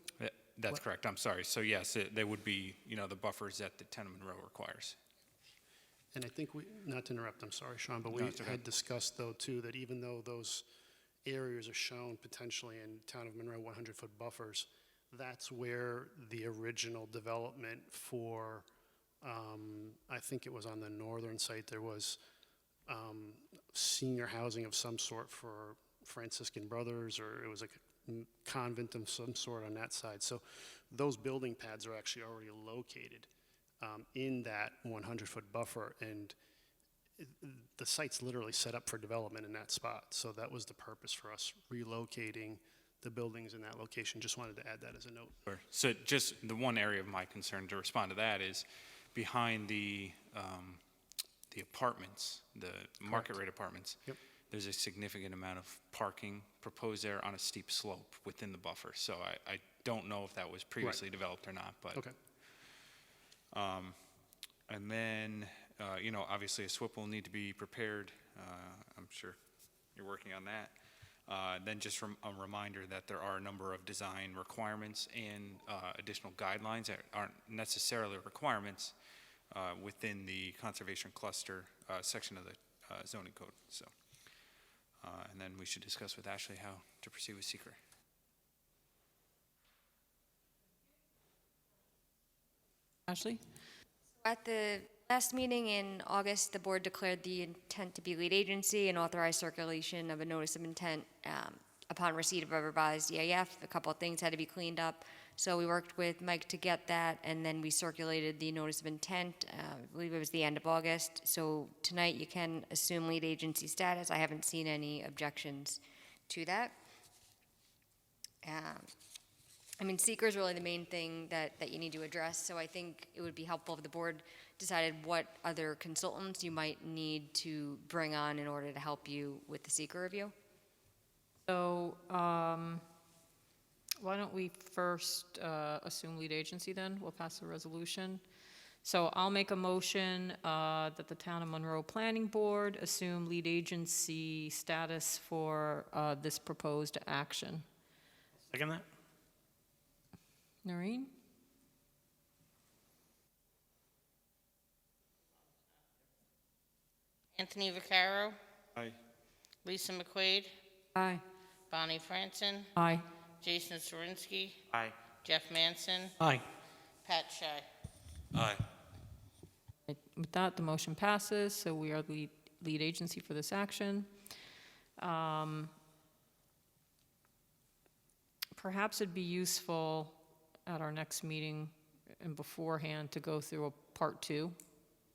That's correct. I'm sorry. So yes, they would be, the buffers that the town of Monroe requires. And I think not to interrupt, I'm sorry, Sean, but we had discussed, though, too, that even though those areas are shown potentially in town of Monroe 100-foot buffers, that's where the original development for, I think it was on the northern site, there was senior housing of some sort for Franciscan brothers, or it was like a convent of some sort on that side. So those building pads are actually already located in that 100-foot buffer, and the site's literally set up for development in that spot. So that was the purpose for us relocating the buildings in that location. Just wanted to add that as a note. Sure. So just the one area of my concern to respond to that is behind the apartments, the market rate apartments. Yep. There's a significant amount of parking proposed there on a steep slope within the buffer. So I don't know if that was previously developed or not, but. Okay. And then, you know, obviously a SWIP will need to be prepared. I'm sure you're working on that. Then just a reminder that there are a number of design requirements and additional guidelines that aren't necessarily requirements within the conservation cluster section of the zoning code. So, and then we should discuss with Ashley how to proceed with seeker. Ashley? At the last meeting in August, the board declared the intent to be lead agency and authorized circulation of a notice of intent upon receipt of a revised EAF. A couple of things had to be cleaned up. So we worked with Mike to get that, and then we circulated the notice of intent. I believe it was the end of August. So tonight you can assume lead agency status. I haven't seen any objections to that. I mean, seeker is really the main thing that you need to address, so I think it would be helpful if the board decided what other consultants you might need to bring on in order to help you with the seeker review. So, why don't we first assume lead agency then? We'll pass the resolution. So I'll make a motion that the Town of Monroe Planning Board assume lead agency status for this proposed action. Second that? Noreen? Anthony Vaccaro, Aye. Lisa McQuaid, Aye. Bonnie Franson, Aye. Jason Sorinsky, Aye. Jeff Manson, Aye. Pat Shy. Aye. With that, the motion passes, so we are the lead agency for this action. Perhaps it'd be useful at our next meeting and beforehand to go through a Part 2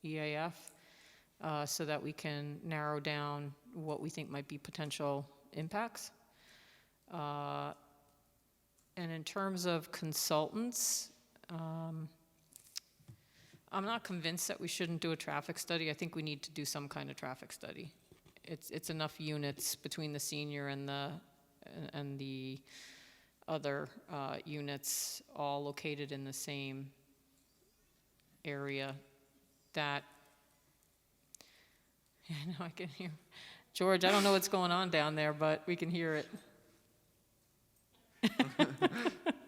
EAF so that we can narrow down what we think might be potential impacts. And in terms of consultants, I'm not convinced that we shouldn't do a traffic study. I think we need to do some kind of traffic study. It's enough units between the senior and the other units, all located in the same area, that, yeah, I know I can hear. George, I don't know what's going on down there, but we can hear it.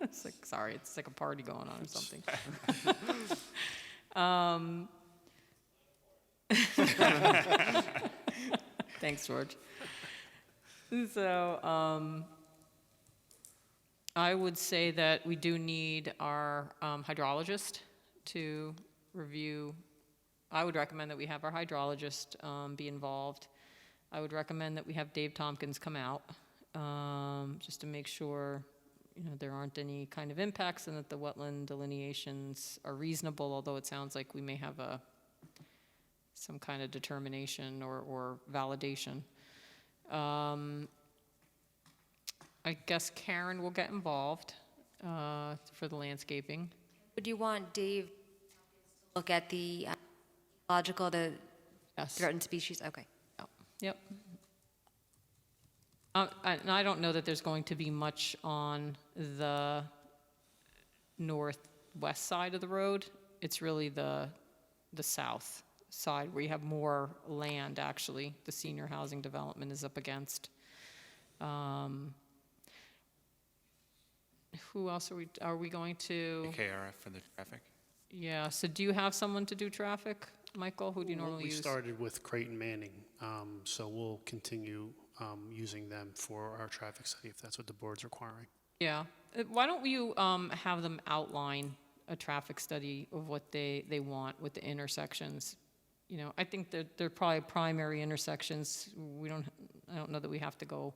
It's like, sorry, it's like a party going on or something. Thanks, George. So, I would say that we do need our hydrologist to review. I would recommend that we have our hydrologist be involved. I would recommend that we have Dave Tompkins come out just to make sure, you know, there aren't any kind of impacts and that the wetland delineations are reasonable, although it sounds like we may have some kind of determination or validation. I guess Karen will get involved for the landscaping. Would you want Dave to look at the ecological, the Yes. threatened species? Okay. Yep. And I don't know that there's going to be much on the northwest side of the road. It's really the south side where you have more land, actually. The senior housing development is up against. Who else are we going to? KRF for the traffic. Yeah, so do you have someone to do traffic, Michael? Who do you normally We use? started with Creighton Manning, so we'll continue using them for our traffic study if that's what the board's requiring. Yeah. Why don't you have them outline a traffic study of what they want with the intersections you know, I think that they're probably primary intersections. I don't know that we have to go,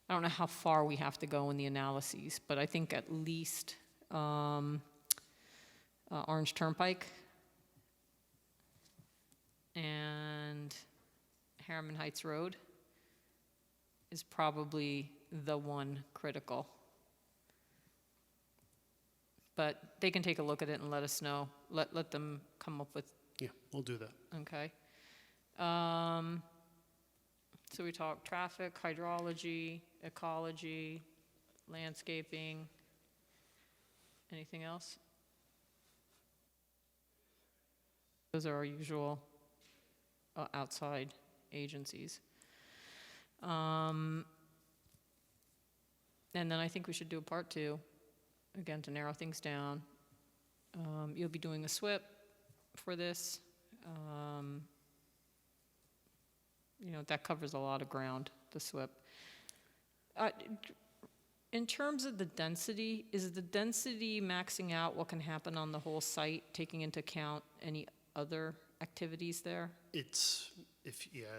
I don't know how far we have to go in the analyses, but I think at least Orange Turnpike and Harriman Heights Road is probably the one critical. But they can take a look at it and let us know. Let them come up with, Yeah, we'll do that. okay. So we talked traffic, hydrology, ecology, landscaping. Anything else? Those are our usual outside agencies. And then I think we should do a part 2, again, to narrow things down. You'll be doing a SWIP for this. You know, that covers a lot of ground, the SWIP. In terms of the density, is the density maxing out what can happen on the whole site, taking into account any other activities there? I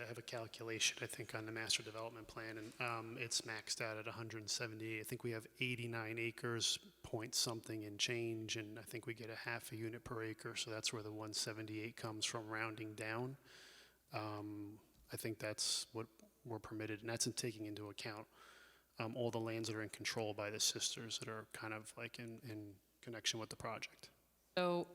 have a calculation, I think, on the master development plan, and it's maxed out at 178. I think we have 89 acres, point something and change, and I think we get a half a unit per acre, so that's where the 178 comes from, rounding down. I think that's what we're permitted, and that's in taking into account all the lands that are in control by the sisters that are kind of like in connection with the project. So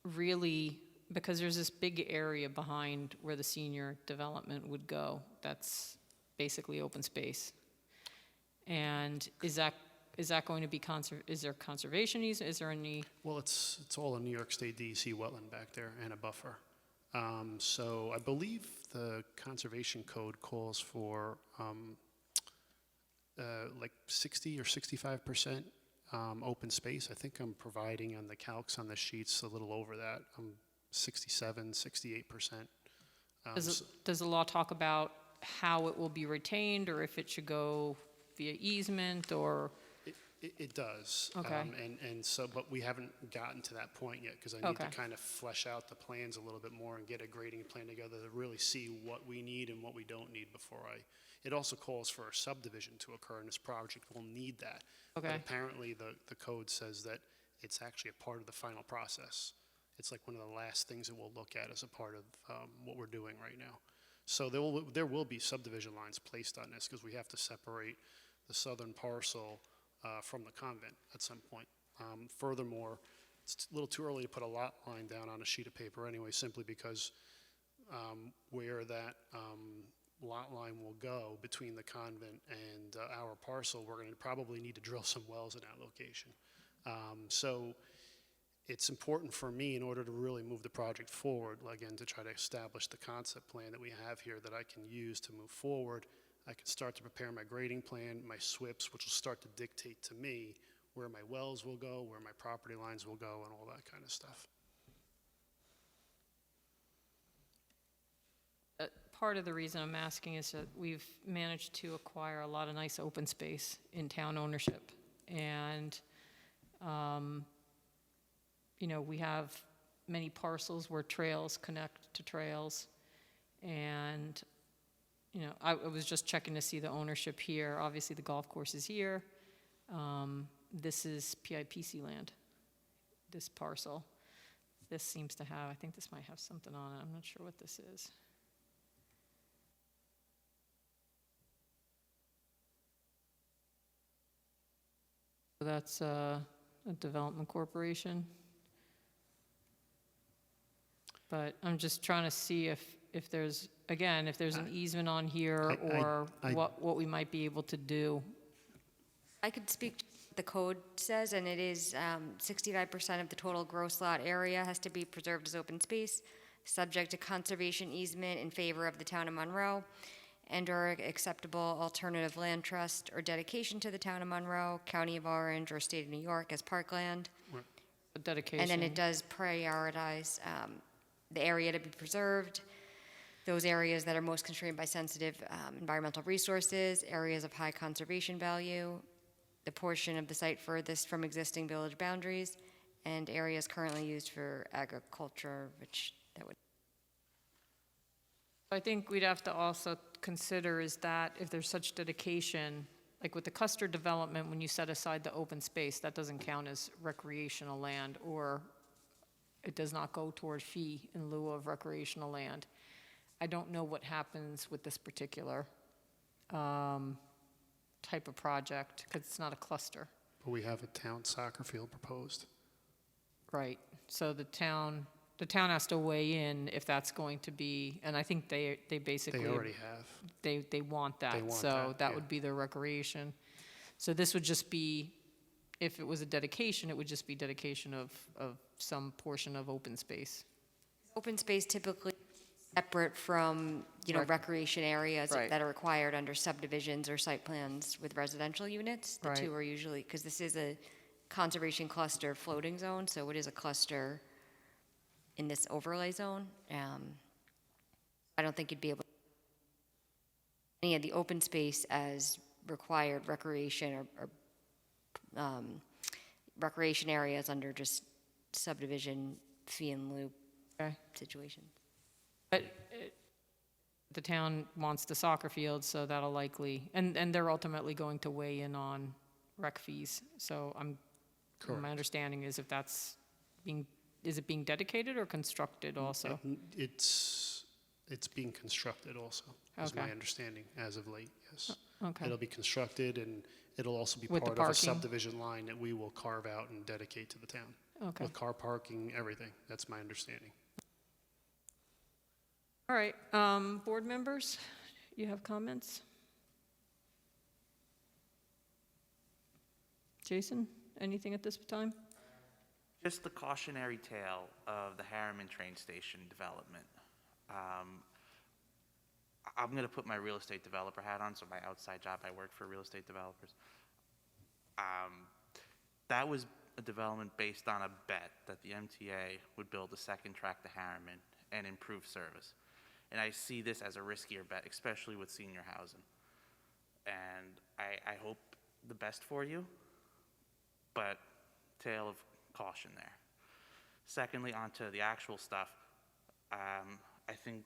really, because there's this big area behind where the senior development would go, that's basically open space. And is that going to be is there conservation easement? Is there any? Well, it's all a New York State DEC wetland back there and a buffer. So I believe the conservation code calls for like 60 or 65% open space. I think I'm providing on the calcs on the sheets a little over that. 67, 68%. Does the law talk about how it will be retained, or if it should go via easement, or? It does. Okay. And so, but we haven't gotten to that point yet, because I need to kind of flesh out the plans a little bit more and get a grading plan together to really see what we need and what we don't need before it also calls for a subdivision to occur, and this project will need that. Okay. But apparently the code says that it's actually a part of the final process. It's like one of the last things that we'll look at as a part of what we're doing right now. So there will be subdivision lines placed on this, because we have to separate the southern parcel from the convent at some point. Furthermore, it's a little too early to put a lot line down on a sheet of paper anyway, simply because where that lot line will go between the convent and our parcel, we're going to probably need to drill some wells in that location. So it's important for me, in order to really move the project forward, again, to try to establish the concept plan that we have here that I can use to move forward. I can start to prepare my grading plan, my SWIPs, which will start to dictate to me where my wells will go, where my property lines will go, and all that kind of stuff. Part of the reason I'm asking is that we've managed to acquire a lot of nice open space in town ownership. And, you know, we have many parcels where trails connect to trails. And, you know, I was just checking to see the ownership here. Obviously, the golf course is here. This is PIPC land, this parcel. This seems to have, I think this might have something on it. I'm not sure what this is. So that's a development corporation. But I'm just trying to see if there's, again, if there's an easement on here, or what we might be able to do. I could speak to what the code says, and it is 65% of the total gross lot area has to be preserved as open space, subject to conservation easement in favor of the town of Monroe, and/or acceptable alternative land trust or dedication to the town of Monroe, County of Orange, or State of New York as parkland. A dedication. And then it does prioritize the area to be preserved, those areas that are most constrained by sensitive environmental resources, areas of high conservation value, the portion of the site furthest from existing village boundaries, and areas currently used for agriculture, which that would, I think we'd have to also consider is that if there's such dedication, like with the cluster development, when you set aside the open space, that doesn't count as recreational land, or it does not go toward fee in lieu of recreational land. I don't know what happens with this particular type of project, because it's not a cluster. But we have a town soccer field proposed. Right, so the town has to weigh in if that's going to be, and I think they basically. They already have. They want that. They want So that, that yeah. would be their recreation. So this would just be, if it was a dedication, it would just be dedication of some portion of open space. open space typically separate from, recreation areas Right. that are required under subdivisions or site plans with residential units. The two Right. are usually, because this is a conservation cluster floating zone, so it is a cluster in this overlay zone. I don't think you'd be able to any of the open space as required recreation or recreation areas under just subdivision fee and lieu Okay. situations. But the town wants the soccer field, so that'll likely, and they're ultimately going to weigh in on rec fees. So Correct. my understanding is if that's is it being dedicated or constructed also? It's being constructed also, is my Okay. understanding as of late, yes. Okay. It'll be constructed, and it'll also be With the part of a parking? subdivision line that we will carve out and dedicate to the town. Okay. With car parking, everything. That's my understanding. All right, board members, you have comments? Jason, anything at this time? Just the cautionary tale of the Harriman train station development. I'm going to put my real estate developer hat on, so my outside job, I work for real estate developers. That was a development based on a bet that the MTA would build a second track to Harriman and improve service. And I see this as a riskier bet, especially with senior housing. And I hope the best for you, but tale of caution there. Secondly, onto the actual stuff, I think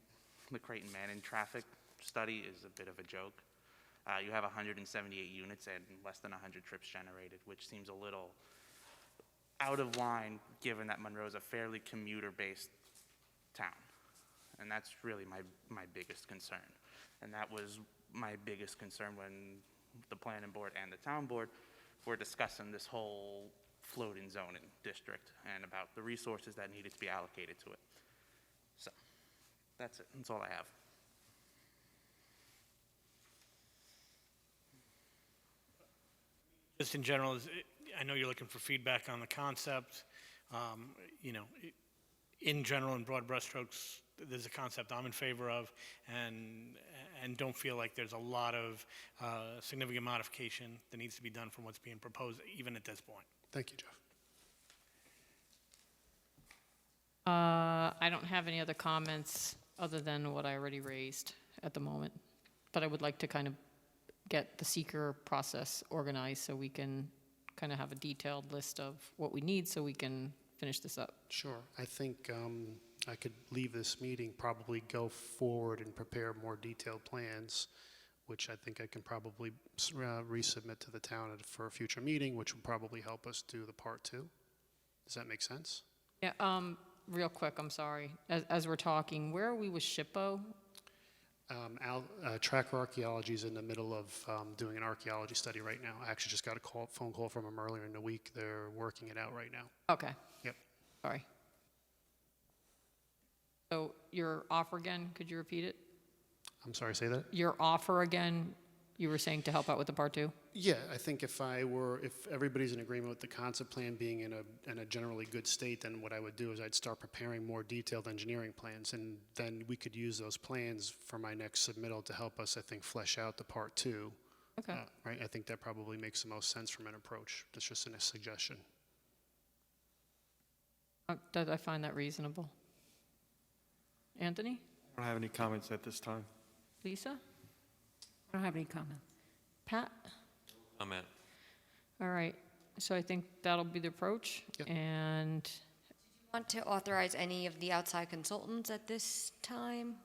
the Creighton Manning traffic study is a bit of a joke. You have 178 units and less than 100 trips generated, which seems a little out of line given that Monroe is a fairly commuter-based town. And that's really my biggest concern. And that was my biggest concern when the planning board and the town board were discussing this whole floating zoning district and about the resources that needed to be allocated to it. So that's it. That's all I have. Just in general, I know you're looking for feedback on the concept. In general, in broad brushstrokes, there's a concept I'm in favor of, and don't feel like there's a lot of significant modification that needs to be done from what's being proposed, even at this point. Thank you, Jeff. I don't have any other comments other than what I already raised at the moment. But I would like to kind of get the seeker process organized so we can kind of have a detailed list of what we need so we can finish this up. Sure. I think I could leave this meeting, probably go forward and prepare more detailed plans, which I think I can probably resubmit to the town for a future meeting, which will probably help us do the part 2. Does that make sense? Yeah, real quick, I'm sorry. As we're talking, where are we with SHPO? Tracker Archaeology is in the middle of doing an archaeology study right now. I actually just got a phone call from them earlier in the week. They're working it out right now. Okay. Yep. Sorry. So your offer again, could you repeat it? I'm sorry, say that? Your offer again, you were saying to help out with the part 2? Yeah, I think if everybody's in agreement with the concept plan being in a generally good state, then what I would do is I'd start preparing more detailed engineering plans, and then we could use those plans for my next submittal to help us, I think, flesh out the part 2. Okay. Right, I think that probably makes the most sense from an approach. That's just a suggestion. I find that reasonable. Anthony? I don't have any comments at this time. Lisa? I don't have any comment. Pat? Comment. All right, so I think that'll be the approach. Yep. And Want to authorize any of the outside consultants at this time?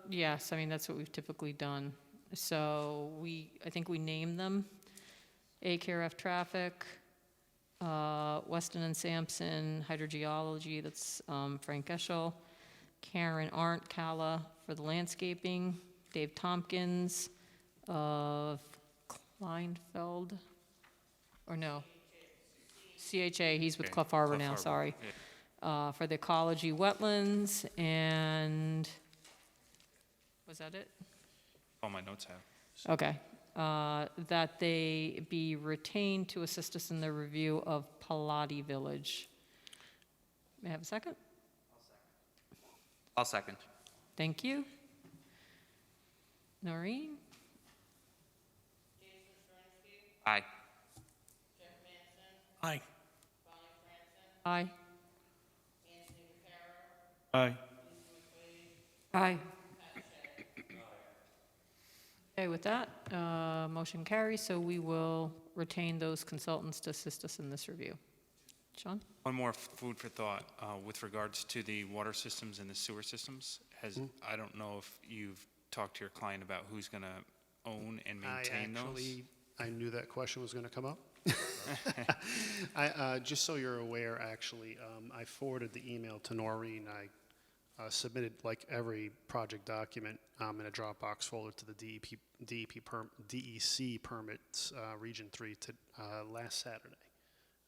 Yes, I mean, that's what we've typically done. So I think we named them. AKRF Traffic, Weston and Sampson Hydrogeology, that's Frank Eschel, Karen Arndt Calla for the landscaping, Dave Tompkins of Kleinfeld, or no, CHA, he's with Clough Harbor now, sorry. For the ecology wetlands, and was that it? All my notes have. Okay. That they be retained to assist us in the review of Palatine Village. May I have a second? I'll second. Thank you. Noreen? Aye. Aye. Aye. Aye. Aye. Okay, with that, motion carries, so we will retain those consultants to assist us in this review. Sean? One more food for thought with regards to the water systems and the sewer systems. I don't know if you've talked to your client about who's going to own and maintain those. I knew that question was going to come up. Just so you're aware, actually, I forwarded the email to Noreen. I submitted, like every project document, in a Dropbox folder to the DEC permits, Region 3, last Saturday.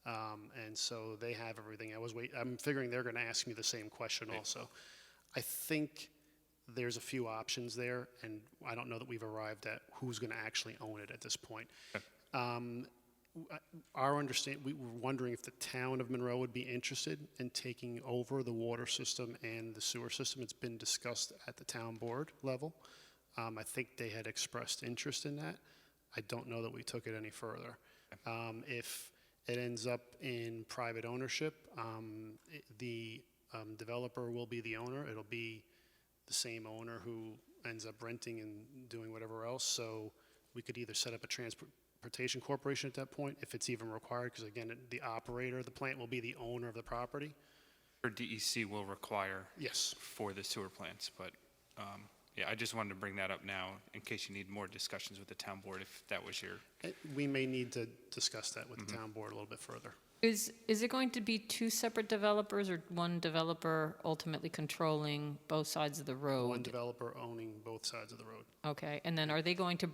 And so they have everything. I'm figuring they're going to ask me the same question also. I think there's a few options there, and I don't know that we've arrived at who's going to actually own it at this point. Our understanding, we were wondering if the town of Monroe would be interested in taking over the water system and the sewer system. It's been discussed at the town board level. I think they had expressed interest in that. I don't know that we took it any further. If it ends up in private ownership, the developer will be the owner. It'll be the same owner who ends up renting and doing whatever else. So we could either set up a transportation corporation at that point, if it's even required, because again, the operator of the plant will be the owner of the property. Or DEC will require. Yes. For the sewer plants, but yeah, I just wanted to bring that up now in case you need more discussions with the town board, if that was your. We may need to discuss that with the town board a little bit further. Is it going to be two separate developers or one developer ultimately controlling both sides of the road? One developer owning both sides of the road. Okay, and then are they going to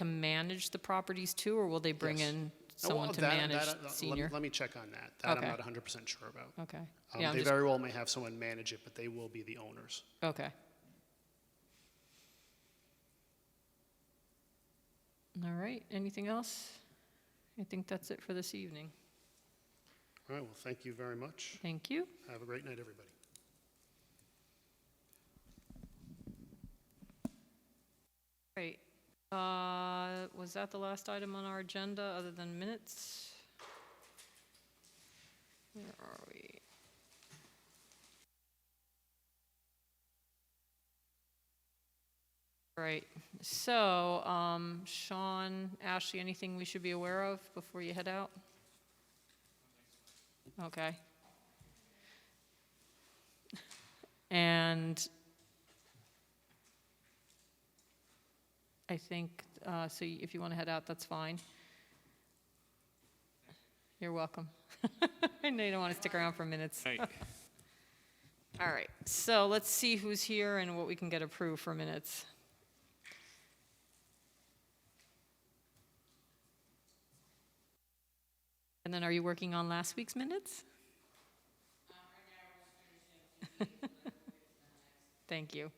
manage the properties too, or will they bring Yes. in someone to manage senior? Let me check on that. That Okay. I'm not 100% sure about. Okay. Yeah, They very well may have someone manage it, but they will be the owners. Okay. All right, anything else? I think that's it for this evening. All right, well, thank you very much. Thank you. Have a great night, everybody. Great. Was that the last item on our agenda, other than minutes? Where are we? Right, so, Sean, Ashley, anything we should be aware of before you head out? Okay. And I think, so if you want to head out, that's fine. You're welcome. I know you don't want to stick around for minutes. Right. All right, so let's see who's here and what we can get approved for minutes. And then are you working on last week's minutes? Thank you.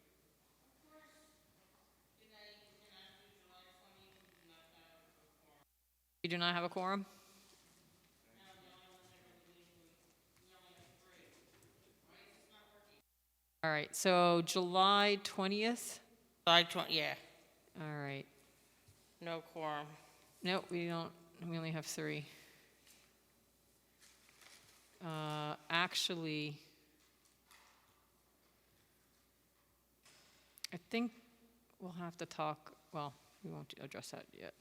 You do not have a quorum? All right, so July 20th? July 20, yeah, All right. no quorum. Nope, we don't, we only have 3. Actually, I think we'll have to talk, well, we won't address that yet.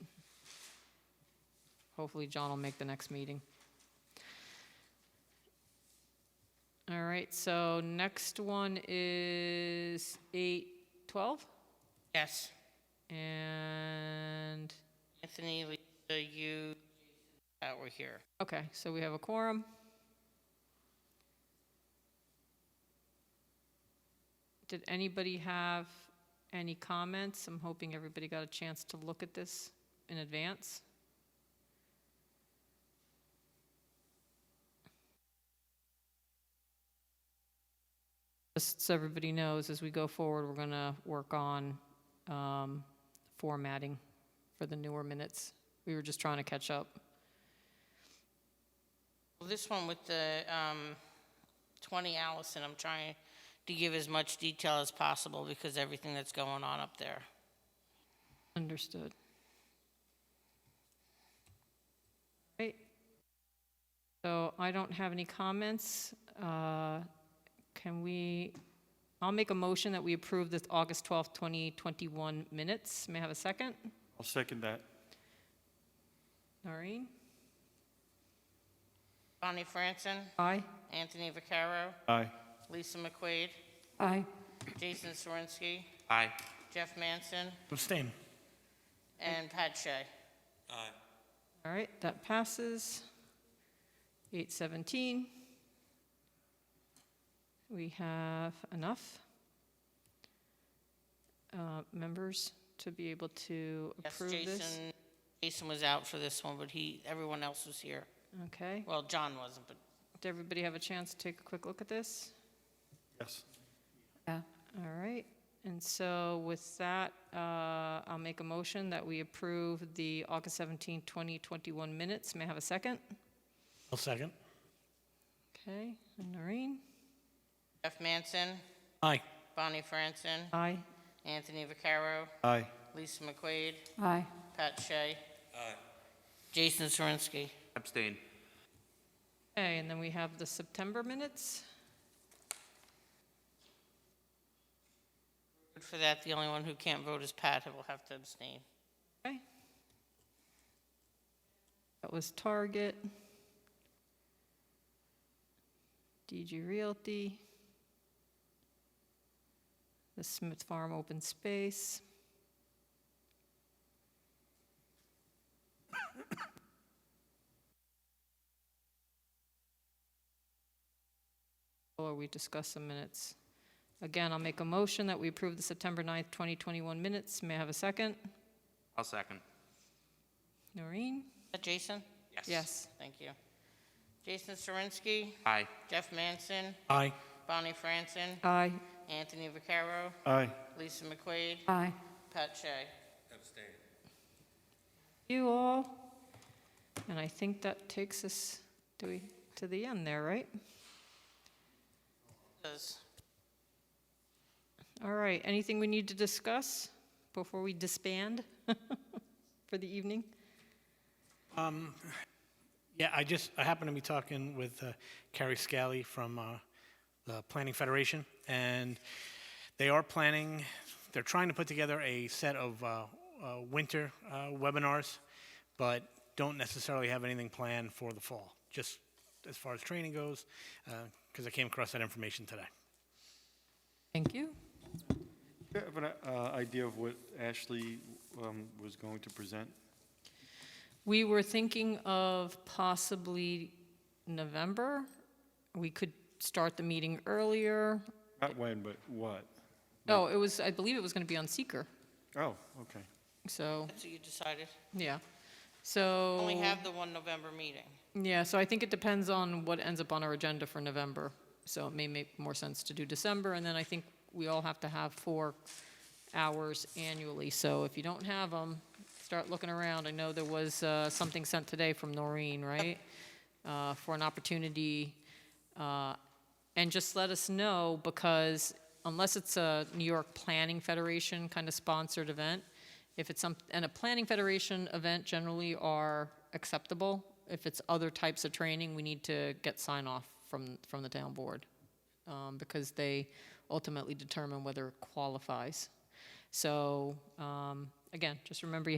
Hopefully John will make the next meeting. All right, so next one is 8:12? Yes. And, Anthony, Lisa, you, we're here. okay, so we have a quorum. Did anybody have any comments? I'm hoping everybody got a chance to look at this in advance. Just so everybody knows, as we go forward, we're going to work on formatting for the newer minutes. We were just trying to catch up. Well, this one with the 20 Allison, I'm trying to give as much detail as possible because everything that's going on up there. Understood. Right. So I don't have any comments. I'll make a motion that we approve the August 12th, 2021 minutes. May I have a second? I'll second that. Noreen? Bonnie Franson, Aye. Anthony Vaccaro, Aye. Lisa McQuaid, Aye. Jason Sorinsky, Aye. Jeff Manson, Abstain. and Pat Shea. All right, that passes. 8:17. We have enough members to be able to Yes, approve this. Jason was out for this one, but everyone else was here. Okay. Well, John wasn't, but Did everybody have a chance to take a quick look at this? Yes. Yeah. All right. And so with that, I'll make a motion that we approve the August 17, 2021 minutes. May I have a second? I'll second. Okay. And Noreen? Jeff Manson, Aye. Bonnie Franson, Aye. Anthony Vaccaro, Aye. Lisa McQuaid, Aye. Pat Shea. Jason Sorinsky. Abstain. Okay, and then we have the September minutes. Good for that. The only one who can't vote is Pat, who will have to abstain. Okay. That was Target. DG Realty. The Smith Farm Open Space. Or we discuss some minutes. Again, I'll make a motion that we approve the September 9th, 2021 minutes. May I have a second? I'll second. Noreen? Is that Jason? Yes. Yes. Thank you. Jason Sorinsky, Aye. Jeff Manson, Aye. Bonnie Franson, Aye. Anthony Vaccaro, Aye. Lisa McQuaid, Aye. Pat Shea. Abstain. You all. And I think that takes us to the end there, right? Does. All right, anything we need to discuss before we disband for the evening? Yeah, I happened to be talking with Carrie Scally from the Planning Federation, and they're trying to put together a set of winter webinars, but don't necessarily have anything planned for the fall, just as far as training goes, because I came across that information today. Thank you. Do you have an idea of what Ashley was going to present? We were thinking of possibly November. We could start the meeting earlier. Not when, but what? Oh, I believe it was going to be on Seeker. Oh, okay. So, That's what you decided. yeah. So. Only have the one November meeting. Yeah, so I think it depends on what ends up on our agenda for November. So it may make more sense to do December, and then I think we all have to have 4 hours annually. So if you don't have them, start looking around. I know there was something sent today from Noreen, right? For an opportunity. And just let us know, because unless it's a New York Planning Federation kind of sponsored event, if it's and a Planning Federation event generally are acceptable. If it's other types of training, we need to get sign off from the town board, because they ultimately determine whether it qualifies. So again, just remember you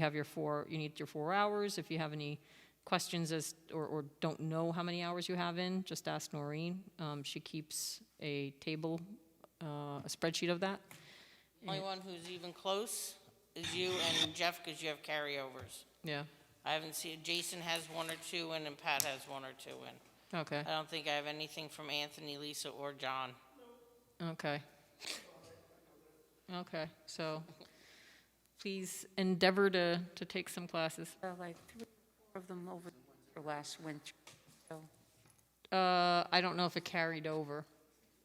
need your 4 hours. If you have any questions or don't know how many hours you have in, just ask Noreen. She keeps a table, a spreadsheet of that. Only one who's even close is you and Jeff, because you have carryovers. Yeah, I haven't seen, Jason has one or two in, and Pat has one or two in. okay, I don't think I have anything from Anthony, Lisa, or John. okay. Okay, so please endeavor to take some classes. Like 3 or 4 of them over the last winter, so. I don't know if it carried over,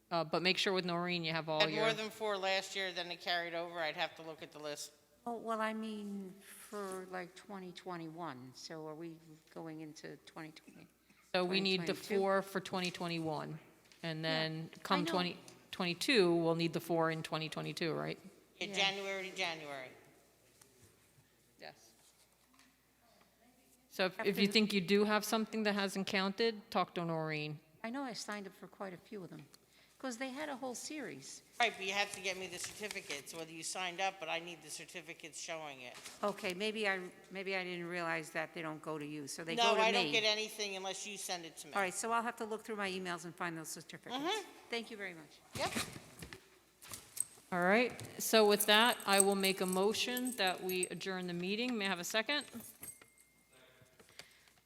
but make sure with Noreen you have all Had your. more than 4 last year, then it carried over. I'd have to look at the list. Oh, well, I mean, for like 2021, so are we going into 2020? So we need the 2022? 4 for 2021, and then come I know. 2022, we'll need the 4 in 2022, right? Yeah, Yeah. January to January. Yes. So if you think you do have something that hasn't counted, talk to Noreen. I know I signed up for quite a few of them, because they had a whole series. Right, but you have to get me the certificates, whether you signed up, but I need the certificates showing it. Okay, maybe I didn't realize that they don't go to you, so they go No, to me. I don't get anything unless you send it to me. All right, so I'll have to look through my emails and find those certificates. Mm-hmm. Thank you very much. Yep. All right, so with that, I will make a motion that we adjourn the meeting. May I have a second?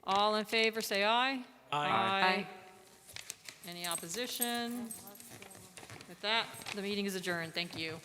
All in favor, say aye. Aye. Any opposition? With that, the meeting is adjourned. Thank you.